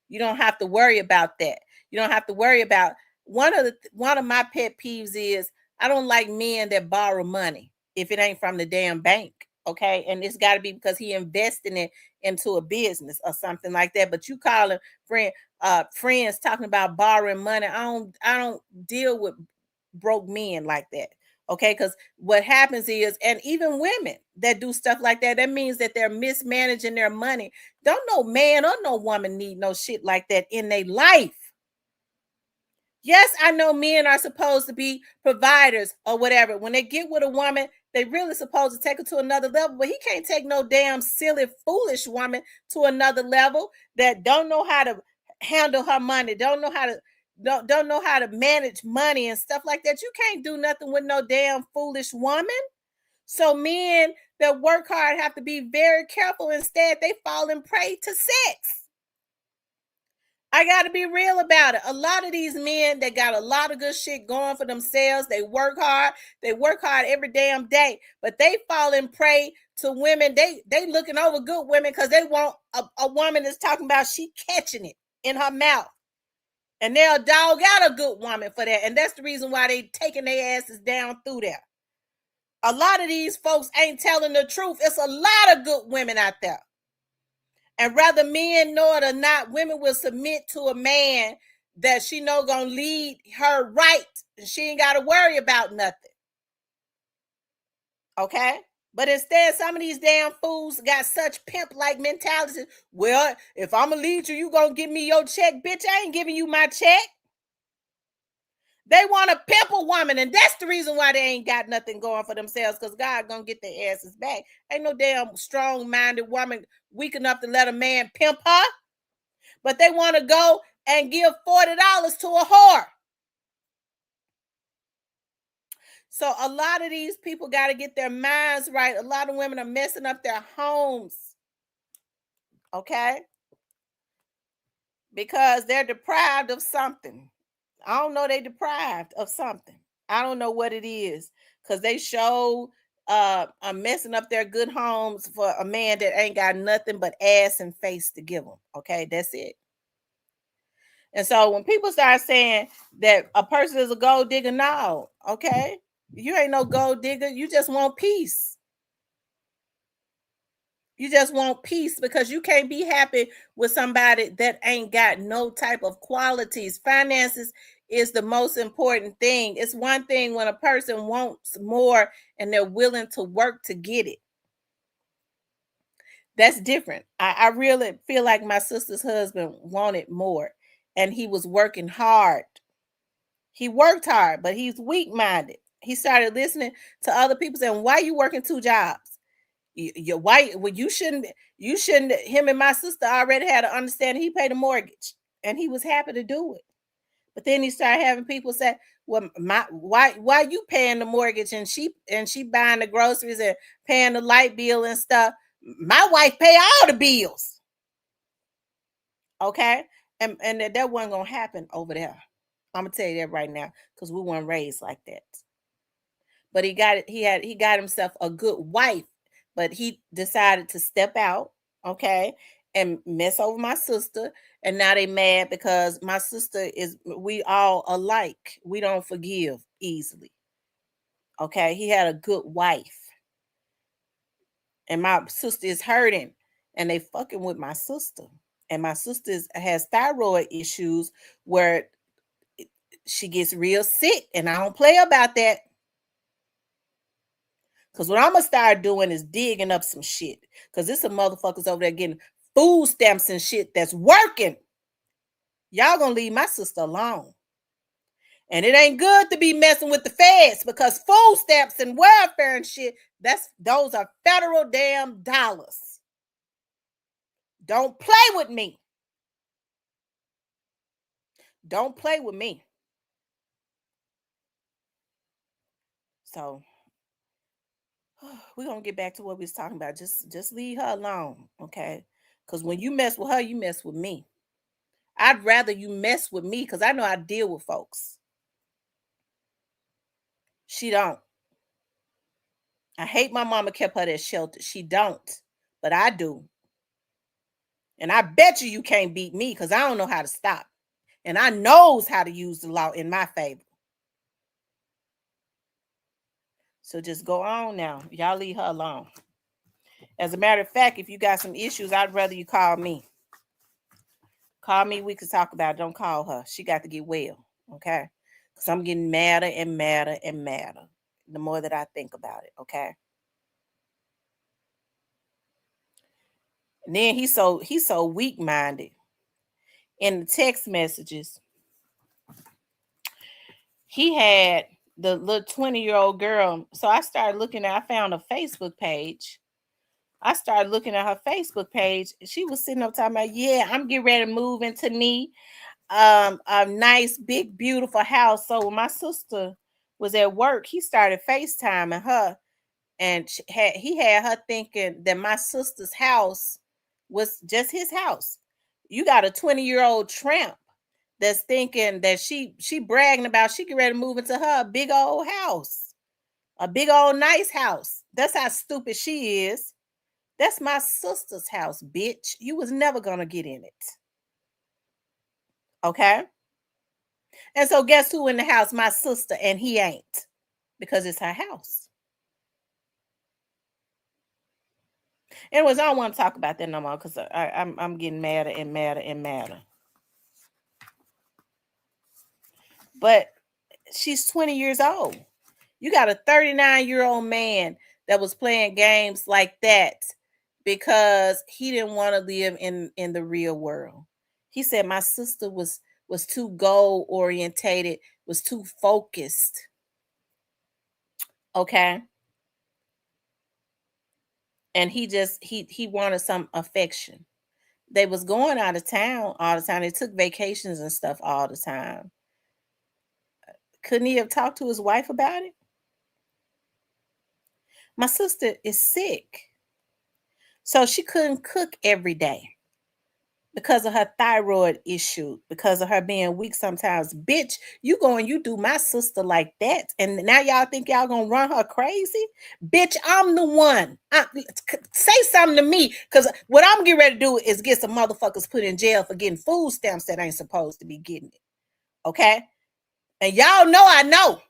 You don't have to worry about that. You don't have to worry about one of my pet peeves is I don't like men that borrow money if it ain't from the damn bank. Okay, and it's got to be because he invested it into a business or something like that. But you calling friends talking about borrowing money. I don't deal with broke men like that. Okay, because what happens is, and even women that do stuff like that, that means that they're mismanaging their money. Don't no man or no woman need no shit like that in their life. Yes, I know men are supposed to be providers or whatever. When they get with a woman, they really supposed to take her to another level, but he can't take no damn silly, foolish woman to another level that don't know how to handle her money, don't know how to manage money and stuff like that. You can't do nothing with no damn foolish woman. So men that work hard have to be very careful. Instead, they fall in prey to sex. I got to be real about it. A lot of these men that got a lot of good shit going for themselves, they work hard every damn day, but they fall in prey to women. They looking over good women because they want a woman that's talking about she catching it in her mouth. And they'll dog out a good woman for that. And that's the reason why they taking their asses down through there. A lot of these folks ain't telling the truth. It's a lot of good women out there. And rather men know it or not, women will submit to a man that she know gonna lead her right. And she ain't got to worry about nothing. Okay? But instead, some of these damn fools got such pimp-like mentality. Well, if I'm gonna lead you, you gonna give me your check. Bitch, I ain't giving you my check. They want to pimp a woman, and that's the reason why they ain't got nothing going for themselves, because God gonna get their asses back. Ain't no damn strong-minded woman weak enough to let a man pimp her, but they want to go and give $40 to a whore. So a lot of these people got to get their minds right. A lot of women are messing up their homes, okay? Because they're deprived of something. I don't know, they deprived of something. I don't know what it is, because they are messing up their good homes for a man that ain't got nothing but ass and face to give them. Okay, that's it. And so when people start saying that a person is a gold digger, no, okay, you ain't no gold digger. You just want peace. You just want peace because you can't be happy with somebody that ain't got no type of qualities. Finances is the most important thing. It's one thing when a person wants more and they're willing to work to get it. That's different. I really feel like my sister's husband wanted more and he was working hard. He worked hard, but he's weak-minded. He started listening to other people saying, why are you working 2 jobs? Your wife, well, you shouldn't, him and my sister already had an understanding. He paid a mortgage and he was happy to do it. But then he started having people say, well, why you paying the mortgage and she buying the groceries and paying the light bill and stuff? My wife pay all the bills. Okay. And that wasn't gonna happen over there. I'm gonna tell you that right now, because we weren't raised like that. But he got himself a good wife, but he decided to step out, okay, and mess over my sister. And now they mad because my sister we all alike. We don't forgive easily. Okay, he had a good wife. And my sister is hurting and they fucking with my sister. And my sister has thyroid issues where she gets real sick, and I don't play about that. Because what I'm going to start doing is digging up some shit. Because there's some motherfuckers over there getting food stamps and shit that's working. Y'all going to leave my sister alone. And it ain't good to be messing with the feds, because food stamps and welfare and shit, those are federal damn dollars. Don't play with me. Don't play with me. So we're going to get back to what we was talking about. Just leave her alone, okay? Because when you mess with her, you mess with me. I'd rather you mess with me because I know how to deal with folks. She don't. I hate my mama kept her at shelter. She don't. But I do. And I bet you can't beat me because I don't know how to stop. And I knows how to use the law in my favor. So just go on now. Y'all leave her alone. As a matter of fact, if you got some issues, I'd rather you call me. Call me. We could talk about it. Don't call her. She got to get well. Okay? Because I'm getting madder and madder and madder the more that I think about it. Okay? And then he's so weak-minded. In the text messages, he had the little 20-year-old girl. So I found a Facebook page. I started looking at her Facebook page. She was sitting up talking about, yeah, I'm getting ready to move into me a nice, big, beautiful house. So when my sister was at work, he started FaceTiming her, and he had her thinking that my sister's house was just his house. You got a 20-year-old tramp that's thinking that she bragging about she get ready to move into her big old house, a big old nice house. That's how stupid she is. That's my sister's house, bitch. You was never gonna get in it. Okay? And so guess who in the house? My sister, and he ain't, because it's her house. Anyways, I don't want to talk about that no more because I'm getting madder and madder and madder. But she's 20 years old. You got a 39-year-old man that was playing games like that because he didn't want to live in the real world. He said my sister was too goal orientated, was too focused. Okay. And he wanted some affection. They was going out of town all the time. They took vacations and stuff all the time. Couldn't he have talked to his wife about it? My sister is sick, so she couldn't cook every day. because of her thyroid issue, because of her being weak sometimes. Bitch, you go and you do my sister like that, and now y'all think y'all gonna run her crazy? Bitch, I'm the one. Say something to me, because what I'm getting ready to do is get some motherfuckers put in jail for getting food stamps that ain't supposed to be getting it. Okay? And y'all know I know.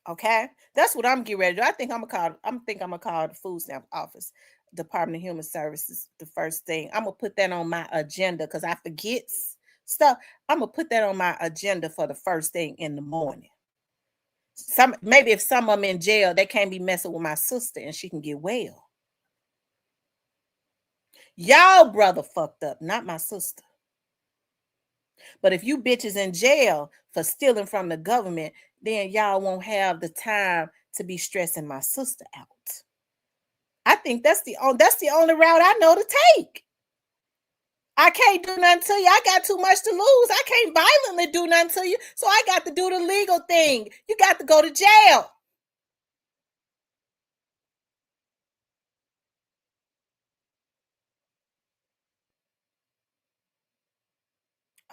Okay, that's what I'm getting ready to do. I think I'm gonna call the food stamp office, Department of Human Services, the first thing. I'm gonna put that on my agenda because I forget stuff. I'm gonna put that on my agenda for the first thing in the morning. Maybe if some of them in jail, they can't be messing with my sister and she can get well. Y'all brother fucked up, not my sister. But if you bitches in jail for stealing from the government, then y'all won't have the time to be stressing my sister out. I think that's the only route I know to take. I can't do nothing to you. I got too much to lose. I can't violently do nothing to you. So I got to do the legal thing. You got to go to jail.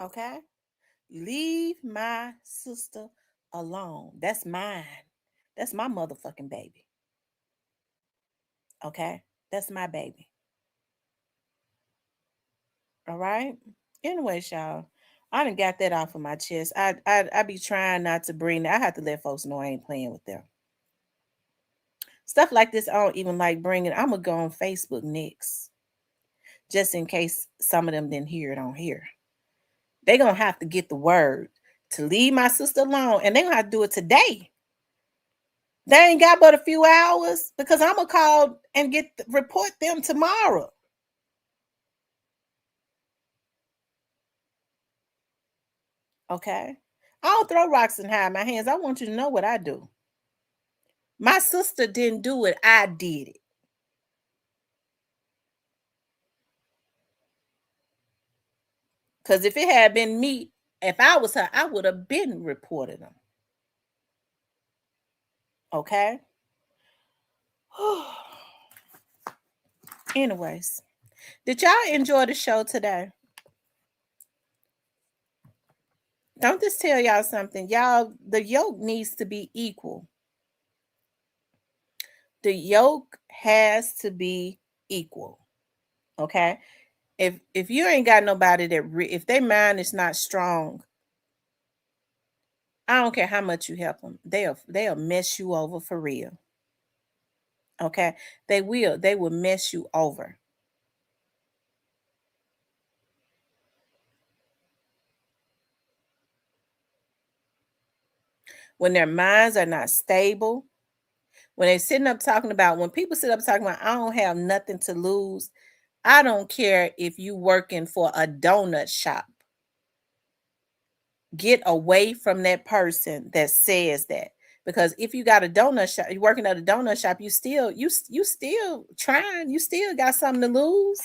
Okay? Leave my sister alone. That's mine. That's my motherfucking baby. Okay? That's my baby. All right? Anyways, y'all, I done got that off of my chest. I be trying not to bring that. I have to let folks know I ain't playing with them. Stuff like this, I don't even like bringing. I'm going to go on Facebook next, just in case some of them didn't hear it on here. They're going to have to get the word to leave my sister alone, and they're going to have to do it today. They ain't got but a few hours because I'm going to call and report them tomorrow. Okay? I don't throw rocks and hide my hands. I want you to know what I do. My sister didn't do it. I did it. Because if it had been me, if I was her, I would have been reported them. Okay? Anyways, did y'all enjoy the show today? Don't this tell y'all something? Y'all, the yoke needs to be equal. The yoke has to be equal. Okay? If you ain't got nobody that if their mind is not strong, I don't care how much you help them. They'll mess you over for real. Okay? They will mess you over. When their minds are not stable, when they're sitting up talking about, when people sit up talking about, I don't have nothing to lose, I don't care if you working for a donut shop. Get away from that person that says that. Because if you got a donut shop, you're working at a donut shop, you still trying, you still got something to lose.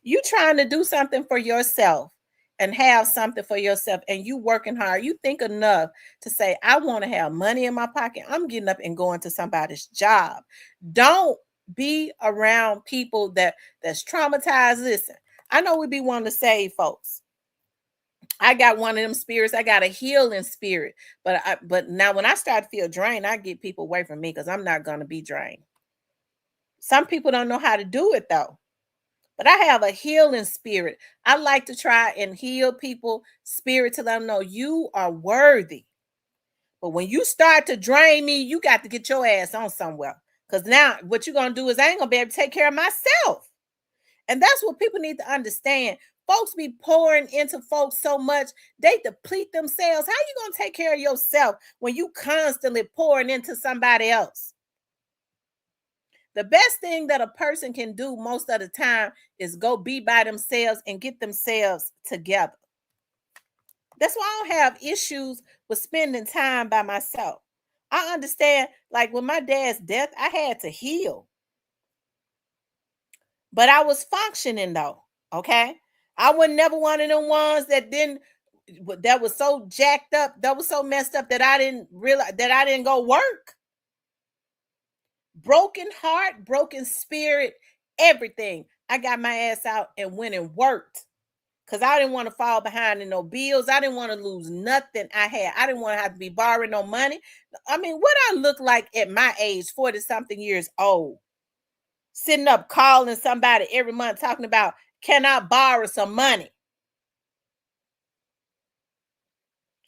You trying to do something for yourself and have something for yourself, and you working hard. You think enough to say, I want to have money in my pocket. I'm getting up and going to somebody's job. Don't be around people that's traumatized. Listen, I know we be wanting to save folks. I got one of them spirits. I got a healing spirit. But now when I start to feel drained, I get people away from me because I'm not going to be drained. Some people don't know how to do it though. But I have a healing spirit. I like to try and heal people spirit to let them know you are worthy. But when you start to drain me, you got to get your ass on somewhere. Because now what you're going to do is I ain't going to be able to take care of myself. And that's what people need to understand. Folks be pouring into folks so much, they deplete themselves. How you going to take care of yourself when you constantly pouring into somebody else? The best thing that a person can do most of the time is go be by themselves and get themselves together. That's why I don't have issues with spending time by myself. I understand, like with my dad's death, I had to heal. But I was functioning though, okay? I was never one of them ones that was so jacked up, that was so messed up that I didn't realize that I didn't go work. broken heart, broken spirit, everything. I got my ass out and went and worked because I didn't want to fall behind in no bills. I didn't want to lose nothing I had. I didn't want to have to be borrowing no money. I mean, what I look like at my age, 40 something years old, sitting up calling somebody every month talking about, can I borrow some money?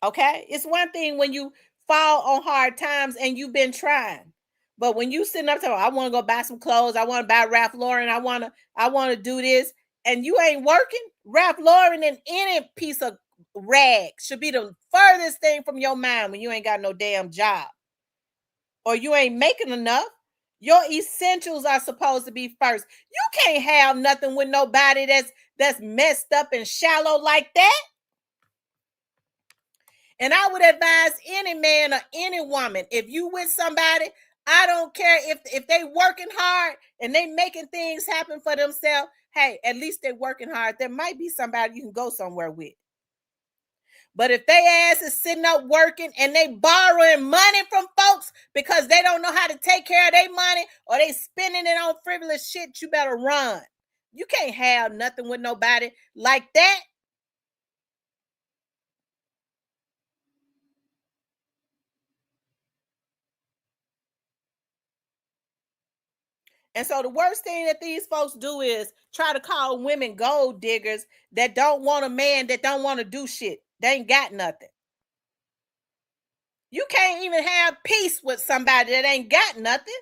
Okay, it's one thing when you fall on hard times and you've been trying, but when you sitting up talking, I want to go buy some clothes, I want to buy Ralph Lauren, I want to do this, and you ain't working. Ralph Lauren and any piece of rag should be the furthest thing from your mind when you ain't got no damn job or you ain't making enough. Your essentials are supposed to be first. You can't have nothing with nobody that's messed up and shallow like that. And I would advise any man or any woman, if you with somebody, I don't care if they working hard and they making things happen for themselves. Hey, at least they working hard. There might be somebody you can go somewhere with. But if they ass is sitting up working and they borrowing money from folks because they don't know how to take care of their money or they spending it on frivolous shit, you better run. You can't have nothing with nobody like that. And so the worst thing that these folks do is try to call women gold diggers that don't want a man, that don't want to do shit. They ain't got nothing. You can't even have peace with somebody that ain't got nothing.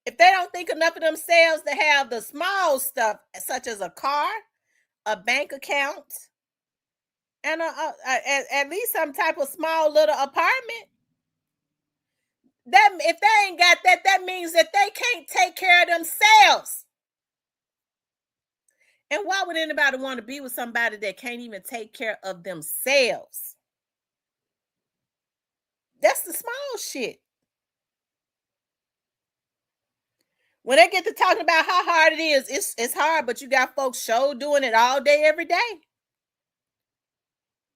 If they don't think enough of themselves to have the small stuff, such as a car, a bank account, and at least some type of small little apartment, that if they ain't got that, that means that they can't take care of themselves. And why would anybody want to be with somebody that can't even take care of themselves? That's the small shit. When they get to talking about how hard it is, it's hard, but you got folks show doing it all day, every day.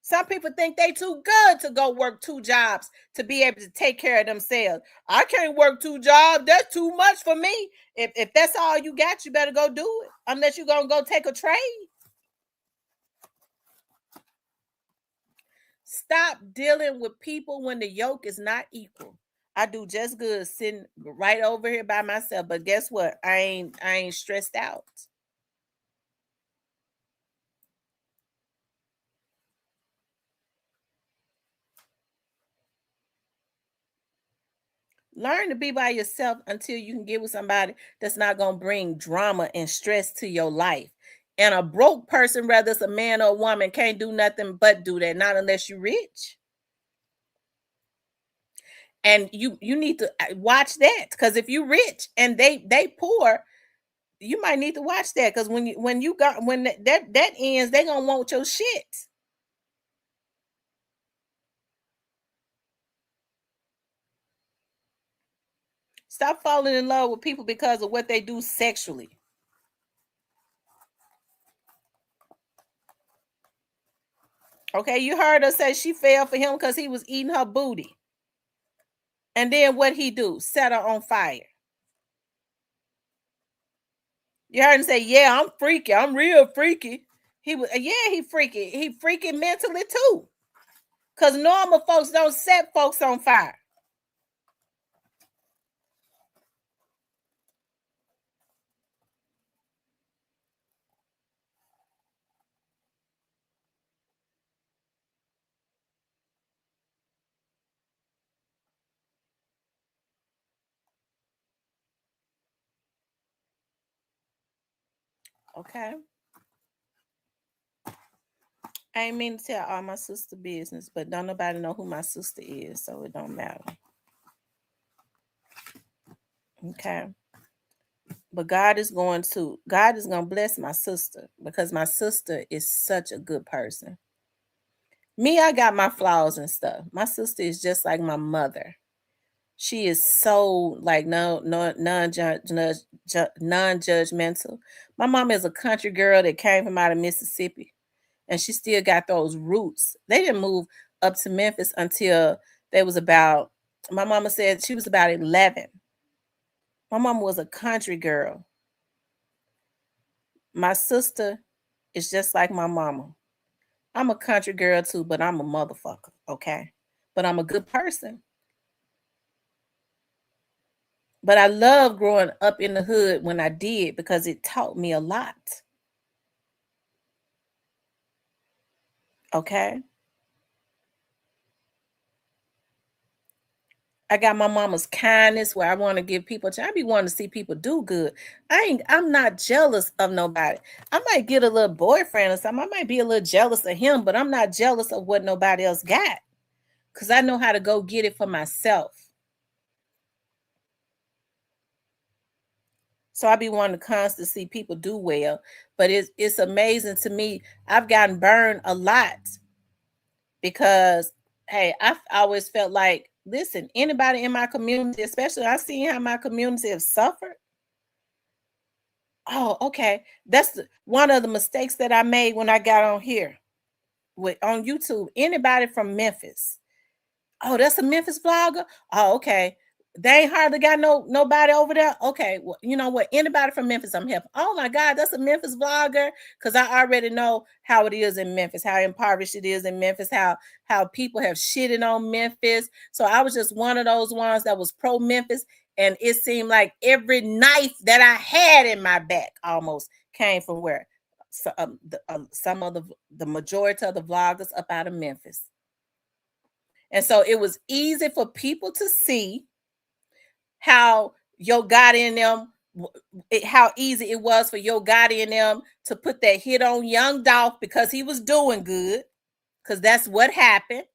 Some people think they too good to go work 2 jobs to be able to take care of themselves. I can't work 2 jobs. That's too much for me. If that's all you got, you better go do it. Unless you're going to go take a trade. Stop dealing with people when the yoke is not equal. I do just good sitting right over here by myself. But guess what? I ain't stressed out. Learn to be by yourself until you can get with somebody that's not going to bring drama and stress to your life. And a broke person, whether it's a man or a woman, can't do nothing but do that, not unless you're rich. And you need to watch that, because if you're rich and they poor, you might need to watch that, because when that ends, they're gonna want your shit. Stop falling in love with people because of what they do sexually. Okay, you heard her say she fell for him because he was eating her booty. And then what he do? Set her on fire. You heard him say, yeah, I'm freaky. I'm real freaky. He freaky. He freaky mentally too. Because normal folks don't set folks on fire. Okay. I ain't mean to tell all my sister business, but don't nobody know who my sister is, so it don't matter. Okay. But God is going to bless my sister, because my sister is such a good person. Me, I got my flaws and stuff. My sister is just like my mother. She is so like non-judgmental. My mom is a country girl that came from out of Mississippi. and she still got those roots. They didn't move up to Memphis until they was about, my mama said she was about 11. My mama was a country girl. My sister is just like my mama. I'm a country girl too, but I'm a motherfucker, okay? But I'm a good person. But I love growing up in the hood when I did because it taught me a lot. Okay? I got my mama's kindness where I want to give people, I be wanting to see people do good. I'm not jealous of nobody. I might get a little boyfriend or something. I might be a little jealous of him, but I'm not jealous of what nobody else got because I know how to go get it for myself. So I be wanting to constantly see people do well, but it's amazing to me. I've gotten burned a lot because, hey, I've always felt like, listen, anybody in my community, especially I see how my community have suffered. Oh, okay. That's one of the mistakes that I made when I got on here on YouTube. Anybody from Memphis? Oh, that's a Memphis blogger. Oh, okay. They ain't hardly got nobody over there. Okay, well, you know what? Anybody from Memphis, I'm helping. Oh my God, that's a Memphis blogger. Because I already know how it is in Memphis, how impoverished it is in Memphis, how people have shitted on Memphis. So I was just one of those ones that was pro Memphis, and it seemed like every knife that I had in my back almost came from where? So, some of the majority of the vloggers up out of Memphis. And so it was easy for people to see how Yo Gotti and them, how easy it was for Yo Gotti and them to put that hit on Young Dolph because he was doing good, because that's what happened,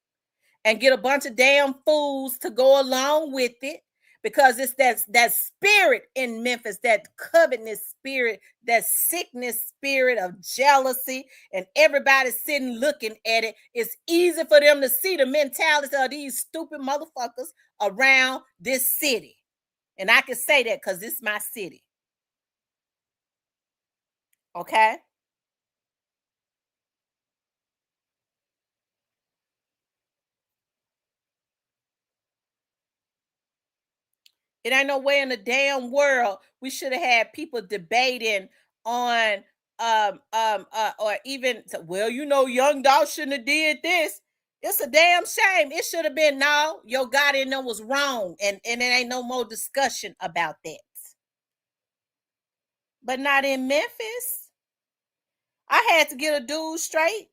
and get a bunch of damn fools to go along with it because it's that spirit in Memphis, that covetousness spirit, that sickness spirit of jealousy, and everybody sitting looking at it. It's easy for them to see the mentality of these stupid motherfuckers around this city. And I can say that because this is my city. Okay? It ain't no way in the damn world we should have had people debating on or even, well, you know, Young Dolph shouldn't have did this. It's a damn shame. It should have been, no, Yo Gotti and them was wrong, and there ain't no more discussion about that. But not in Memphis. I had to get a dude straight.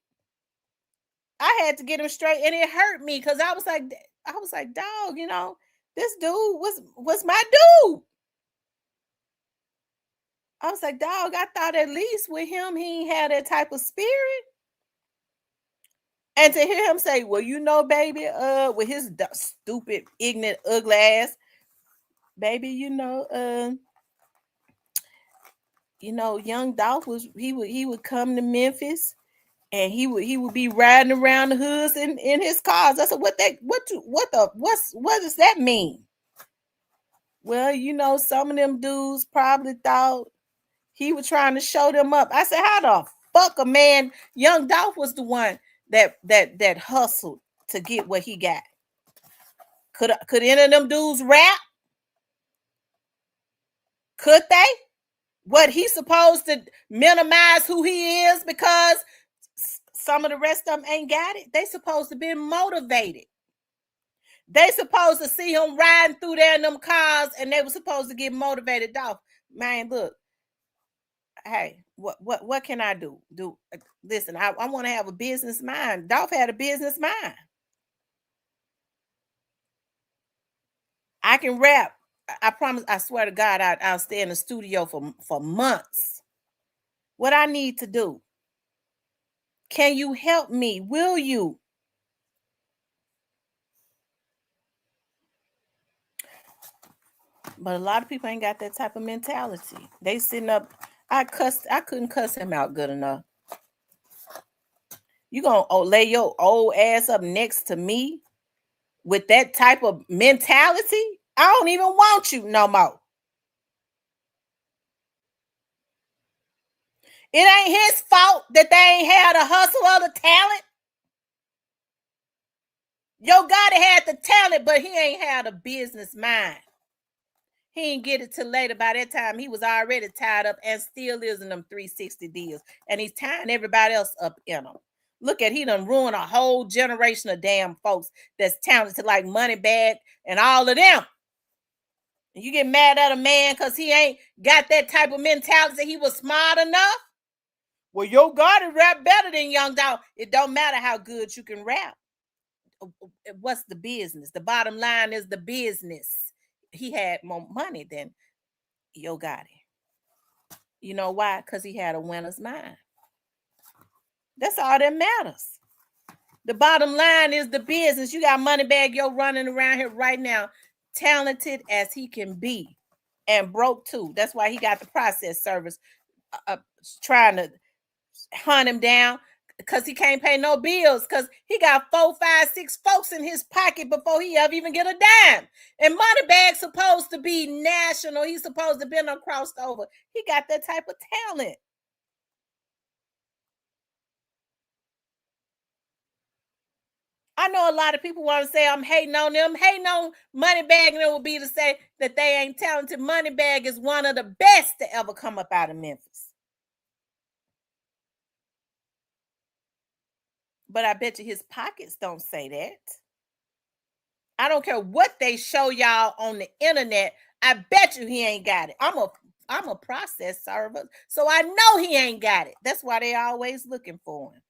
I had to get him straight, and it hurt me because I was like, dog, you know, this dude was my dude. I was like, dog, I thought at least with him, he ain't had that type of spirit. And to hear him say, well, you know, baby, with his stupid, ignorant, ugly ass, baby, you know, Young Dolph he would come to Memphis and he would be riding around the hoods in his cars. I said, what does that mean? Well, you know, some of them dudes probably thought he was trying to show them up. I said, how the fuck a man? Young Dolph was the one that hustled to get what he got. Could any of them dudes rap? Could they? What, he supposed to minimize who he is because some of the rest of them ain't got it? They supposed to be motivated. They supposed to see him riding through there in them cars, and they were supposed to get motivated. Dolph, man, look. Hey, what can I do? Listen, I want to have a business mind. Dolph had a business mind. I can rap. I promise, I swear to God, I'll stay in the studio for months. What I need to do? Can you help me? Will you? But a lot of people ain't got that type of mentality. They sitting up. I couldn't cuss him out good enough. You gonna lay your old ass up next to me with that type of mentality? I don't even want you no more. It ain't his fault that they ain't had the hustle or the talent. Yo Gotti had the talent, but he ain't had a business mind. He didn't get it till later. By that time, he was already tied up and still is in them 360 deals. And he's tying everybody else up in them. Look at, he done ruined a whole generation of damn folks that's talented like Moneybag and all of them. And you get mad at a man because he ain't got that type of mentality that he was smart enough? Well, Yo Gotti rap better than Young Dog. It don't matter how good you can rap. What's the business? The bottom line is the business. He had more money than Yo Gotti. You know why? Because he had a winner's mind. That's all that matters. The bottom line is the business. You got Moneybag Yo running around here right now, talented as he can be, and broke too. That's why he got the process service trying to hunt him down, because he can't pay no bills, because he got 4, 5, 6 folks in his pocket before he ever even get a dime. And Moneybag's supposed to be national. He's supposed to be no crossed over. He got that type of talent. I know a lot of people want to say I'm hating on them. Hating on Moneybag, and it would be to say that they ain't talented. Moneybag is one of the best to ever come up out of Memphis. But I bet you his pockets don't say that. I don't care what they show y'all on the internet. I bet you he ain't got it. I'm a process server, so I know he ain't got it. That's why they always looking for him.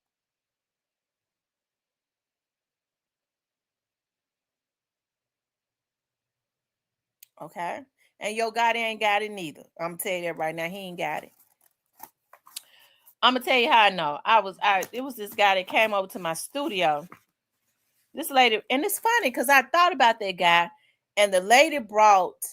Okay? And Yo Gotti ain't got it neither. I'm telling you that right now. He ain't got it. I'm gonna tell you how I know. It was this guy that came over to my studio. This lady, and it's funny because I thought about that guy, and the lady brought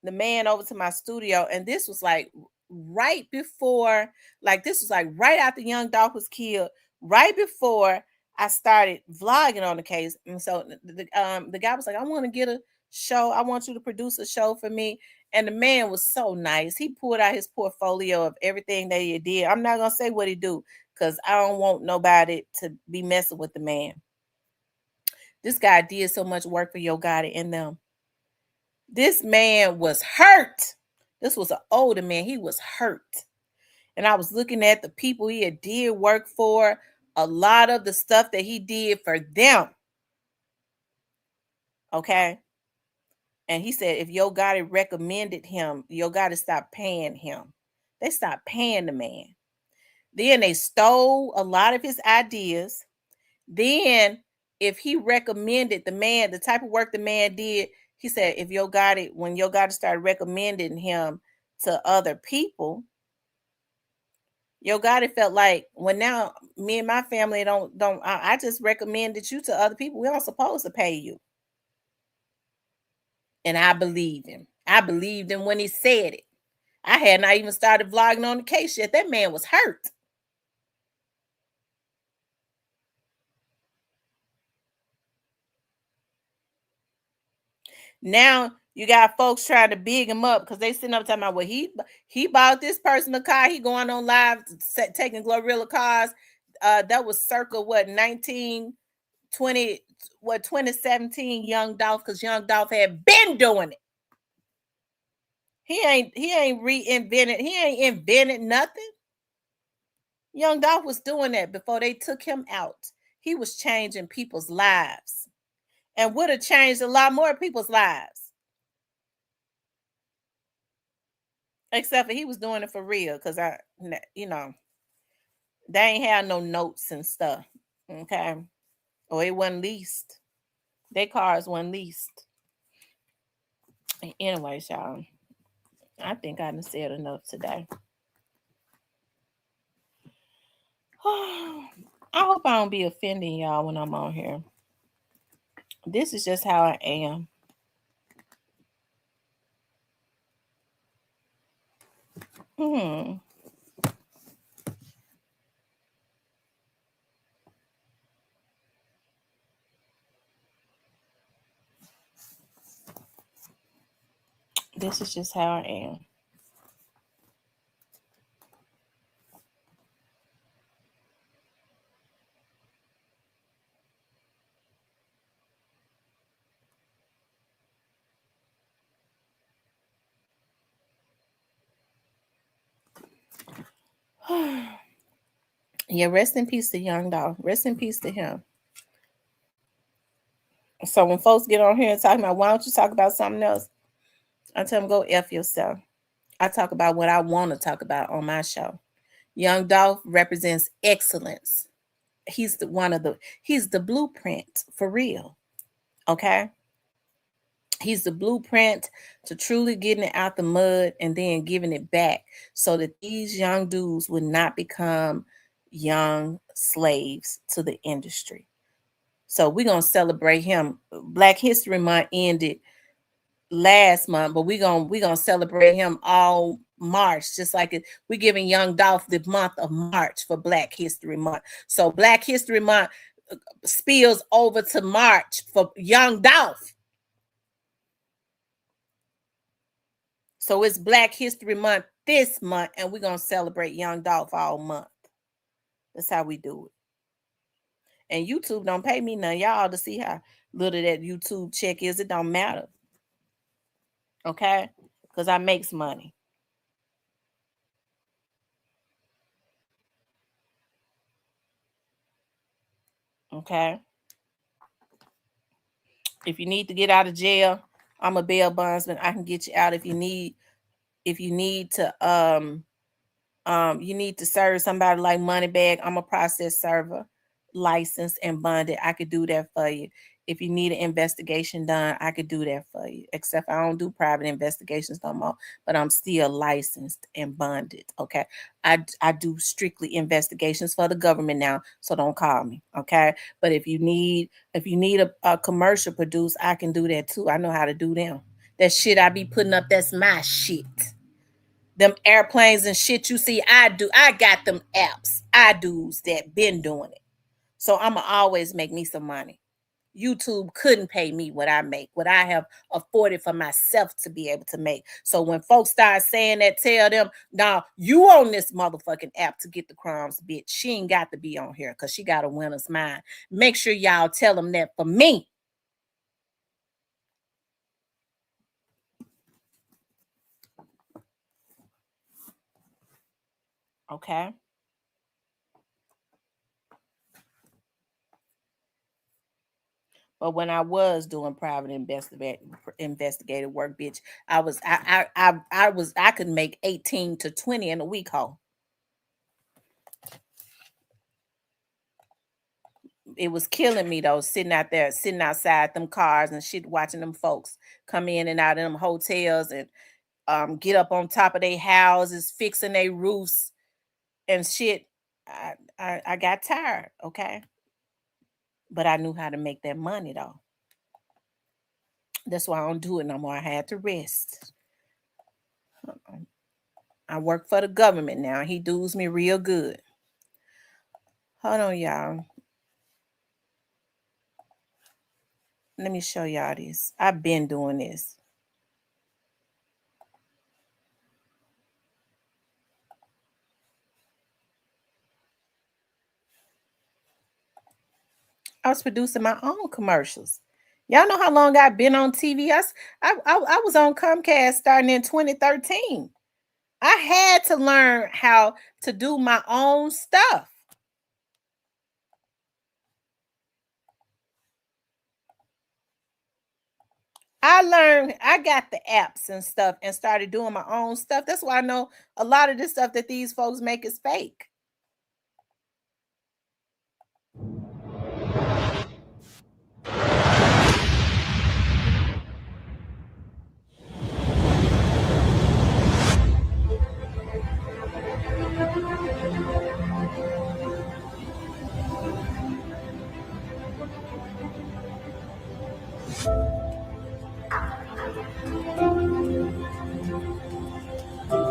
the man over to my studio, and this was like right before, this was like right after Young Dolph was killed, right before I started vlogging on the case. And so the guy was like, I want to get a show. I want you to produce a show for me. And the man was so nice. He pulled out his portfolio of everything that he did. I'm not gonna say what he do because I don't want nobody to be messing with the man. This guy did so much work for Yo Gotti and them. This man was hurt. This was an older man. He was hurt. And I was looking at the people he had did work for, a lot of the stuff that he did for them. Okay. And he said if Yo Gotti recommended him, Yo Gotti stopped paying him. They stopped paying the man. Then they stole a lot of his ideas. Then if he recommended the man, the type of work the man did, he said if when Yo Gotti started recommending him to other people, Yo Gotti felt like, well, now me and my family I just recommended you to other people. We aren't supposed to pay you. And I believed him. I believed him when he said it. I had not even started vlogging on the case yet. That man was hurt. Now you got folks trying to big him up because they sitting up talking about, well, he bought this person a car. He going on live taking Glorilla cars. That was circa 2017 Young Dolph, because Young Dolph had been doing it. He ain't reinvented. He ain't invented nothing. Young Dolph was doing that before they took him out. He was changing people's lives and would have changed a lot more people's lives. Except for he was doing it for real, because they ain't have no notes and stuff. Okay. Or it wasn't leased. Their cars weren't leased. Anyways, y'all, I think I done said enough today. I hope I don't be offending y'all when I'm on here. This is just how I am. This is just how I am. Yeah, rest in peace to Young Dolph. Rest in peace to him. So when folks get on here and talking about, why don't you talk about something else? I tell them, go F yourself. I talk about what I want to talk about on my show. Young Dolph represents excellence. He's he's the blueprint for real. Okay. He's the blueprint to truly getting it out the mud and then giving it back so that these young dudes would not become young slaves to the industry. So we're going to celebrate him. Black History Month ended last month, but we're gonna celebrate him all March, just like we're giving Young Dolph the month of March for Black History Month. So Black History Month spills over to March for Young Dolph. So it's Black History Month this month, and we're gonna celebrate Young Dolph all month. That's how we do it. And YouTube don't pay me none. Y'all to see how little that YouTube check is. It don't matter. Okay? Because I makes money. Okay? If you need to get out of jail, I'm a bail bondsman. I can get you out if you need to you need to serve somebody like Moneybag. I'm a process server, licensed and bonded. I could do that for you. If you need an investigation done, I could do that for you. Except I don't do private investigations no more, but I'm still licensed and bonded. Okay. I do strictly investigations for the government now, so don't call me. Okay. But if you need a commercial produced, I can do that too. I know how to do them. That shit I be putting up, that's my shit. Them airplanes and shit you see, I got them apps. I do's that been doing it. So I'ma always make me some money. YouTube couldn't pay me what I make, what I have afforded for myself to be able to make. So when folks start saying that, tell them, nah, you on this motherfucking app to get the crumbs, bitch. She ain't got to be on here because she got a winner's mind. Make sure y'all tell them that for me. Okay. But when I was doing private investigative work, bitch, I could make 18 to 20 in a week, ho. It was killing me though, sitting outside them cars and shit, watching them folks come in and out of them hotels and get up on top of their houses, fixing their roofs and shit. I got tired, okay? But I knew how to make that money though. That's why I don't do it no more. I had to rest. I work for the government now. He does me real good. Hold on, y'all. Let me show y'all this. I've been doing this. I was producing my own commercials. Y'all know how long I've been on TV? I was on Comcast starting in 2013. I had to learn how to do my own stuff. I got the apps and stuff and started doing my own stuff. That's why I know a lot of this stuff that these folks make is fake.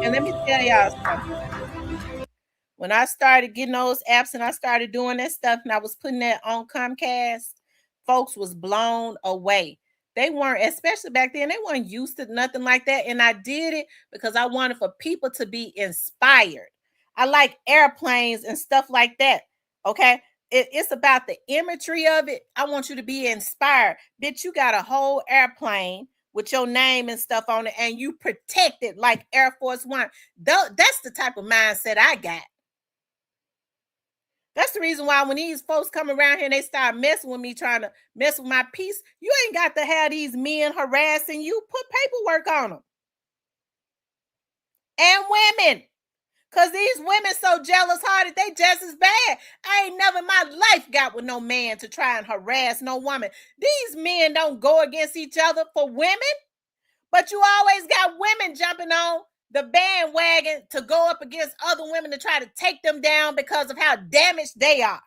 And let me tell y'all something. When I started getting those apps and I started doing that stuff and I was putting that on Comcast, folks was blown away. They weren't, especially back then, they weren't used to nothing like that. And I did it because I wanted for people to be inspired. I like airplanes and stuff like that. Okay. It's about the imagery of it. I want you to be inspired. Bitch, you got a whole airplane with your name and stuff on it, and you protect it like Air Force One. That's the type of mindset I got. That's the reason why when these folks come around here and they start messing with me, trying to mess with my peace, you ain't got to have these men harassing you. Put paperwork on them. And women. Because these women so jealous-hearted, they just as bad. I ain't never in my life got with no man to try and harass no woman. These men don't go against each other for women, but you always got women jumping on the bandwagon to go up against other women to try to take them down because of how damaged they are.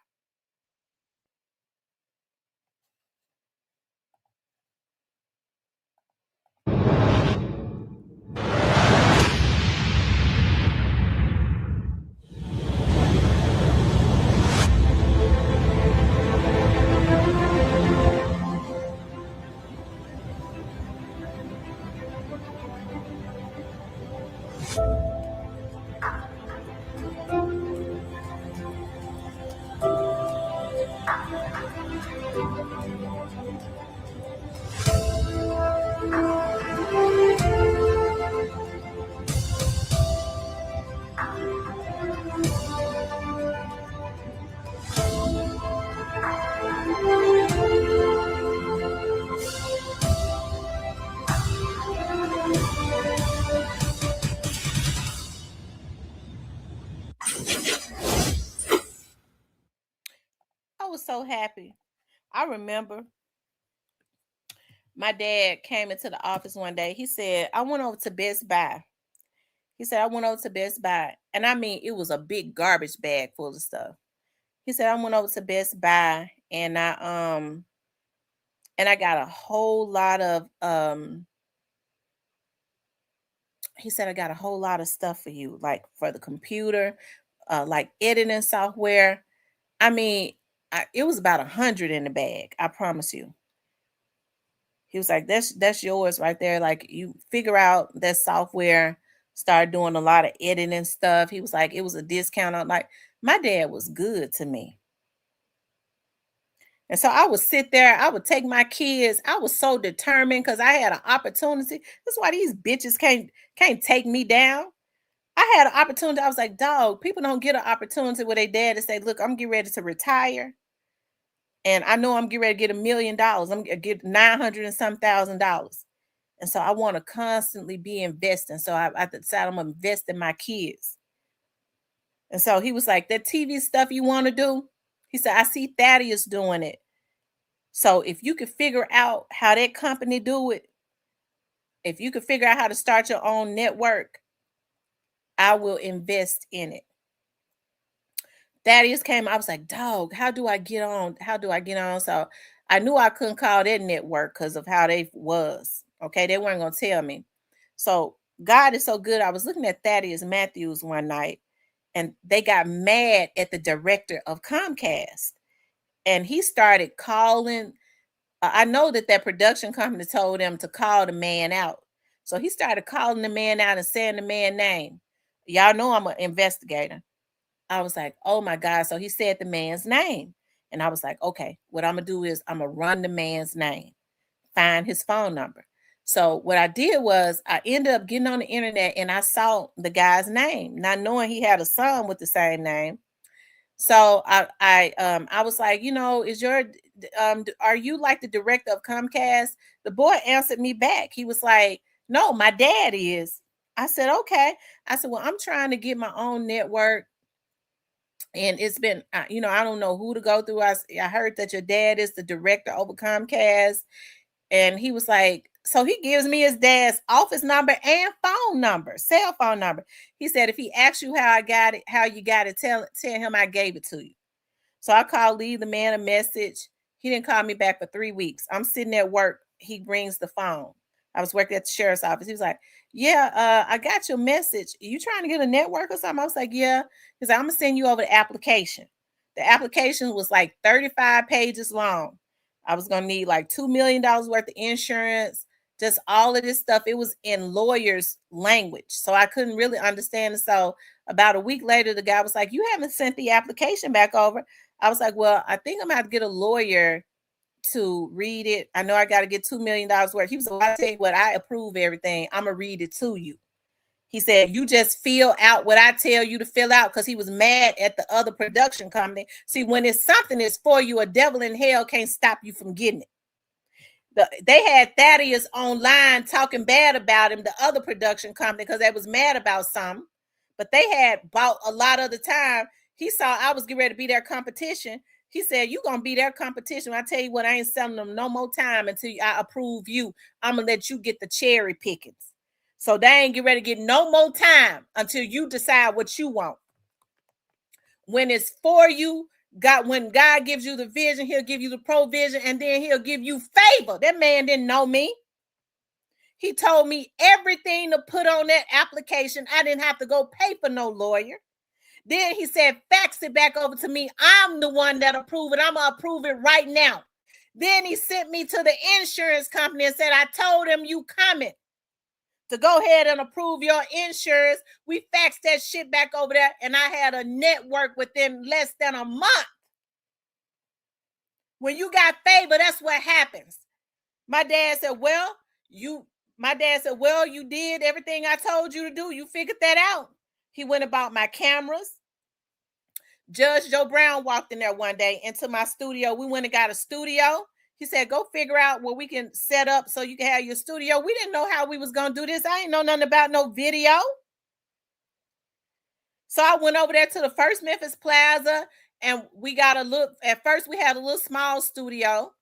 I was so happy. I remember my dad came into the office one day. He said, I went over to Best Buy. He said, I went over to Best Buy. And I mean, it was a big garbage bag full of stuff. He said, I went over to Best Buy and I got a whole lot of he said, I got a whole lot of stuff for you, like for the computer, like editing software. I mean, it was about 100 in the bag. I promise you. He was like, that's yours right there. Like, you figure out that software, start doing a lot of editing stuff. He was like, it was a discount on, like, my dad was good to me. And so I would sit there, I would take my kids. I was so determined because I had an opportunity. That's why these bitches can't take me down. I had an opportunity. I was like, dog, people don't get an opportunity with their dad to say, look, I'm getting ready to retire. And I know I'm getting ready to get $1 million. I'm going to get 900 and some $1,000. And so I want to constantly be investing. So I decided I'm going to invest in my kids. And so he was like, that TV stuff you want to do? He said, I see Thaddeus doing it. So if you could figure out how that company do it, if you could figure out how to start your own network, I will invest in it. Thaddeus came, I was like, dog, how do I get on? How do I get on? So I knew I couldn't call that network because of how they was. Okay, they weren't going to tell me. So God is so good. I was looking at Thaddeus Matthews one night, and they got mad at the director of Comcast. And he started calling. I know that production company told him to call the man out. So he started calling the man out and saying the man's name. Y'all know I'm an investigator. I was like, oh my God. So he said the man's name. And I was like, okay, what I'm going to do is I'm going to run the man's name, find his phone number. So what I did was I ended up getting on the internet and I saw the guy's name, not knowing he had a son with the same name. So I was like, you know, are you like the director of Comcast? The boy answered me back. He was like, no, my dad is. I said, okay. I said, well, I'm trying to get my own network. And it's been, I don't know who to go through. I heard that your dad is the director over Comcast. And he was like, so he gives me his dad's office number and phone number, cell phone number. He said, if he asks you how I got it, how you got it, tell him I gave it to you. So I called, leave the man a message. He didn't call me back for 3 weeks. I'm sitting at work. He brings the phone. I was working at the sheriff's office. He was like, yeah, I got your message. You trying to get a network or something? I was like, yeah. He's like, I'm going to send you over the application. The application was like 35 pages long. I was going to need like $2 million worth of insurance, just all of this stuff. It was in lawyer's language, so I couldn't really understand it. So about a week later, the guy was like, you haven't sent the application back over. I was like, well, I think I'm going to have to get a lawyer to read it. I know I got to get $2 million worth. He was like, I tell you what, I approve everything. I'm going to read it to you. He said, you just fill out what I tell you to fill out, because he was mad at the other production company. See, when it's something that's for you, a devil in hell can't stop you from getting it. They had Thaddeus online talking bad about him, the other production company, because they was mad about something. But they had bought a lot of the time. He saw I was getting ready to be their competition. He said, you going to be their competition. I tell you what, I ain't selling them no more time until I approve you. I'm going to let you get the cherry pickings. So they ain't get ready to get no more time until you decide what you want. When it's for you, when God gives you the vision, he'll give you the provision, and then he'll give you favor. That man didn't know me. He told me everything to put on that application. I didn't have to go pay for no lawyer. Then he said, fax it back over to me. I'm the one that approve it. I'm going to approve it right now. Then he sent me to the insurance company and said, I told him you coming to go ahead and approve your insurance. We faxed that shit back over there, and I had a network within less than a month. When you got favor, that's what happens. My dad said, well, you did everything I told you to do. You figured that out. He went about my cameras. Judge Joe Brown walked in there one day into my studio. We went and got a studio. He said, go figure out what we can set up so you can have your studio. We didn't know how we was going to do this. I ain't know nothing about no video. So I went over there to the first Memphis Plaza, and we got a look. At first, we had a little small studio.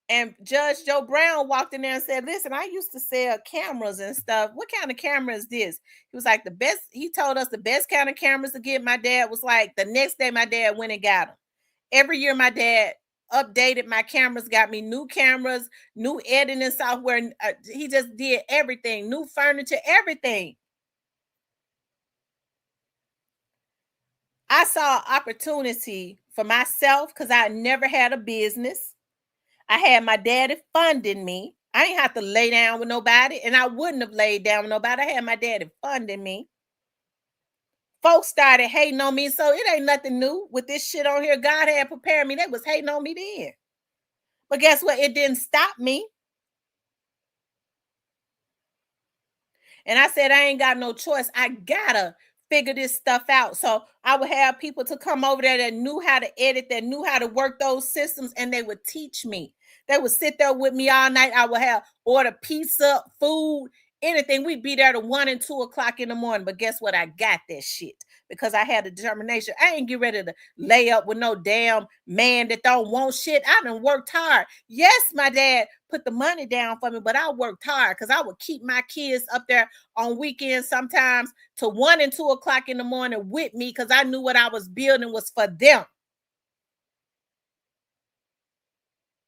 And Judge Joe Brown walked in there and said, listen, I used to sell cameras and stuff. What kind of camera is this? He was like, the best. He told us the best kind of cameras to get. My dad was like, the next day my dad went and got them. Every year my dad updated my cameras, got me new cameras, new editing software. He just did everything, new furniture, everything. I saw opportunity for myself because I never had a business. I had my daddy funding me. I ain't have to lay down with nobody, and I wouldn't have laid down with nobody. I had my daddy funding me. Folks started hating on me, so it ain't nothing new with this shit on here. God had prepared me. They was hating on me then. But guess what? It didn't stop me. And I said, I ain't got no choice. I gotta figure this stuff out. So I would have people to come over there that knew how to edit, that knew how to work those systems, and they would teach me. They would sit there with me all night. I would order pizza, food, anything. We'd be there to 1 and 2 o'clock in the morning. But guess what? I got that shit because I had the determination. I ain't get ready to lay up with no damn man that don't want shit. I done worked hard. Yes, my dad put the money down for me, but I worked hard because I would keep my kids up there on weekends sometimes to 1 and 2 o'clock in the morning with me because I knew what I was building was for them.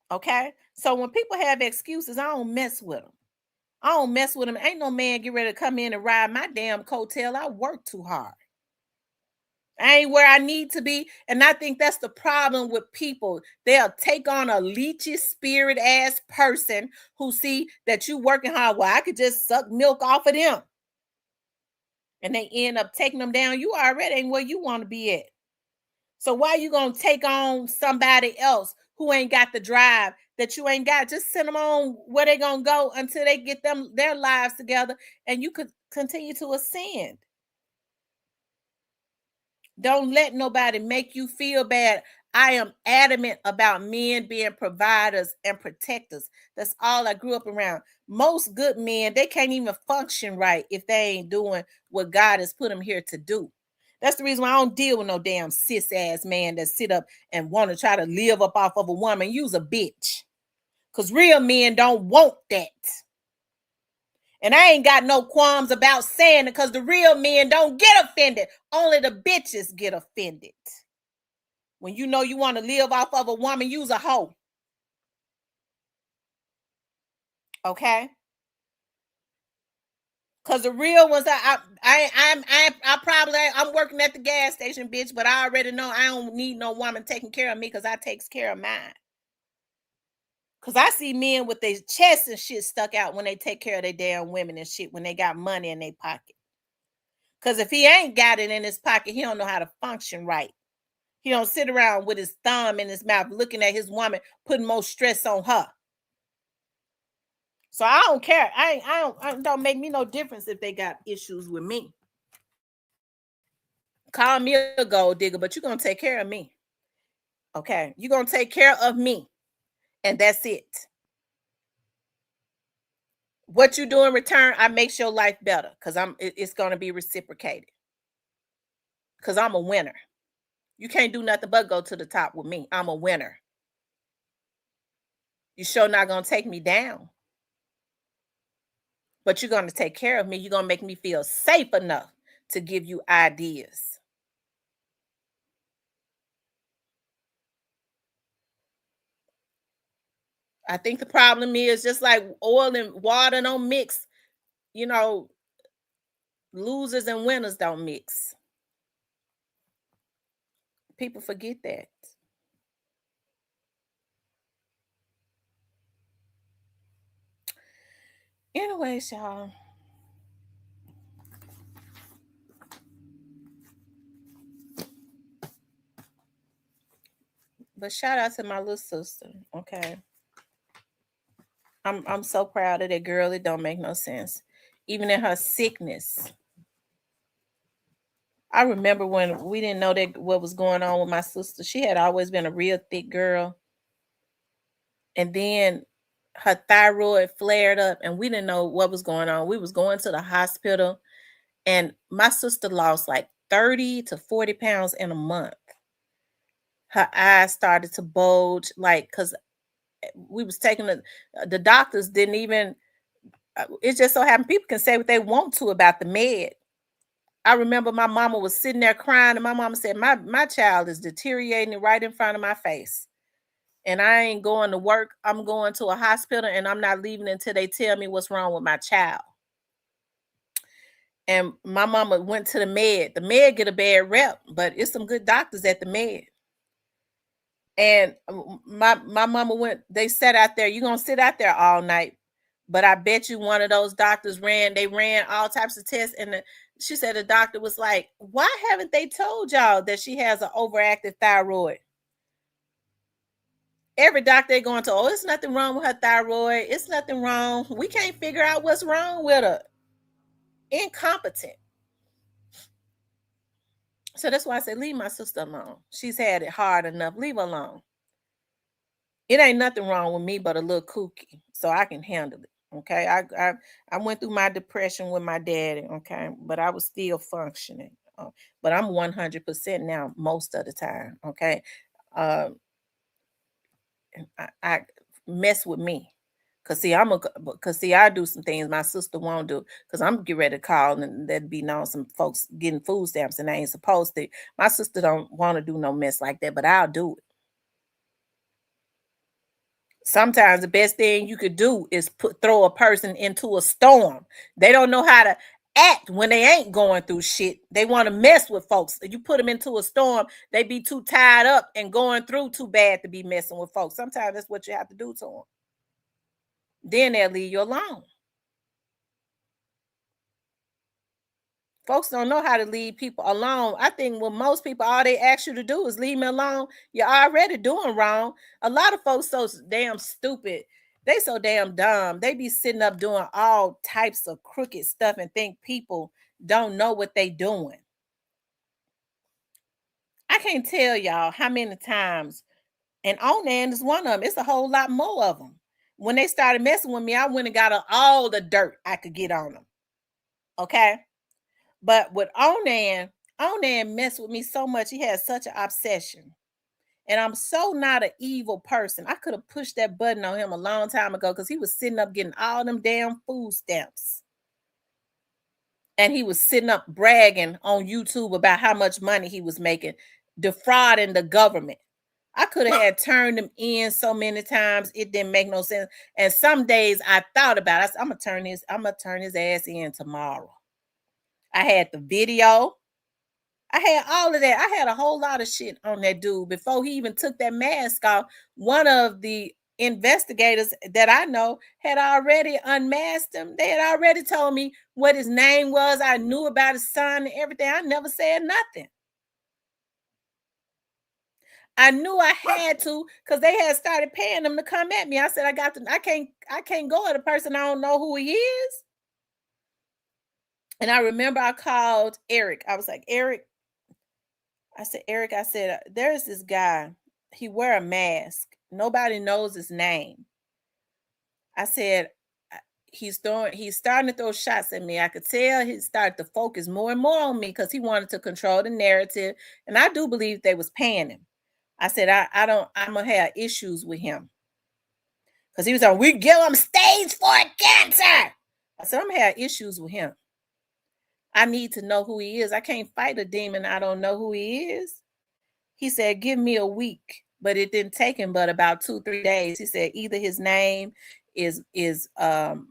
Okay, so when people have excuses, I don't mess with them. I don't mess with them. Ain't no man get ready to come in and ride my damn coattail. I work too hard. I ain't where I need to be. And I think that's the problem with people. They'll take on a leechy spirit ass person who see that you working hard. Well, I could just suck milk off of them. And they end up taking them down. You already ain't where you want to be at. So why are you going to take on somebody else who ain't got the drive that you ain't got? Just send them on where they going to go until they get their lives together and you could continue to ascend. Don't let nobody make you feel bad. I am adamant about men being providers and protectors. That's all I grew up around. Most good men, they can't even function right if they ain't doing what God has put them here to do. That's the reason why I don't deal with no damn cis ass man that sit up and want to try to live up off of a woman. Use a bitch. Because real men don't want that. And I ain't got no qualms about saying it because the real men don't get offended. Only the bitches get offended. When you know you want to live off of a woman, use a hoe. Okay? Because the real ones, I'm working at the gas station, bitch, but I already know I don't need no woman taking care of me because I takes care of mine. Because I see men with their chests and shit stuck out when they take care of their damn women and shit, when they got money in their pocket. Because if he ain't got it in his pocket, he don't know how to function right. He don't sit around with his thumb in his mouth looking at his woman, putting more stress on her. So I don't care. I don't make me no difference if they got issues with me. Call me a gold digger, but you're gonna take care of me. Okay, you're gonna take care of me, and that's it. What you do in return, I makes your life better because it's gonna be reciprocated. Because I'm a winner. You can't do nothing but go to the top with me. I'm a winner. You sure not gonna take me down. But you're gonna take care of me. You're gonna make me feel safe enough to give you ideas. I think the problem is just like oil and water don't mix, you know, losers and winners don't mix. People forget that. Anyways, y'all. But shout out to my little sister. Okay. I'm so proud of that girl. It don't make no sense. Even in her sickness. I remember when we didn't know that what was going on with my sister. She had always been a real thick girl. And then her thyroid flared up and we didn't know what was going on. We was going to the hospital and my sister lost like 30 to 40 pounds in a month. Her eyes started to bulge, like, because we was taking the doctors didn't even, it just so happened people can say what they want to about the med. I remember my mama was sitting there crying and my mama said, my child is deteriorating right in front of my face. And I ain't going to work. I'm going to a hospital and I'm not leaving until they tell me what's wrong with my child. And my mama went to the med. The med get a bad rep, but it's some good doctors at the med. And my mama went, they sat out there. You're going to sit out there all night. But I bet you one of those doctors ran all types of tests. And she said the doctor was like, why haven't they told y'all that she has an overactive thyroid? Every doctor they're going to, oh, it's nothing wrong with her thyroid. It's nothing wrong. We can't figure out what's wrong with her. Incompetent. So that's why I said, leave my sister alone. She's had it hard enough. Leave her alone. It ain't nothing wrong with me but a little kooky, so I can handle it. Okay, I went through my depression with my daddy. Okay, but I was still functioning. But I'm 100% now most of the time. Okay, I mess with me. Cause see, I do some things my sister won't do. Cause I'm getting ready to call and there'd be known some folks getting food stamps and they ain't supposed to. My sister don't want to do no mess like that, but I'll do it. Sometimes the best thing you could do is throw a person into a storm. They don't know how to act when they ain't going through shit. They want to mess with folks. You put them into a storm, they be too tied up and going through too bad to be messing with folks. Sometimes that's what you have to do to them. Then they'll leave you alone. Folks don't know how to leave people alone. I think what most people, all they ask you to do is leave me alone. You're already doing wrong. A lot of folks so damn stupid. They so damn dumb. They be sitting up doing all types of crooked stuff and think people don't know what they doing. I can't tell y'all how many times, and Onan is one of them. It's a whole lot more of them. When they started messing with me, I went and got all the dirt I could get on them. Okay? But with Onan messed with me so much. He had such an obsession. And I'm so not an evil person. I could have pushed that button on him a long time ago because he was sitting up getting all them damn food stamps. And he was sitting up bragging on YouTube about how much money he was making, defrauding the government. I could have had turned him in so many times. It didn't make no sense. And some days I thought about it. I said, I'm gonna turn his ass in tomorrow. I had the video. I had all of that. I had a whole lot of shit on that dude before he even took that mask off. One of the investigators that I know had already unmasked him. They had already told me what his name was. I knew about his son and everything. I never said nothing. I knew I had to because they had started paying them to come at me. I said, I can't go at a person I don't know who he is. And I remember I called Eric. I was like, Eric, I said, there's this guy. He wear a mask. Nobody knows his name. I said, he's starting to throw shots at me. I could tell he started to focus more and more on me because he wanted to control the narrative. And I do believe they was paying him. I said, I'm gonna have issues with him. Because he was on, we give him stage 4 cancer. I said, I'm gonna have issues with him. I need to know who he is. I can't fight a demon I don't know who he is. He said, give me a week. But it didn't take him but about 2-3 days. He said either his name is Andrew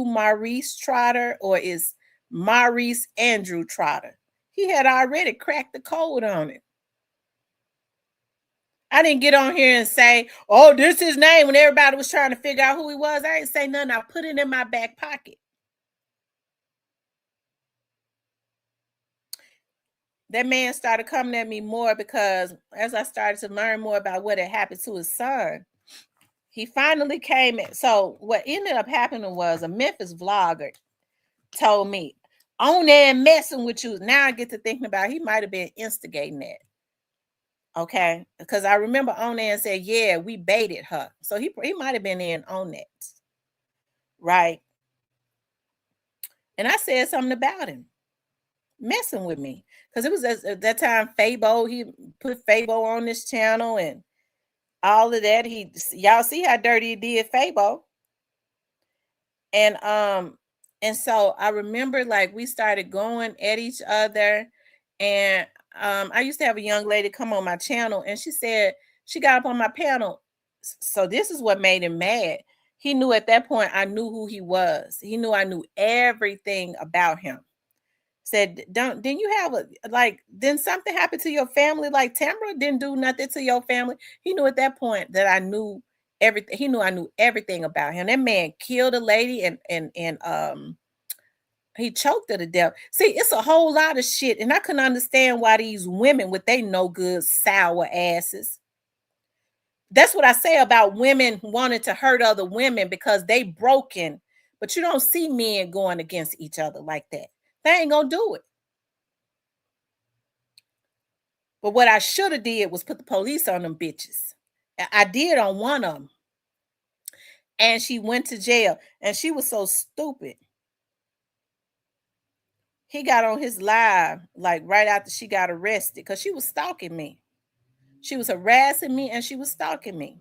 Maurice Trotter or is Maurice Andrew Trotter. He had already cracked the code on it. I didn't get on here and say, oh, this is his name when everybody was trying to figure out who he was. I didn't say nothing. I put it in my back pocket. That man started coming at me more because as I started to learn more about what had happened to his son, he finally came in. So what ended up happening was a Memphis vlogger told me, on there messing with you. Now I get to thinking about he might have been instigating that. Okay, because I remember on there and said, yeah, we baited her. So he might have been in on that. Right. And I said something about him messing with me. Because it was at that time, Fabo, he put Fabo on this channel and all of that. Y'all see how dirty he did Fabo. And so I remember like we started going at each other. And I used to have a young lady come on my channel and she said, she got up on my panel. So this is what made him mad. He knew at that point I knew who he was. He knew I knew everything about him. Said, didn't you have didn't something happen to your family? Like Tamara didn't do nothing to your family. He knew at that point that I knew everything. He knew I knew everything about him. That man killed a lady and he choked her to death. See, it's a whole lot of shit. And I couldn't understand why these women with they no good sour asses. That's what I say about women wanting to hurt other women because they broken. But you don't see men going against each other like that. They ain't gonna do it. But what I should have did was put the police on them bitches. I did on one of them. And she went to jail. And she was so stupid. He got on his live like right after she got arrested because she was stalking me. She was harassing me and she was stalking me.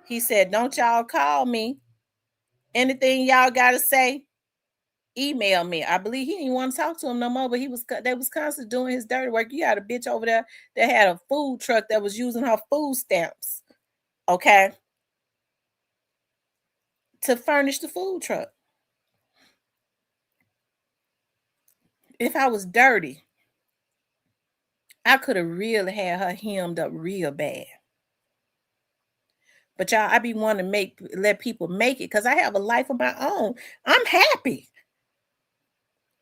He said, don't y'all call me. Anything y'all got to say, email me. I believe he didn't want to talk to him no more, but they was constantly doing his dirty work. You had a bitch over there that had a food truck that was using her food stamps, okay, to furnish the food truck. If I was dirty, I could have really had her hemmed up real bad. But y'all, I be wanting to let people make it because I have a life of my own. I'm happy.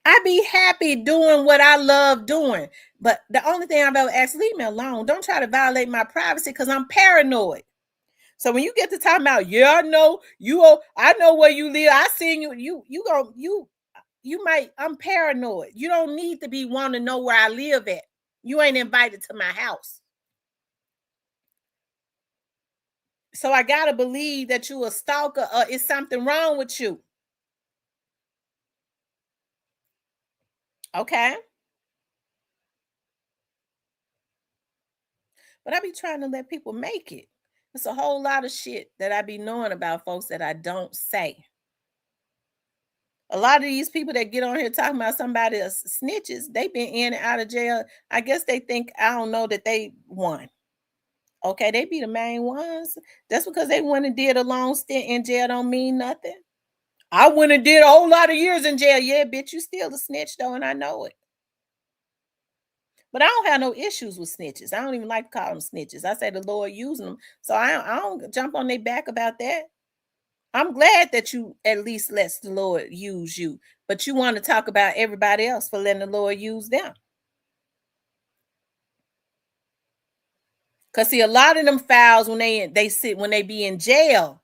I be happy doing what I love doing. But the only thing I've ever asked, leave me alone. Don't try to violate my privacy because I'm paranoid. So when you get to talking about, yeah, I know you, I know where you live. I seen you might, I'm paranoid. You don't need to be wanting to know where I live at. You ain't invited to my house. So I gotta believe that you a stalker or is something wrong with you. Okay. But I be trying to let people make it. It's a whole lot of shit that I be knowing about folks that I don't say. A lot of these people that get on here talking about somebody else snitches, they been in and out of jail. I guess they think, I don't know, that they won. Okay, they be the main ones. That's because they went and did a long stint in jail don't mean nothing. I went and did a whole lot of years in jail. Yeah, bitch, you still a snitch though, and I know it. But I don't have no issues with snitches. I don't even like to call them snitches. I say the Lord using them. So I don't jump on their back about that. I'm glad that you at least lets the Lord use you. But you want to talk about everybody else for letting the Lord use them. Cause see, a lot of them files when they be in jail,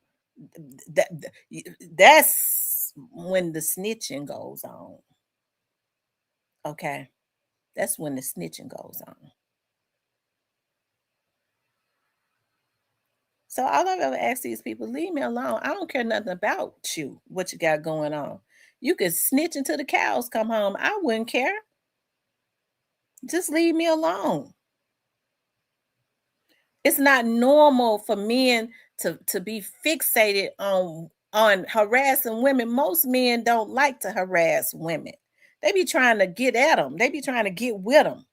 that's when the snitching goes on. Okay, that's when the snitching goes on. So all I've ever asked these people, leave me alone. I don't care nothing about you, what you got going on. You could snitch until the cows come home. I wouldn't care. Just leave me alone. It's not normal for men to be fixated on harassing women. Most men don't like to harass women. They be trying to get at them. They be trying to get with them.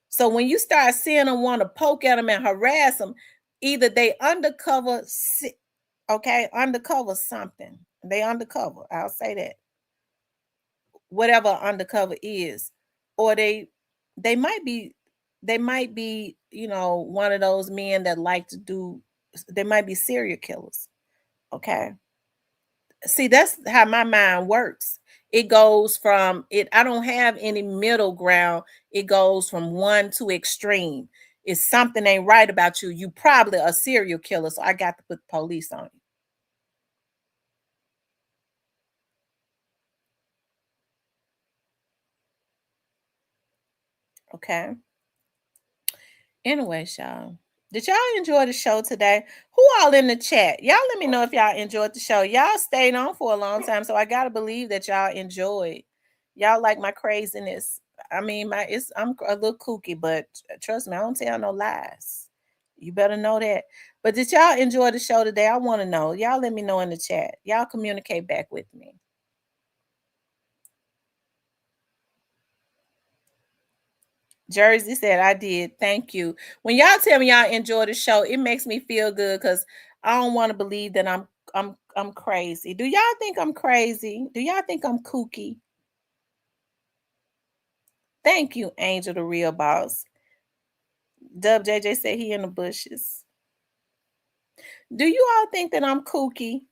So when you start seeing them want to poke at them and harass them, either they undercover, undercover something. They undercover. I'll say that. Whatever undercover is, or they might be one of those men that like to do. They might be serial killers. Okay. See, that's how my mind works. It goes from it. I don't have any middle ground. It goes from one to extreme. If something ain't right about you, you probably a serial killer. So I got to put the police on you. Okay. Anyway, y'all. Did y'all enjoy the show today? Who all in the chat? Y'all let me know if y'all enjoyed the show. Y'all stayed on for a long time, so I gotta believe that y'all enjoyed. Y'all like my craziness. I mean, I'm a little kooky, but trust me, I don't tell no lies. You better know that. But did y'all enjoy the show today? I want to know. Y'all let me know in the chat. Y'all communicate back with me. Jersey said, I did. Thank you. When y'all tell me y'all enjoy the show, it makes me feel good because I don't want to believe that I'm crazy. Do y'all think I'm crazy? Do y'all think I'm kooky? Thank you, Angel, the real boss. Dub JJ said he in the bushes. Do you all think that I'm kooky?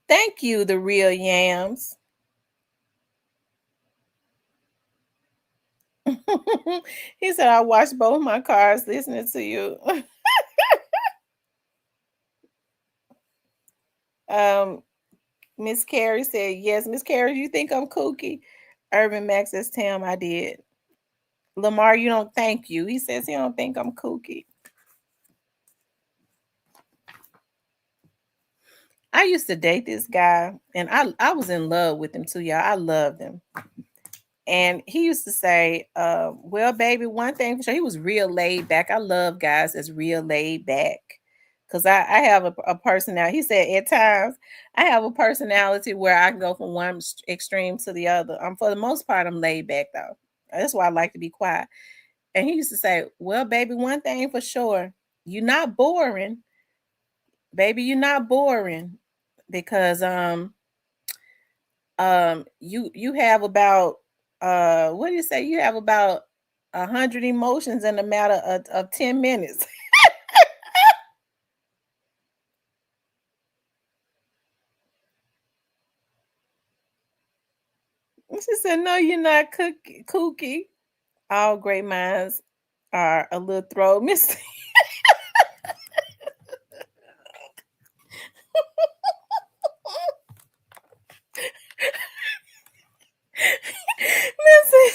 Thank you, the real yams. He said, I watched both my cars listening to you. Miss Carrie said, yes. Miss Carrie, you think I'm kooky? Urban Max says, Tam, I did. Lamar, you don't thank you. He says he don't think I'm kooky. I used to date this guy, and I was in love with him too, y'all. I loved him. And he used to say, well, baby, one thing for sure, he was real laid back. I love guys that's real laid back. Because I have a personality. He said, at times, I have a personality where I can go from one extreme to the other. For the most part, I'm laid back, though. That's why I like to be quiet. And he used to say, well, baby, one thing for sure, you're not boring. Baby, you're not boring. Because you have about what do you say? You have about 100 emotions in a matter of 10 minutes. She said, no, you're not kooky. All great minds are a little throw, Miss. Listen,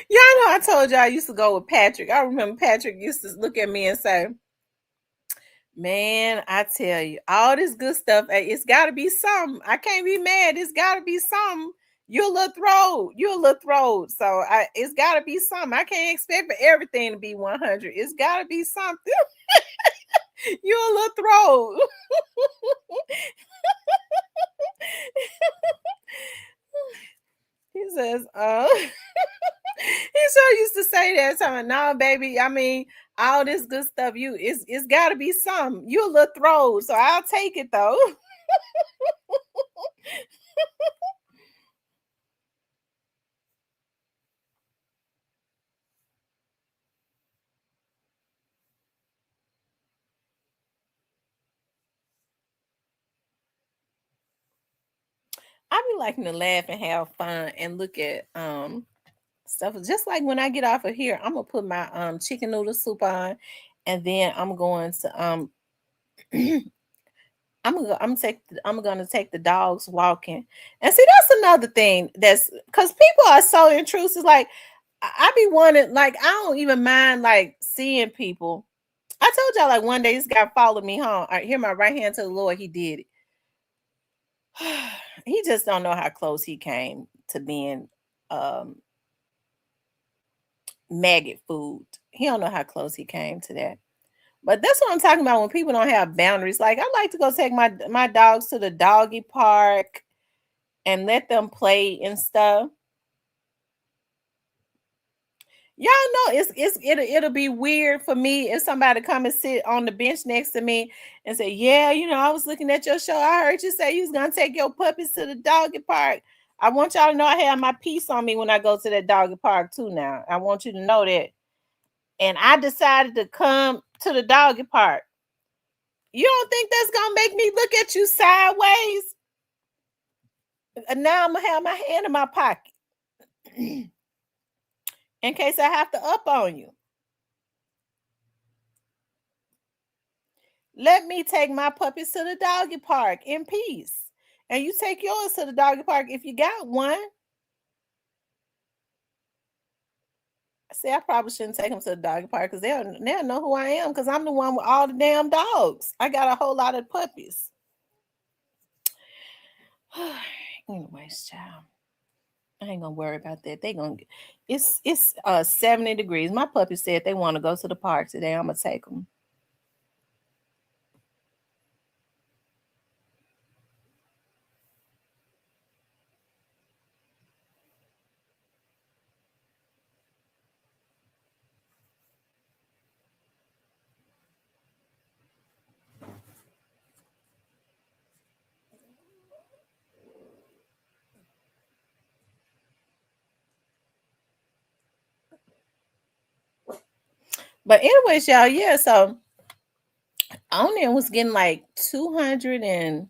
y'all know I told y'all I used to go with Patrick. I remember Patrick used to look at me and say, man, I tell you, all this good stuff, it's got to be something. I can't be mad. It's got to be something. You're a little throwed. So it's got to be something. I can't expect for everything to be 100. It's got to be something. You're a little throwed. He says, he sure used to say that time. No, baby, I mean, all this good stuff, it's gotta be some. You a little throwed, so I'll take it though. I be liking to laugh and have fun and look at stuff. Just like when I get off of here, I'm gonna put my chicken noodle soup on, and then I'm going to I'm gonna take the dogs walking. And see, that's another thing, that's because people are so intrusive. Like I be wanting, like, I don't even mind like seeing people. I told y'all, like, one day this guy followed me home. I hear my right hand to the Lord, he did it. He just don't know how close he came to being maggot food. He don't know how close he came to that. But that's what I'm talking about, when people don't have boundaries. Like, I like to go take my dogs to the doggy park and let them play and stuff. Y'all know it'll be weird for me if somebody come and sit on the bench next to me and say, "Yeah, I was looking at your show. I heard you say you was gonna take your puppies to the doggy park. I want y'all to know I have my piece on me when I go to that doggy park too. Now, I want you to know that." And I decided to come to the doggy park. You don't think that's gonna make me look at you sideways? And now I'm gonna have my hand in my pocket in case I have to up on you. Let me take my puppies to the doggy park in peace. And you take yours to the doggy park if you got one. See, I probably shouldn't take them to the doggy park because they'll know who I am, because I'm the one with all the damn dogs. I got a whole lot of puppies. Anyways, child, I ain't gonna worry about that. It's 70 degrees. My puppy said they want to go to the park today. I'm gonna take them. But anyways, y'all, yeah, so Onion was getting like 200 and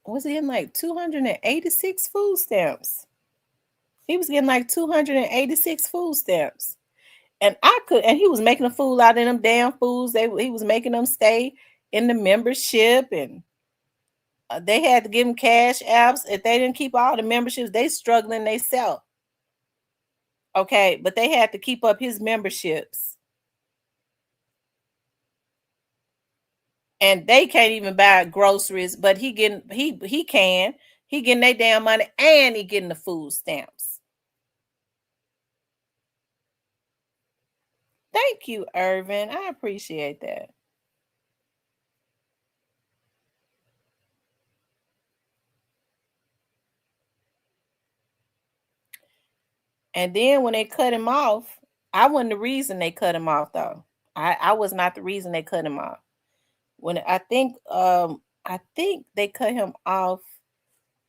was he getting like 286 food stamps? He was getting like 286 food stamps. And he was making a fool out of them damn fools. He was making them stay in the membership, and they had to give them cash apps. If they didn't keep all the memberships, they struggling themselves. Okay, but they had to keep up his memberships. And they can't even buy groceries, but he can. He getting their damn money, and he getting the food stamps. Thank you, Irvin. I appreciate that. And then when they cut him off, I wasn't the reason they cut him off, though. I was not the reason they cut him off. When I think they cut him off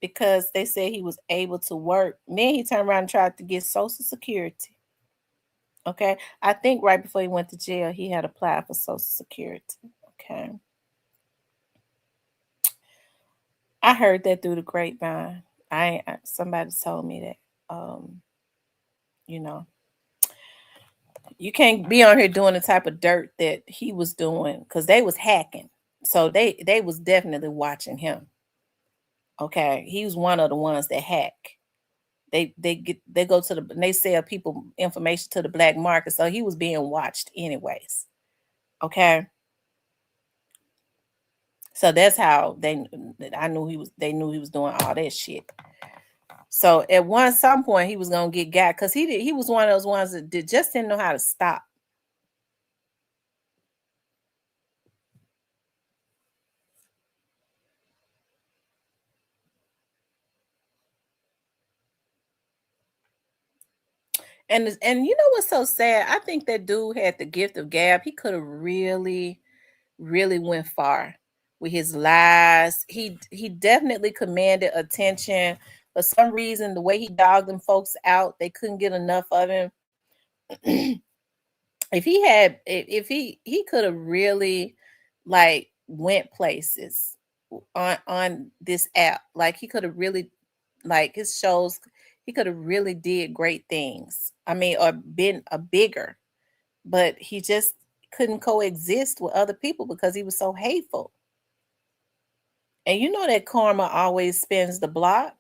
because they said he was able to work. Then he turned around and tried to get Social Security. Okay. I think right before he went to jail, he had applied for Social Security. Okay. I heard that through the grapevine. Somebody told me that. You can't be on here doing the type of dirt that he was doing, because they was hacking. So they was definitely watching him. Okay. He was one of the ones that hack. They go to they sell people information to the black market. So he was being watched anyways. Okay. So that's how they knew he was doing all that shit. So at some point he was gonna get got, because he was one of those ones that just didn't know how to stop. And you know what's so sad? I think that dude had the gift of gab. He could have really, really went far with his lies. He definitely commanded attention. For some reason, the way he dogged them folks out, they couldn't get enough of him. If he could have really like went places. on this app. Like he could have really, like his shows, he could have really did great things. I mean, or been a bigger, but he just couldn't coexist with other people because he was so hateful. And you know that karma always spins the block.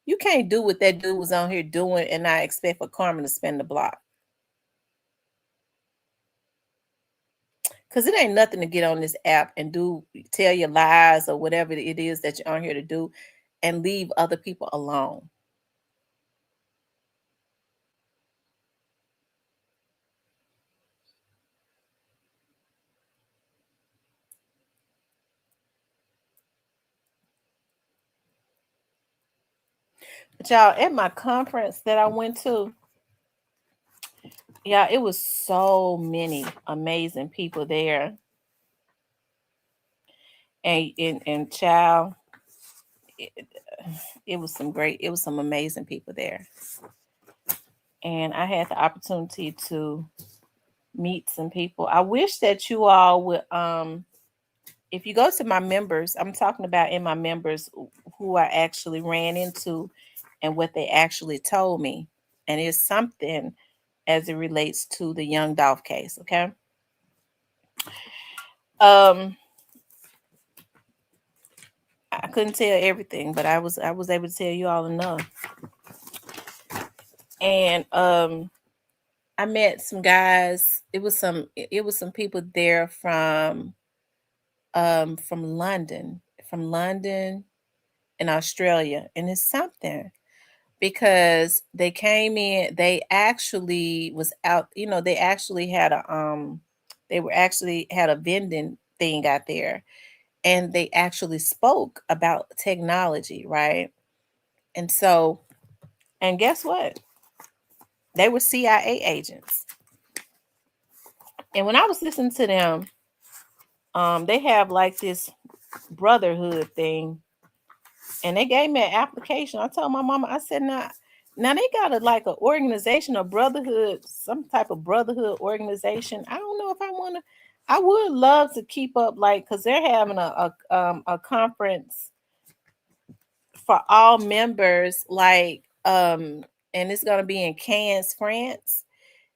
You can't do what that dude was on here doing and not expect for karma to spin the block. Because it ain't nothing to get on this app and tell your lies or whatever it is that you're on here to do and leave other people alone. But y'all, at my conference that I went to, yeah, it was so many amazing people there. And child, it was some amazing people there. And I had the opportunity to meet some people. I wish that you all would if you go to my members, I'm talking about in my members who I actually ran into and what they actually told me. And it's something as it relates to the Young Dolph case, okay? I couldn't tell everything, but I was able to tell you all enough. And I met some guys. It was some people there from London and Australia. And it's something because they came in, they actually was out, they actually had a vending thing out there, and they actually spoke about technology, right? And so, and guess what? They were CIA agents. And when I was listening to them, they have like this brotherhood thing, and they gave me an application. I told my mama, I said, now they got like an organization, a brotherhood, some type of brotherhood organization. I don't know if I want to. I would love to keep up, like, because they're having a conference for all members, like, and it's gonna be in Cannes, France.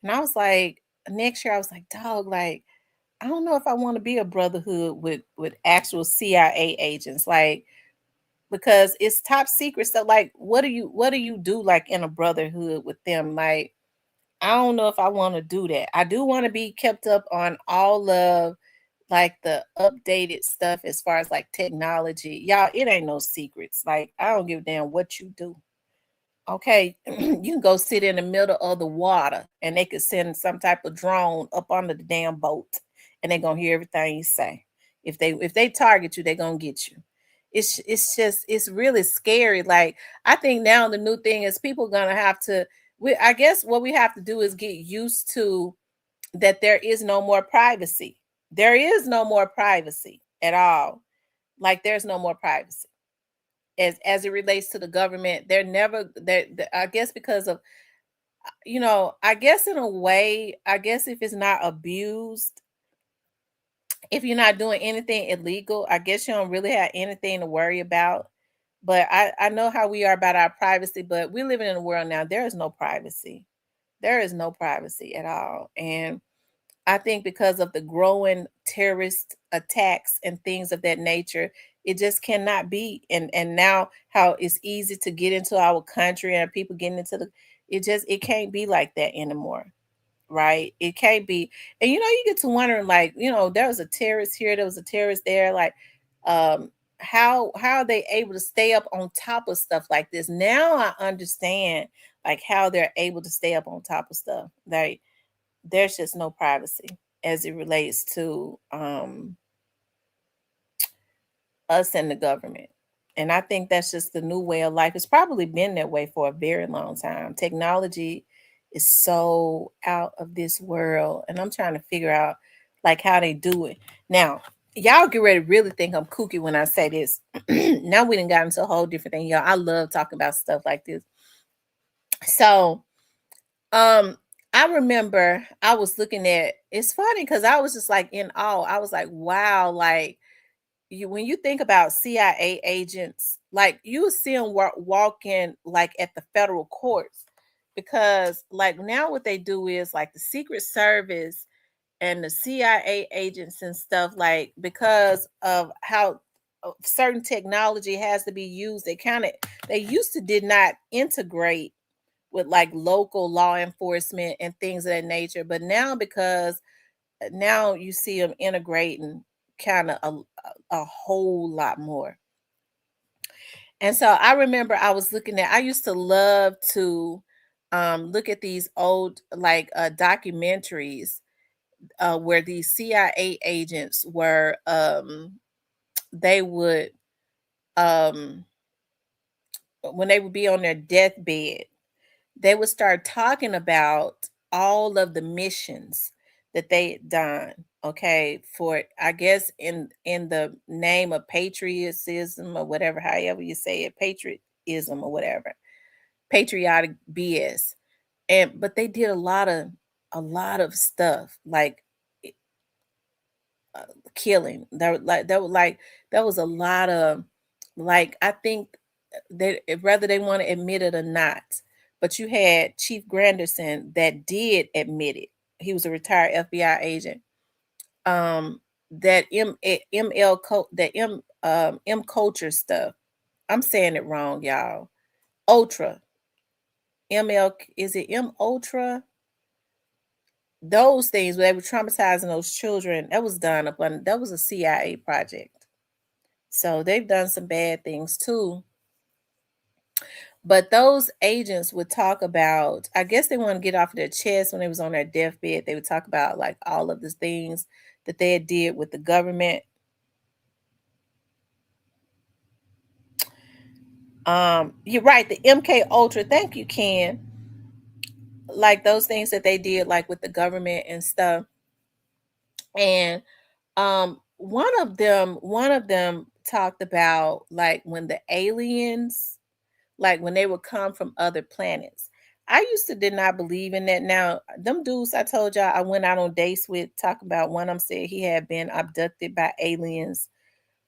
And I was like, next year, I was like, dog, like, I don't know if I want to be a brotherhood with actual CIA agents, like, because it's top secret stuff. Like, what do you do like in a brotherhood with them? Like, I don't know if I want to do that. I do want to be kept up on all of like the updated stuff as far as like technology. Y'all, it ain't no secrets. Like, I don't give a damn what you do. Okay, you can go sit in the middle of the water and they could send some type of drone up under the damn boat and they're gonna hear everything you say. If they target you, they're gonna get you. It's really scary. Like, I think now the new thing is people gonna have to, I guess what we have to do is get used to that there is no more privacy. There is no more privacy at all. Like, there's no more privacy as it relates to the government. They're never there. I guess because of, I guess in a way, I guess if it's not abused, if you're not doing anything illegal, I guess you don't really have anything to worry about. But I know how we are about our privacy, but we're living in a world now, there is no privacy. There is no privacy at all. And I think because of the growing terrorist attacks and things of that nature, it just cannot be. And now how it's easy to get into our country and people getting into it can't be like that anymore. Right? It can't be. And you get to wondering, like, there was a terrorist here, there was a terrorist there, like, how are they able to stay up on top of stuff like this? Now I understand like how they're able to stay up on top of stuff. Like, there's just no privacy as it relates to us and the government. And I think that's just the new way of life. It's probably been that way for a very long time. Technology is so out of this world. And I'm trying to figure out like how they do it. Now, y'all get ready to really think I'm kooky when I say this. Now we done got into a whole different thing, y'all. I love talking about stuff like this. So I remember I was looking at, it's funny because I was just like in awe. I was like, wow, like when you think about CIA agents, like you see them walking like at the federal courts, because like now what they do is like the Secret Service and the CIA agents and stuff, like because of how certain technology has to be used, they used to did not integrate with like local law enforcement and things of that nature, but now because now you see them integrating kind of a whole lot more. And so I remember I used to love to look at these old like documentaries where these CIA agents were they would um when they would be on their deathbed, they would start talking about all of the missions that they had done, okay, for I guess in the name of patriotism or whatever, however you say it, patriotism or whatever, patriotic BS. And but they did a lot of stuff like uh, killing. That was a lot of, like, I think they, whether they want to admit it or not, but you had Chief Granderson that did admit it. He was a retired FBI agent. That M culture stuff. I'm saying it wrong, y'all. Ultra ML, is it M Ultra? Those things where they were traumatizing those children, that was done upon, that was a CIA project. So they've done some bad things too. But those agents would talk about, I guess they want to get off of their chest when they was on their deathbed. They would talk about like all of the things that they had did with the government. You're right, the MK Ultra. Thank you, Ken. Like those things that they did, like with the government and stuff. And one of them talked about like when the aliens, like when they would come from other planets. I used to did not believe in that. Now, them dudes I told y'all I went out on dates with, talking about, one of them said he had been abducted by aliens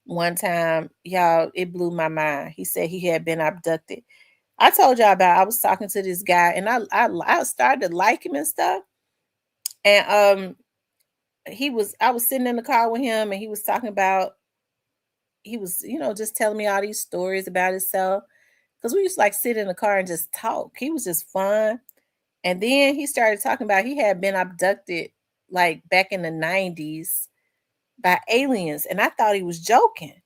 one time. Y'all, it blew my mind. He said he had been abducted. I told y'all about, I was talking to this guy and I started to like him and stuff. And I was sitting in the car with him and he was talking about, he was, just telling me all these stories about himself. Because we used to like sit in the car and just talk. He was just fun. And then he started talking about he had been abducted like back in the 90s by aliens. And I thought he was joking.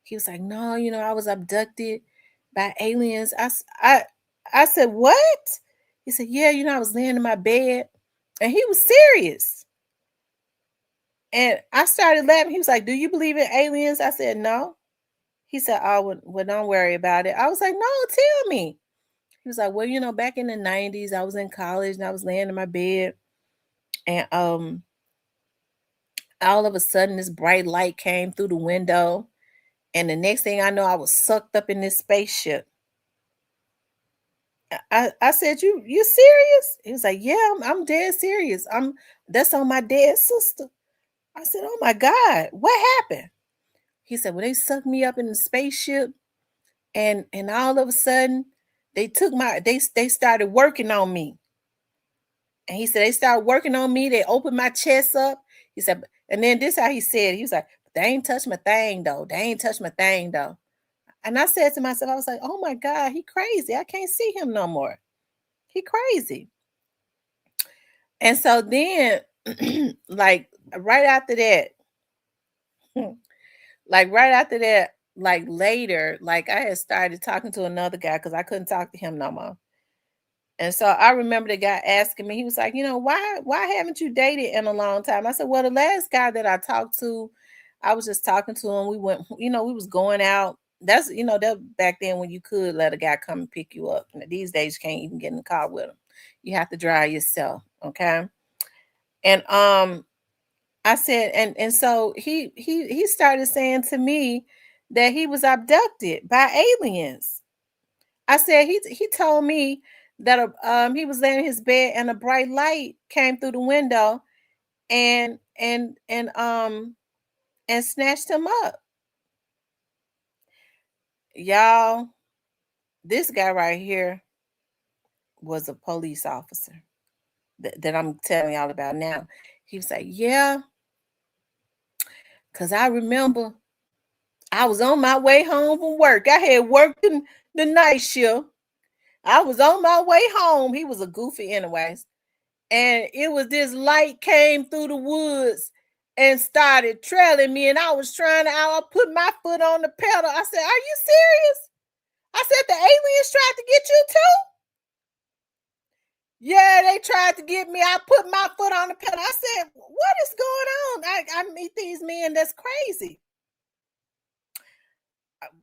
He was like, no, I was abducted by aliens. I said, what? He said, yeah, I was laying in my bed. And he was serious. And I started laughing. He was like, do you believe in aliens? I said, no. He said, oh, well, don't worry about it. I was like, no, tell me. He was like, well, back in the 90s, I was in college and I was laying in my bed. And all of a sudden, this bright light came through the window. And the next thing I know, I was sucked up in this spaceship. I said, you serious? He was like, yeah, I'm dead serious. That's on my dead sister. I said, oh my God, what happened? He said, well, they sucked me up in the spaceship. And all of a sudden, they started working on me. And he said, they started working on me. They opened my chest up. He said, and then this how he said, he was like, they ain't touched my thing though. They ain't touched my thing though. And I said to myself, I was like, oh my God, he crazy. I can't see him no more. He crazy. And so then, like right after that, like later, like I had started talking to another guy because I couldn't talk to him no more. And so I remember the guy asking me, he was like, why haven't you dated in a long time? I said, well, the last guy that I talked to, I was just talking to him. We went, we was going out. That's, that back then when you could let a guy come and pick you up. And these days you can't even get in the car with him. You have to drive yourself. Okay. And I said, and so he started saying to me that he was abducted by aliens. I said he told me that he was laying in his bed and a bright light came through the window and snatched him up. Y'all, this guy right here was a police officer that I'm telling y'all about now. He was like, yeah, because I remember I was on my way home from work. I had worked in the night shift. I was on my way home. He was a goofy anyways. And it was this light came through the woods and started trailing me. And I was I put my foot on the pedal. I said, are you serious? I said, the aliens tried to get you too? Yeah, they tried to get me. I put my foot on the pedal. I said, what is going on? I meet these men that's crazy.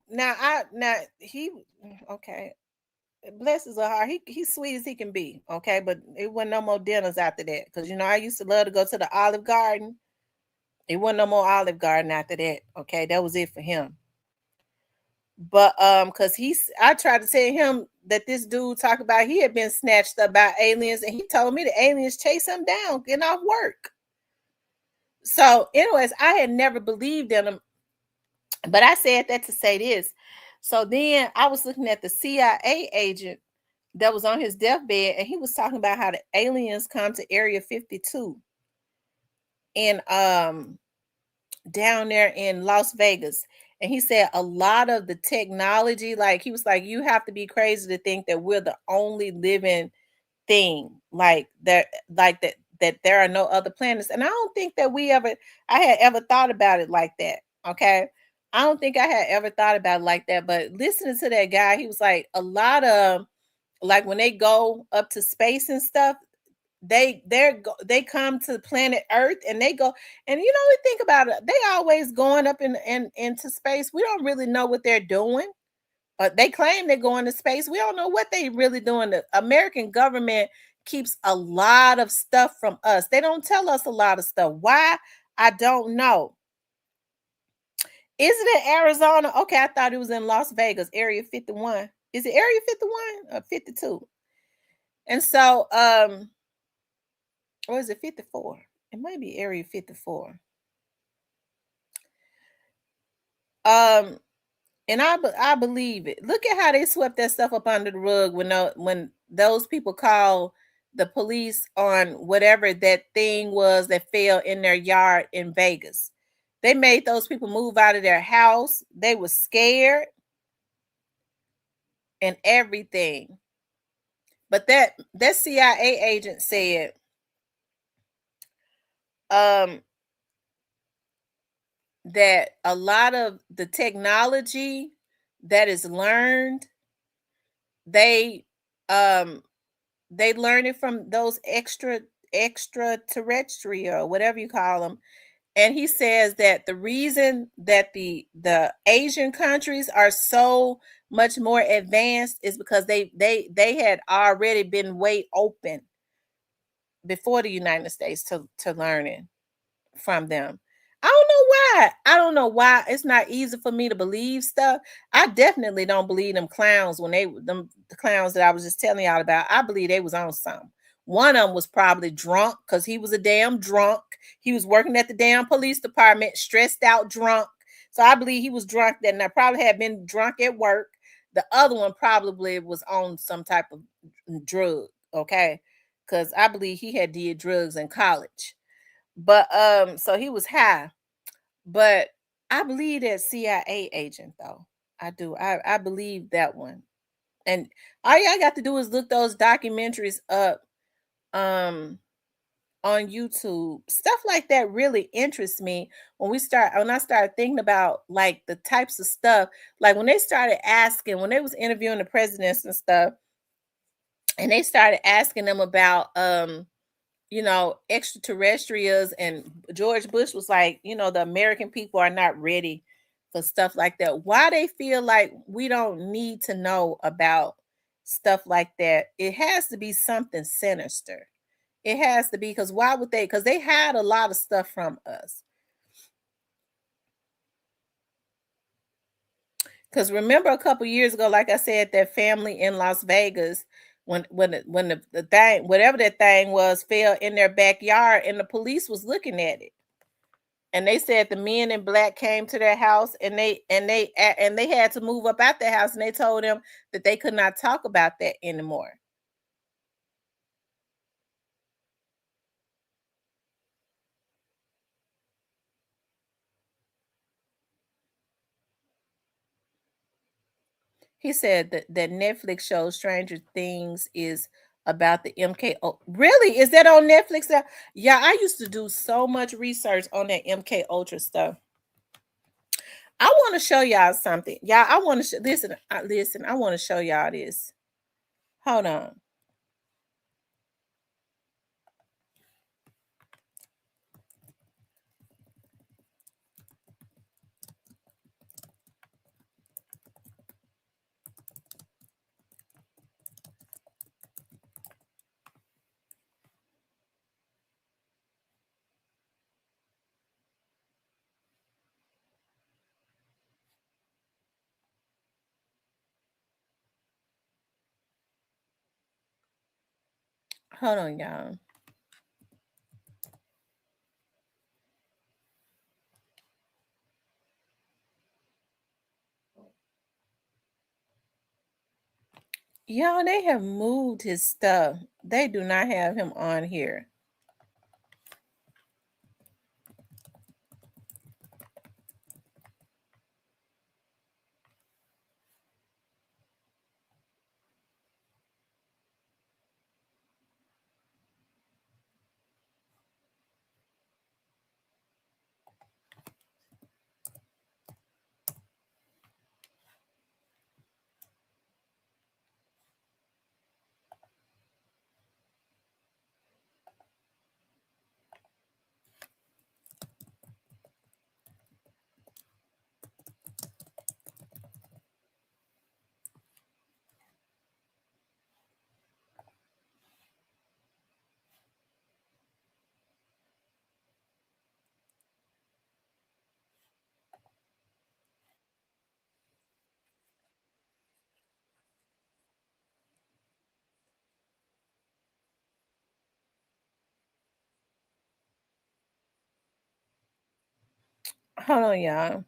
Now he okay. Bless his heart. He's sweet as he can be. Okay, but it wasn't no more dinners after that. Because I used to love to go to the Olive Garden. It wasn't no more Olive Garden after that. Okay, that was it for him. But because I tried to tell him that this dude talked about he had been snatched up by aliens, and he told me the aliens chased him down, getting off work. So, anyways, I had never believed in him, but I said that to say this. So then I was looking at the CIA agent that was on his deathbed, and he was talking about how the aliens come to Area 52 and down there in Las Vegas. And he said a lot of the technology, like he was like, you have to be crazy to think that we're the only living thing that there are no other planets. And I don't think that I had ever thought about it like that. Okay. I don't think I had ever thought about it like that. But listening to that guy, he was like, a lot of like when they go up to space and stuff, they come to planet Earth and they go, and we think about it, they always going up into space. We don't really know what they're doing. They claim they're going to space. We don't know what they really doing. The American government keeps a lot of stuff from us. They don't tell us a lot of stuff. Why? I don't know. Is it in Arizona? Okay, I thought it was in Las Vegas, Area 51. Is it Area 51 or 52? And so, or is it 54? It might be Area 54. And I believe it. Look at how they swept that stuff up under the rug when those people called the police on whatever that thing was that fell in their yard in Vegas. They made those people move out of their house. They were scared and everything. But that CIA agent said, that a lot of the technology that is learned, they learn it from those extraterrestrial, whatever you call them. And he says that the reason that the Asian countries are so much more advanced is because they had already been way open before the United States to learning from them. I don't know why it's not easy for me to believe stuff. I definitely don't believe them clowns the clowns that I was just telling y'all about. I believe they was on something. One of them was probably drunk because he was a damn drunk. He was working at the damn police department, stressed out, drunk. So I believe he was drunk that night. Probably had been drunk at work. The other one probably was on some type of drug. Okay, because I believe he had did drugs in college. But so he was high. But I believe that CIA agent though. I do. I believe that one. And all y'all got to do is look those documentaries up on YouTube. Stuff like that really interests me when I started thinking about like the types of stuff, like when they started asking, when they was interviewing the presidents and stuff, and they started asking them about extraterrestrials, and George Bush was like, the American people are not ready for stuff like that. Why they feel like we don't need to know about stuff like that? It has to be something sinister. It has to be, because why would they? Because they had a lot of stuff from us. Because remember a couple years ago, like I said, that family in Las Vegas, when the thing, whatever that thing was, fell in their backyard, and the police was looking at it. and they said the men in black came to their house, and they had to move up out their house, and they told them that they could not talk about that anymore. He said that Netflix show Stranger Things is about the MK. Really? Is that on Netflix? Yeah, I used to do so much research on that MK Ultra stuff. I want to show y'all something. Y'all, I want to listen. Listen, I want to show y'all this. Hold on. Hold on, y'all. Y'all, they have moved his stuff. They do not have him on here. Hold on, y'all.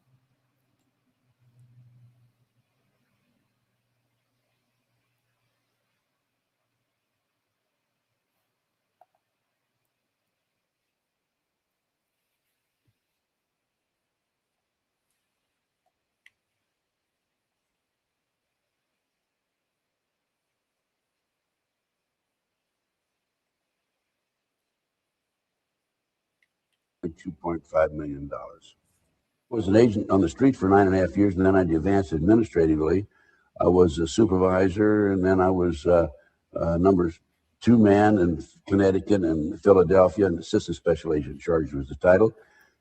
$2.5 million. I was an agent on the street for 9.5 years, and then I advanced administratively. I was a supervisor, and then I was number 2 man in Connecticut and Philadelphia, and assistant special agent in charge was the title.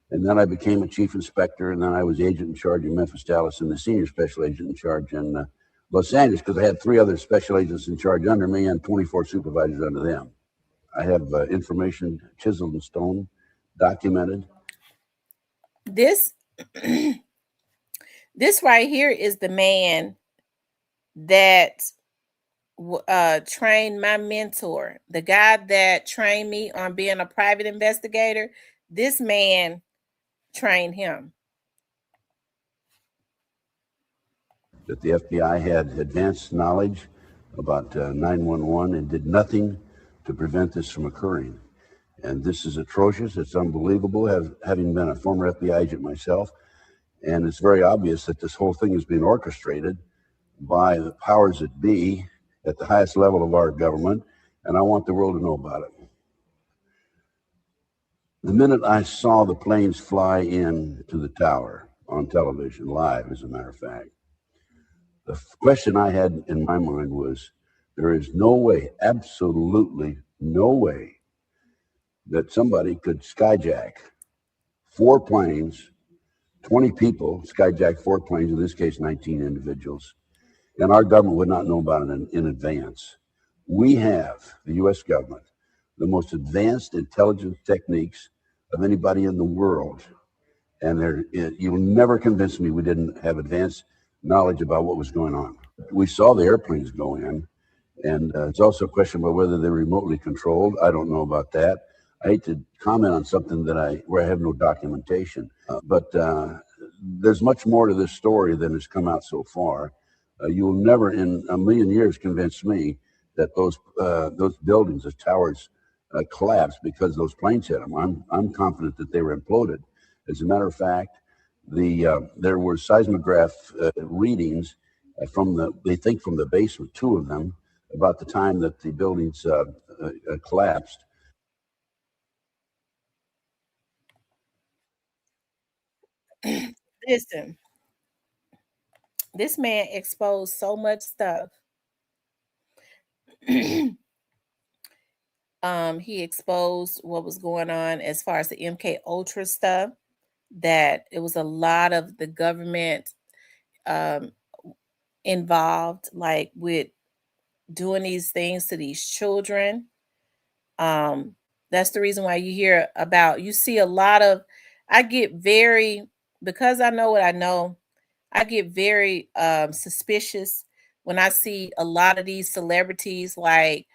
And then I became a chief inspector, and then I was agent in charge in Memphis, Dallas, and the senior special agent in charge in Los Angeles, because I had 3 other special agents in charge under me and 24 supervisors under them. I have information chiseled in stone, documented. This this right here is the man that trained my mentor, the guy that trained me on being a private investigator. This man trained him. That the FBI had advanced knowledge about 911 and did nothing to prevent this from occurring. And this is atrocious. It's unbelievable, having been a former FBI agent myself. And it's very obvious that this whole thing is being orchestrated by the powers that be at the highest level of our government. And I want the world to know about it. The minute I saw the planes fly in to the tower on television, live, as a matter of fact, the question I had in my mind was, there is no way, absolutely no way, that somebody could skyjack 4 planes, 20 people, skyjack 4 planes, in this case 19 individuals, and our government would not know about it in advance. We have, the US government, the most advanced intelligence techniques of anybody in the world. And you'll never convince me we didn't have advanced knowledge about what was going on. We saw the airplanes go in, and it's also a question about whether they're remotely controlled. I don't know about that. I hate to comment on something where I have no documentation, but there's much more to this story than has come out so far. You will never in a million years convince me that those buildings, those towers, collapsed because those planes hit them. I'm confident that they were imploded. As a matter of fact, there were seismograph readings they think from the basement, two of them, about the time that the buildings collapsed. Listen, this man exposed so much stuff. He exposed what was going on as far as the MK Ultra stuff, that it was a lot of the government involved, like with doing these things to these children. That's the reason why you see a lot of, because I know what I know, I get very suspicious when I see a lot of these celebrities like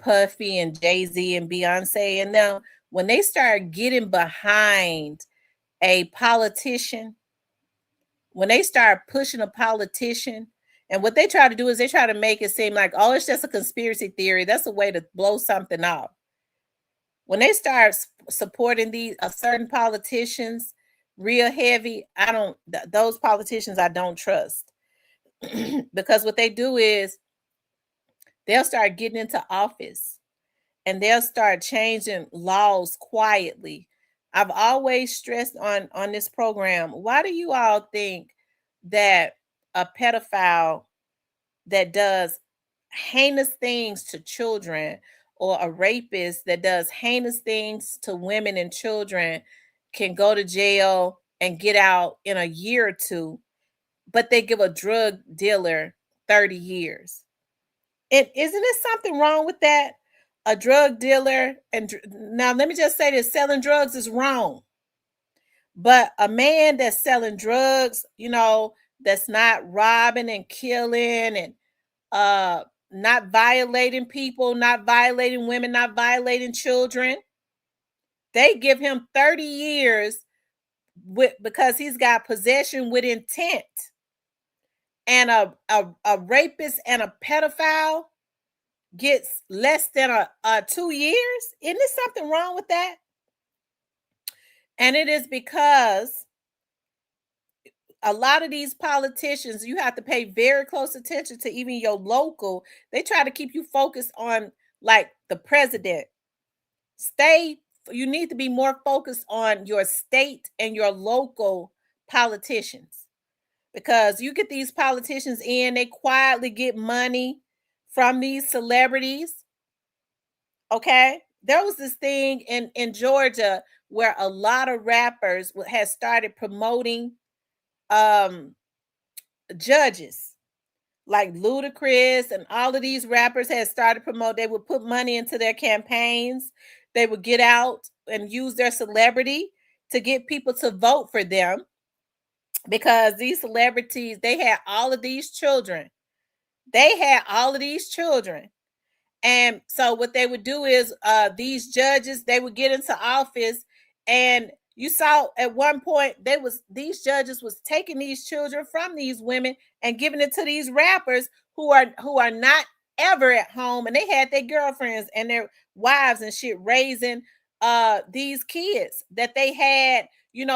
Puffy and Jay-Z and Beyonce. And now when they start getting behind a politician, when they start pushing a politician, and what they try to do is they try to make it seem like, oh, it's just a conspiracy theory. That's a way to blow something off. When they start supporting these certain politicians real heavy, those politicians I don't trust. Because what they do is they'll start getting into office and they'll start changing laws quietly. I've always stressed on this program, why do you all think that a pedophile that does heinous things to children, or a rapist that does heinous things to women and children, can go to jail and get out in a year or two, but they give a drug dealer 30 years? And isn't there something wrong with that? A drug dealer, and now let me just say this, selling drugs is wrong. But a man that's selling drugs, that's not robbing and killing and not violating people, not violating women, not violating children, they give him 30 years because he's got possession with intent. And a rapist and a pedophile gets less than a 2 years. Isn't there something wrong with that? And it is because a lot of these politicians, you have to pay very close attention to even your local. They try to keep you focused on like the president. You need to be more focused on your state and your local politicians, because you get these politicians in, they quietly get money from these celebrities. Okay. There was this thing in Georgia where a lot of rappers had started promoting judges, like Ludacris and all of these rappers had started promote. They would put money into their campaigns. They would get out and use their celebrity to get people to vote for them, because these celebrities, they had all of these children. And so what they would do is these judges, they would get into office, and you saw at one point these judges was taking these children from these women and giving it to these rappers who are not ever at home, and they had their girlfriends and their wives and shit raising these kids that they had,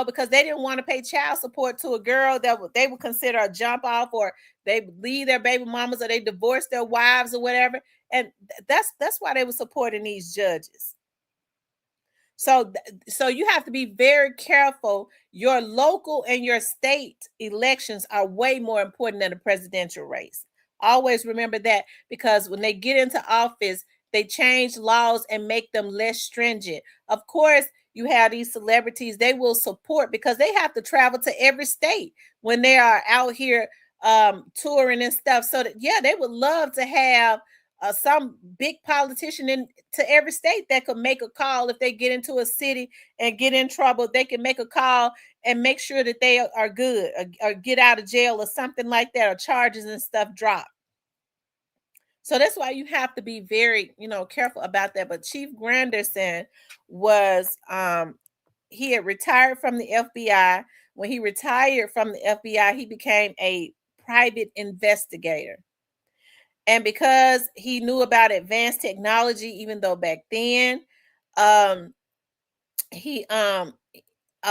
because they didn't want to pay child support to a girl that they would consider a jump off, or they leave their baby mamas, or they divorce their wives or whatever. And that's why they were supporting these judges. So you have to be very careful. Your local and your state elections are way more important than the presidential race. Always remember that, because when they get into office, they change laws and make them less stringent. Of course, you have these celebrities, they will support, because they have to travel to every state when they are out here touring and stuff. So that, yeah, they would love to have some big politician to every state that could make a call if they get into a city and get in trouble. They can make a call and make sure that they are good, or get out of jail or something like that, or charges and stuff drop. So that's why you have to be very, careful about that. But Chief Granderson was he had retired from the FBI. When he retired from the FBI, he became a private investigator. And because he knew about advanced technology, even though back then, he a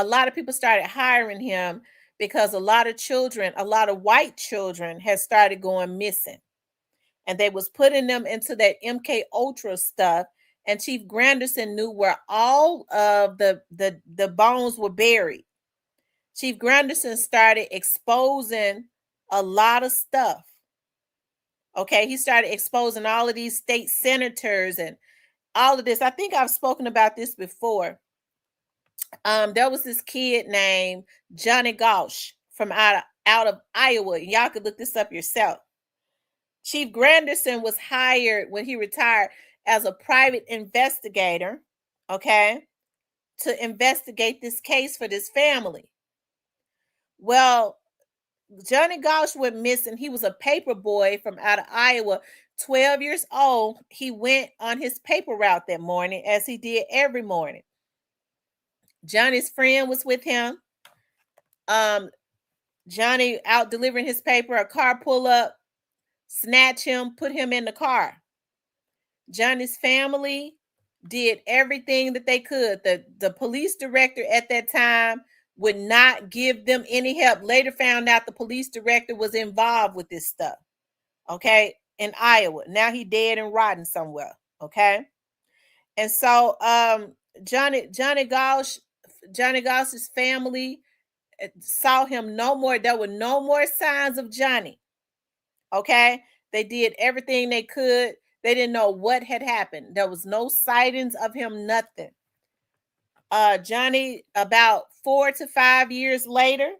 lot of people started hiring him because a lot of white children had started going missing, and they was putting them into that MK Ultra stuff. And Chief Granderson knew where all of the bones were buried. Chief Granderson started exposing a lot of stuff. Okay, he started exposing all of these state senators and all of this. I think I've spoken about this before. There was this kid named Johnny Gauch from out of Iowa. Y'all could look this up yourself. Chief Granderson was hired when he retired as a private investigator, okay, to investigate this case for this family. Well, Johnny Gauch went missing. He was a paper boy from out of Iowa, 12 years old. He went on his paper route that morning, as he did every morning. Johnny's friend was with him. Johnny out delivering his paper, a car pull up, snatch him, put him in the car. Johnny's family did everything that they could. The police director at that time would not give them any help. Later found out the police director was involved with this stuff, okay, in Iowa. Now he dead and rotten somewhere, okay? And so Johnny Gauch's family saw him no more. There were no more signs of Johnny, okay? They did everything they could. They didn't know what had happened. There was no sightings of him, nothing. Johnny, about 4 to 5 years later,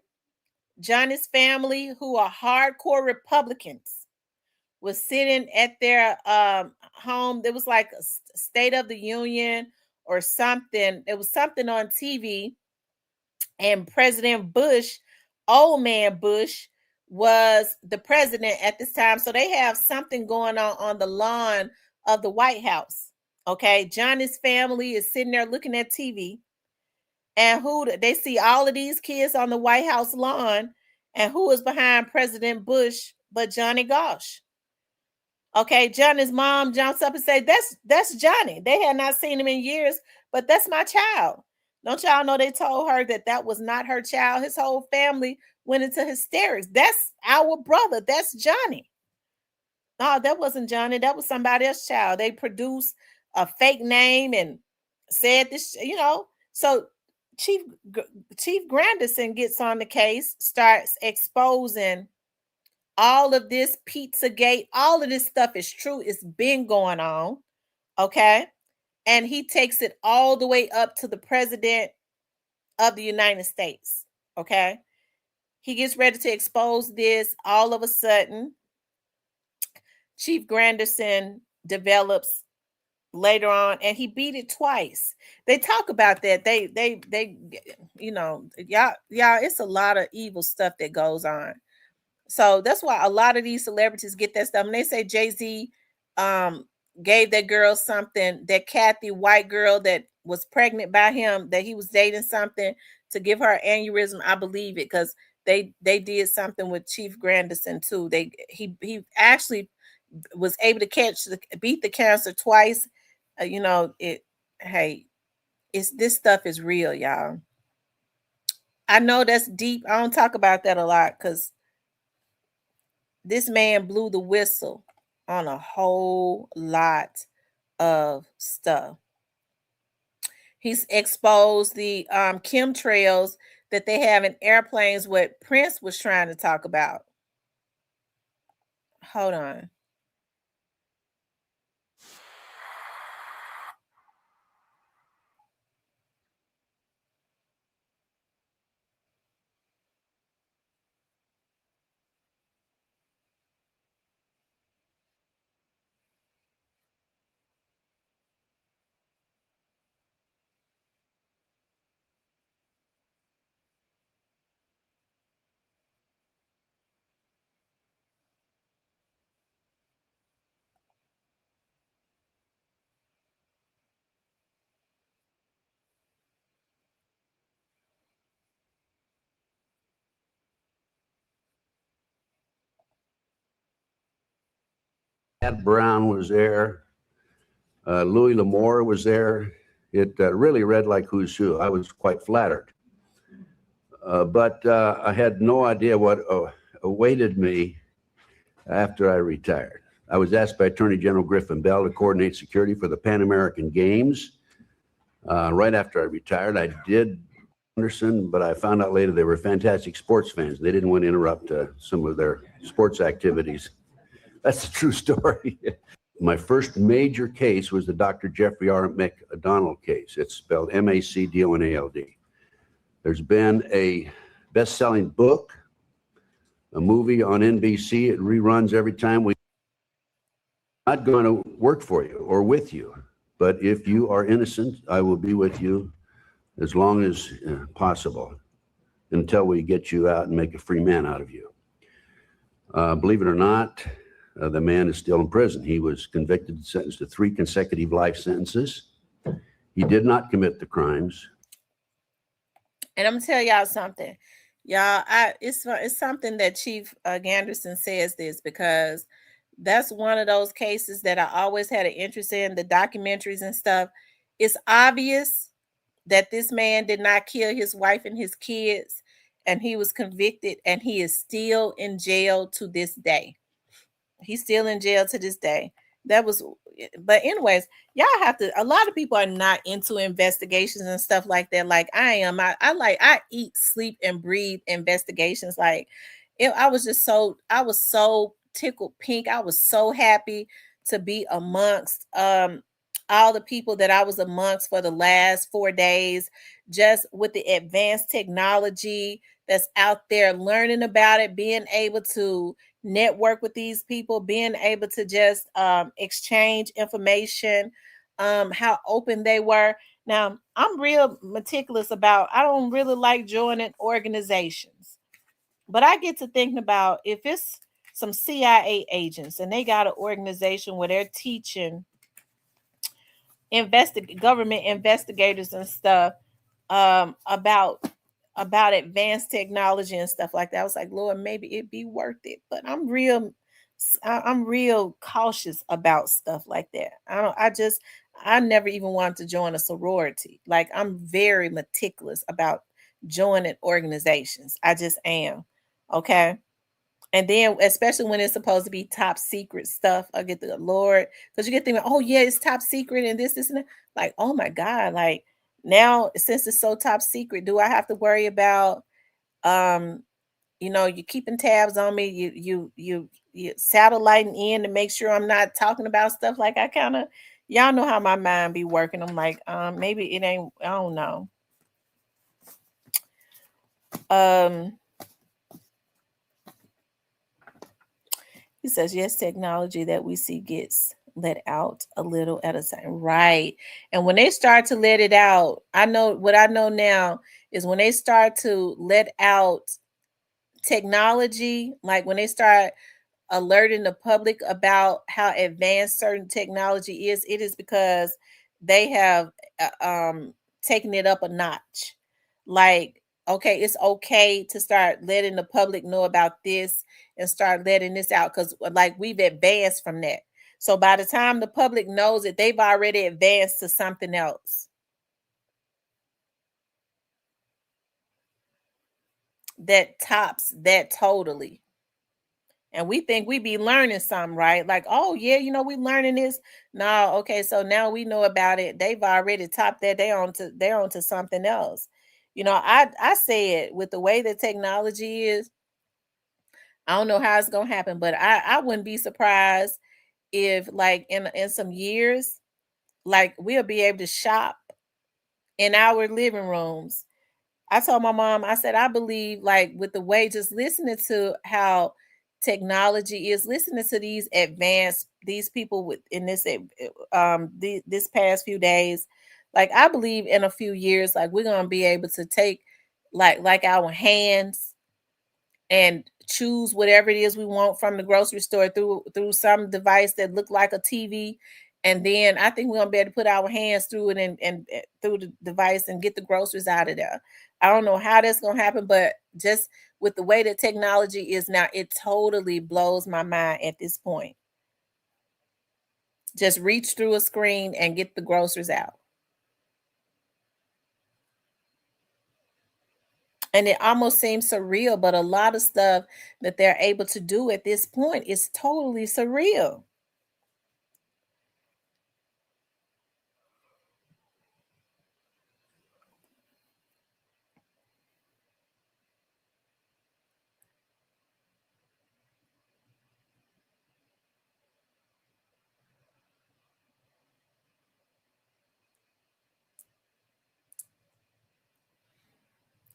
Johnny's family, who are hardcore Republicans, was sitting at their home. There was like a State of the Union or something. It was something on TV, and President Bush, old man Bush, was the president at this time. So they have something going on the lawn of the White House. Okay, Johnny's family is sitting there looking at TV, and they see all of these kids on the White House lawn, and who is behind President Bush but Johnny Gauch. Okay, Johnny's mom jumps up and says, "That's Johnny." They had not seen him in years, but that's my child. Don't y'all know they told her that was not her child? His whole family went into hysterics. That's our brother. That's Johnny. No, that wasn't Johnny. That was somebody else's child. They produced a fake name and said this, So Chief Granderson gets on the case, starts exposing all of this Pizzagate. All of this stuff is true. It's been going on. Okay. And he takes it all the way up to the president of the United States. Okay. He gets ready to expose this. All of a sudden, Chief Granderson develops later on, and he beat it twice. They talk about that. They y'all, it's a lot of evil stuff that goes on. So that's why a lot of these celebrities get that stuff. And they say Jay-Z gave that girl something, that Kathy, white girl that was pregnant by him, that he was dating, something to give her an aneurysm. I believe it, because they did something with Chief Granderson too. He actually was able to beat the cancer twice. This stuff is real, y'all. I know that's deep. I don't talk about that a lot because this man blew the whistle on a whole lot of stuff. He's exposed the chemtrails that they have in airplanes, what Prince was trying to talk about. Hold on. Pat Brown was there. Louis L'Amour was there. It really read like who's who. I was quite flattered. But I had no idea what awaited me after I retired. I was asked by Attorney General Griffin Bell to coordinate security for the Pan American Games. Right after I retired, I did Anderson, but I found out later they were fantastic sports fans. They didn't want to interrupt some of their sports activities. That's a true story. My first major case was the Dr. Jeffrey R. McDonald case. It's spelled M-A-C-D-O-N-A-L-D. There's been a best-selling book, a movie on NBC. It reruns every time. We're not going to work for you or with you, but if you are innocent, I will be with you as long as possible until we get you out and make a free man out of you. Believe it or not, the man is still in prison. He was convicted and sentenced to 3 consecutive life sentences. He did not commit the crimes. And I'm gonna tell y'all something, y'all. It's something that Chief Ganderson says this because that's one of those cases that I always had an interest in, the documentaries and stuff. It's obvious that this man did not kill his wife and his kids, and he was convicted, and he is still in jail to this day. He's still in jail to this day. But anyways, y'all have to, a lot of people are not into investigations and stuff like that. Like I am. I eat, sleep, and breathe investigations. Like I was so tickled pink. I was so happy to be amongst all the people that I was amongst for the last 4 days, just with the advanced technology that's out there, learning about it, being able to network with these people, being able to just exchange information, how open they were. Now, I'm real meticulous about, I don't really like joining organizations, but I get to thinking about if it's some CIA agents and they got an organization where they're teaching government investigators and stuff about advanced technology and stuff like that. I was like, Lord, maybe it'd be worth it. But I'm real cautious about stuff like that. I never even wanted to join a sorority. Like I'm very meticulous about joining organizations. I just am. Okay. And then, especially when it's supposed to be top secret stuff, I get the Lord, because you get thinking, oh yeah, it's top secret and this and that. Like, oh my God, like now since it's so top secret, do I have to worry about, you keeping tabs on me, you satelliting in to make sure I'm not talking about stuff. Like y'all know how my mind be working. I'm like, maybe it ain't. I don't know. He says, yes, technology that we see gets let out a little at a time. Right. And when they start to let it out, I know now is when they start to let out technology, like when they start alerting the public about how advanced certain technology is, it is because they have taken it up a notch. Like, okay, it's okay to start letting the public know about this and start letting this out because like we've advanced from that. So by the time the public knows it, they've already advanced to something else that tops that totally. And we think we be learning something, right? Like, oh yeah, we learning this. No, okay, so now we know about it. They've already topped that. They're on to something else. I say it with the way that technology is. I don't know how it's gonna happen, but I wouldn't be surprised if, like, in some years, like we'll be able to shop in our living rooms. I told my mom, I said, I believe, like, with the way, just listening to how technology is, listening to these people within this past few days, like I believe in a few years, like we're gonna be able to take like our hands and choose whatever it is we want from the grocery store through some device that look like a TV. And then I think we're gonna be able to put our hands through it and through the device and get the groceries out of there. I don't know how that's gonna happen, but just with the way that technology is now, it totally blows my mind at this point. Just reach through a screen and get the groceries out. And it almost seems surreal, but a lot of stuff that they're able to do at this point is totally surreal.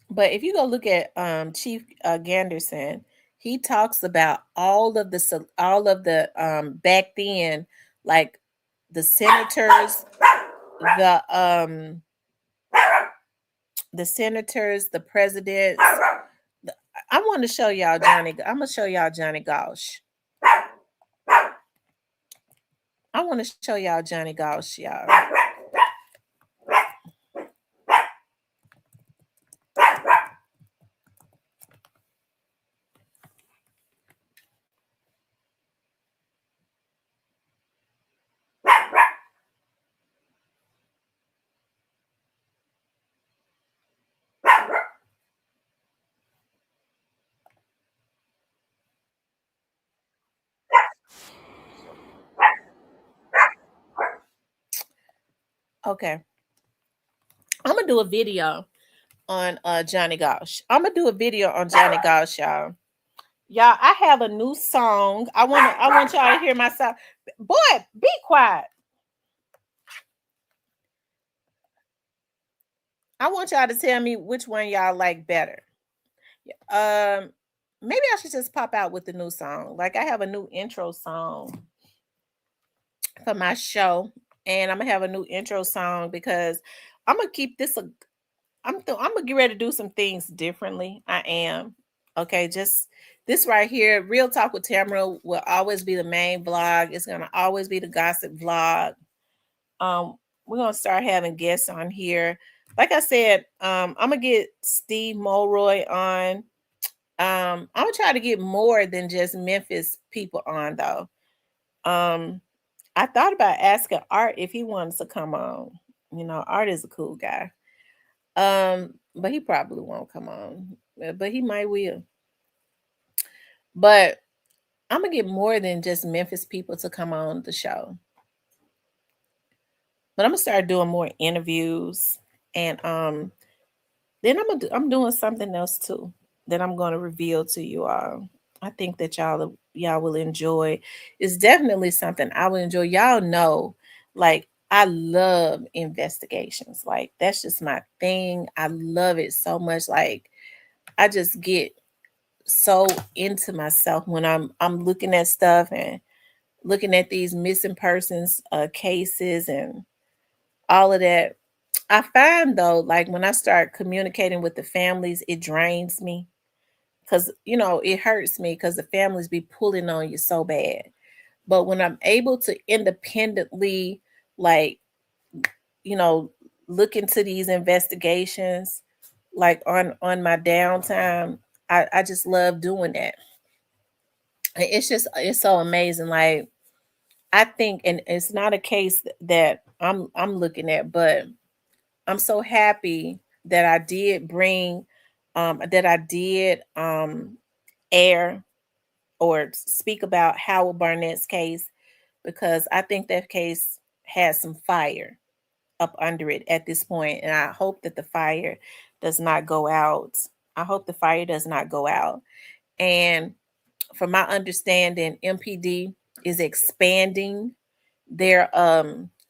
But if you go look at Chief Ganderson, he talks about all of the back then, like the senators, the the presidents. I want to show y'all Johnny. I'm gonna show y'all Johnny Gauche. I want to show y'all Johnny Gauche, y'all. Okay. I'm gonna do a video on Johnny Gauche. I'm gonna do a video on Johnny Gauche, y'all. Y'all, I have a new song. I want y'all to hear my song. Boy, be quiet. I want y'all to tell me which one y'all like better. Maybe I should just pop out with the new song. Like I have a new intro song for my show, and I'm gonna have a new intro song because I'm gonna keep this. I'm gonna get ready to do some things differently. I am. Okay, just this right here. Real Talk with Tamara will always be the main vlog. It's gonna always be the gossip vlog. We're gonna start having guests on here. Like I said, I'm gonna get Steve Mulroy on. I'm gonna try to get more than just Memphis people on though. I thought about asking Art if he wants to come on. You know, Art is a cool guy. But he probably won't come on. But he might will. But I'm gonna get more than just Memphis people to come on the show. But I'm gonna start doing more interviews, and then I'm doing something else too that I'm gonna reveal to you all. I think that y'all will enjoy. It's definitely something I will enjoy. Y'all know, like I love investigations. Like that's just my thing. I love it so much. Like I just get so into myself when I'm looking at stuff and looking at these missing persons cases and all of that. I find though, like when I start communicating with the families, it drains me because it hurts me because the families be pulling on you so bad. But when I'm able to independently, like, look into these investigations, like on my downtime, I just love doing that. It's so amazing. Like I think, and it's not a case that I'm looking at, but I'm so happy that I did bring that I did air or speak about Howard Barnett's case, because I think that case has some fire up under it at this point, and I hope that the fire does not go out. I hope the fire does not go out. And from my understanding, MPD is expanding their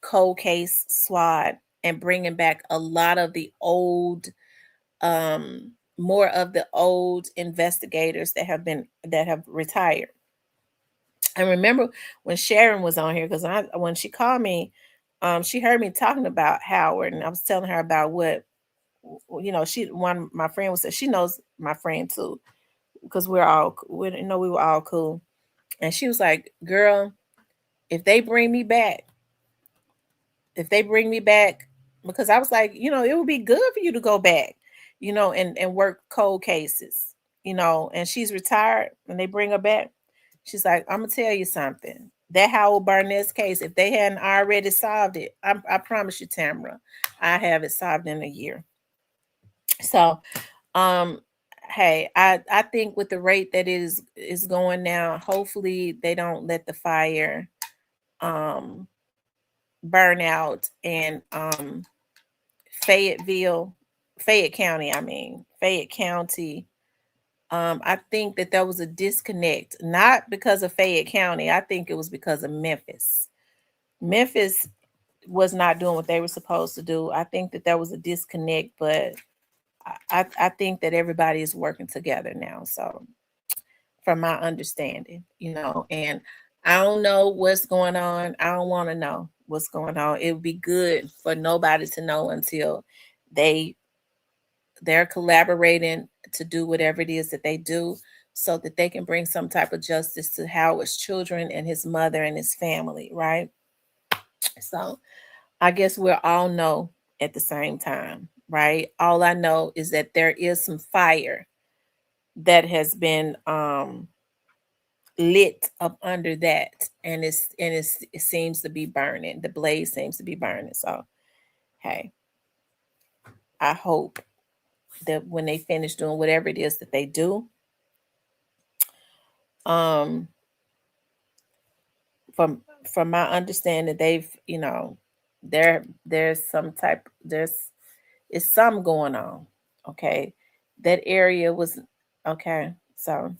cold case SWAT and bringing back a lot of the old more of the old investigators that have retired. I remember when Sharon was on here, because when she called me, she heard me talking about Howard, and I was telling her about what my friend was saying. She knows my friend too, because we were all cool. And she was like, girl, if they bring me back, because I was like, it would be good for you to go back, and work cold cases, and she's retired and they bring her back. She's like, I'm gonna tell you something. that Howard Barnett's case, if they hadn't already solved it, I promise you, Tamara, I have it solved in a year. So, hey, I think with the rate that it is going now, hopefully they don't let the fire burn out in Fayette County. Fayette County. I think that there was a disconnect, not because of Fayette County. I think it was because of Memphis. Memphis was not doing what they were supposed to do. I think that there was a disconnect, but I think that everybody is working together now. So, from my understanding, and I don't know what's going on. I don't want to know what's going on. It would be good for nobody to know until they're collaborating to do whatever it is that they do, so that they can bring some type of justice to Howard's children and his mother and his family, right? So I guess we'll all know at the same time, right? All I know is that there is some fire that has been lit up under that, and it seems to be burning. The blaze seems to be burning. So, hey, I hope that when they finish doing whatever it is that they do, from my understanding, they've there's something going on. Okay, that area was okay. So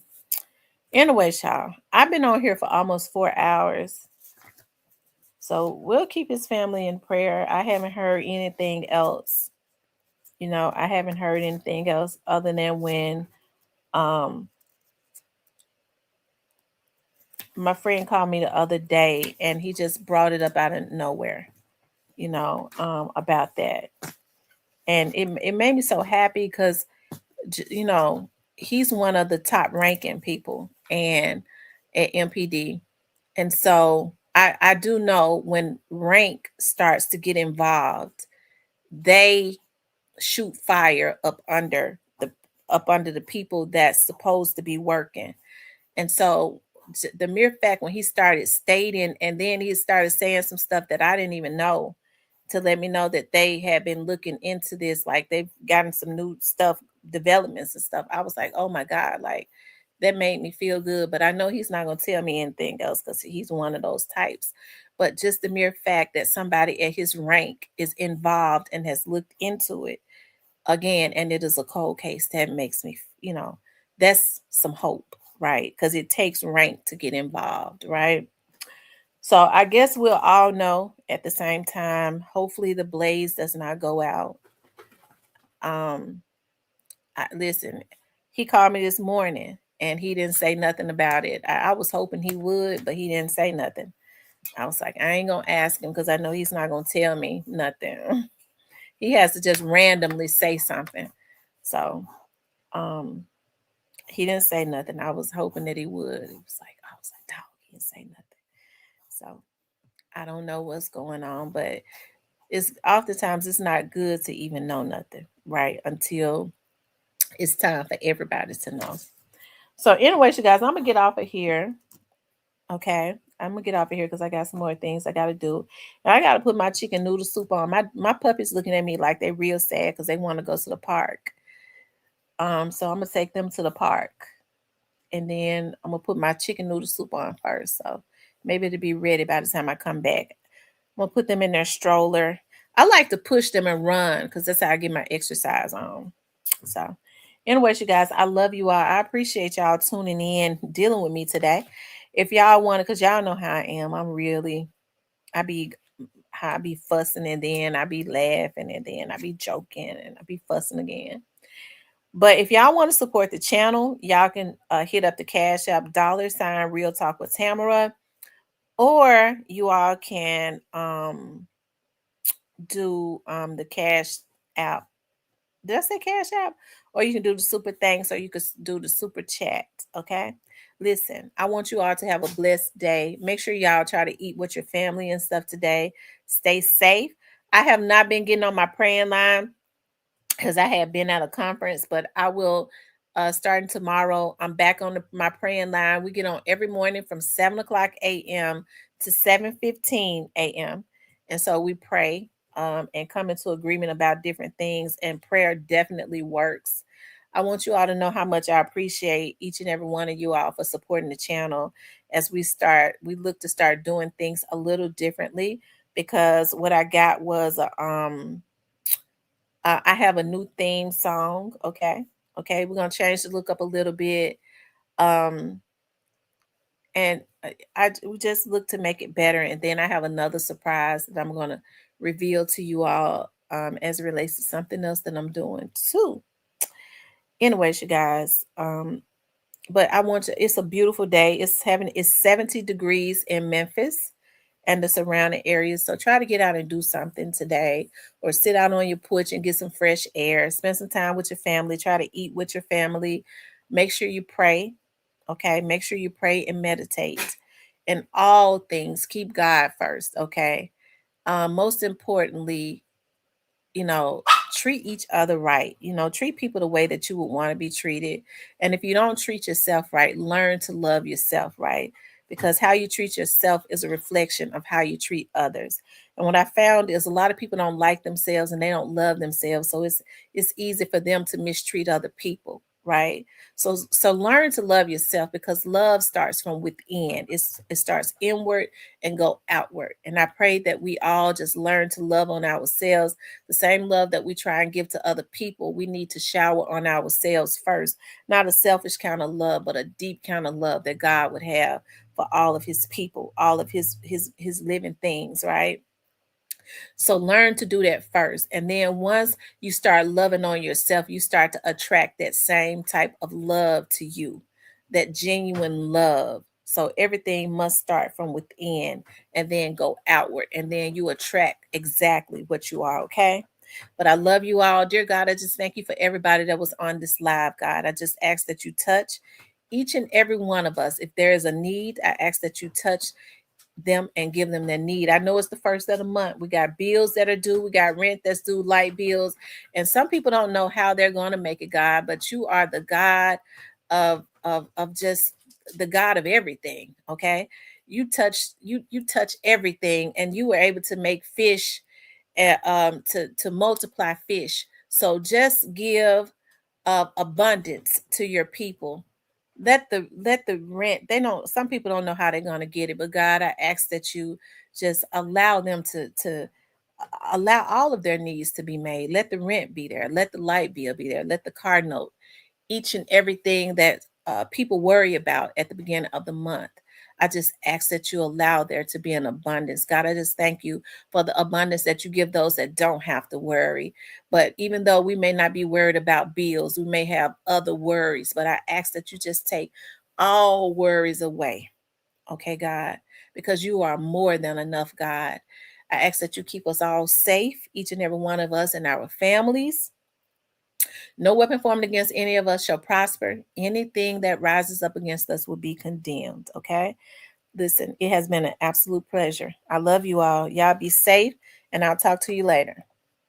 anyway, y'all, I've been on here for almost 4 hours. So we'll keep his family in prayer. I haven't heard anything else. I haven't heard anything else other than when my friend called me the other day and he just brought it up out of nowhere, about that. And it made me so happy because, he's one of the top ranking people and at MPD. And so I do know when rank starts to get involved, they shoot fire up under the people that's supposed to be working. And so the mere fact when he started stating, and then he started saying some stuff that I didn't even know, to let me know that they had been looking into this, like they've gotten some new stuff, developments and stuff. I was like, oh my God, like that made me feel good. But I know he's not going to tell me anything else because he's one of those types. But just the mere fact that somebody at his rank is involved and has looked into it again, and it is a cold case, that makes me, that's some hope, right? Because it takes rank to get involved, right? So I guess we'll all know at the same time. Hopefully the blaze does not go out. Listen, he called me this morning and he didn't say nothing about it. I was hoping he would, but he didn't say nothing. I was like, I ain't gonna ask him because I know he's not gonna tell me nothing. He has to just randomly say something. So he didn't say nothing. I was hoping that he would. I was like, dog, he didn't say nothing. So I don't know what's going on, but it's oftentimes it's not good to even know nothing, right? Until it's time for everybody to know. So anyway, you guys, I'm gonna get off of here. Okay, I'm gonna get off of here because I got some more things I gotta do. And I gotta put my chicken noodle soup on. My puppy's looking at me like they're real sad because they want to go to the park. So I'm gonna take them to the park, and then I'm gonna put my chicken noodle soup on first. So maybe it'll be ready by the time I come back. I'm gonna put them in their stroller. I like to push them and run because that's how I get my exercise on. So anyways, you guys, I love you all. I appreciate y'all tuning in, dealing with me today. If y'all want to, because y'all know how I am. I be fussing, and then I be laughing, and then I be joking, and I be fussing again. But if y'all want to support the channel, y'all can hit up the Cash App $ Real Talk with Tamara, or you all can do the Cash App. Did I say Cash App? Or you can do the super thanks, or you could do the super chat. Okay. Listen, I want you all to have a blessed day. Make sure y'all try to eat with your family and stuff today. Stay safe. I have not been getting on my praying line because I have been at a conference, but I will starting tomorrow. I'm back on my praying line. We get on every morning from 7 o'clock a.m. to 7:15 a.m. And so we pray and come into agreement about different things. And prayer definitely works. I want you all to know how much I appreciate each and every one of you all for supporting the channel as we look to start doing things a little differently, because what I got was I have a new theme song. Okay, we're gonna change the look up a little bit, and we just look to make it better. And then I have another surprise that I'm gonna reveal to you all as it relates to something else that I'm doing too. Anyways, you guys, but I want to. It's a beautiful day. It's 70 degrees in Memphis and the surrounding areas. So try to get out and do something today, or sit out on your porch and get some fresh air. Spend some time with your family. Try to eat with your family. Make sure you pray. Okay. Make sure you pray and meditate. In all things, keep God first. Okay. Most importantly, treat each other right. Treat people the way that you would want to be treated. And if you don't treat yourself right, learn to love yourself right, because how you treat yourself is a reflection of how you treat others. And what I found is a lot of people don't like themselves and they don't love themselves. So it's easy for them to mistreat other people, right? So learn to love yourself, because love starts from within. It starts inward and go outward. And I pray that we all just learn to love on ourselves. The same love that we try and give to other people, we need to shower on ourselves first. Not a selfish kind of love, but a deep kind of love that God would have for all of his people, all of his living things, right? So learn to do that first. And then once you start loving on yourself, you start to attract that same type of love to you, that genuine love. So everything must start from within and then go outward. And then you attract exactly what you are, okay? But I love you all. Dear God, I just thank you for everybody that was on this live, God. I just ask that you touch each and every one of us. If there is a need, I ask that you touch them and give them their need. I know it's the first of the month. We got bills that are due. We got rent that's due, light bills. And some people don't know how they're going to make it, God, but you are the God of just the God of everything. Okay. You touch everything, and you were able to make fish to multiply fish. So just give abundance to your people. Let the rent, some people don't know how they're going to get it, but God, I ask that you just allow them to allow all of their needs to be made. Let the rent be there, let the light bill be there, let the car note, each and everything that people worry about at the beginning of the month. I just ask that you allow there to be an abundance. God, I just thank you for the abundance that you give those that don't have to worry. But even though we may not be worried about bills, we may have other worries, but I ask that you just take all worries away. Okay, God, because you are more than enough, God. I ask that you keep us all safe, each and every one of us and our families. No weapon formed against any of us shall prosper. Anything that rises up against us will be condemned. Okay. Listen, it has been an absolute pleasure. I love you all. Y'all be safe, and I'll talk to you later.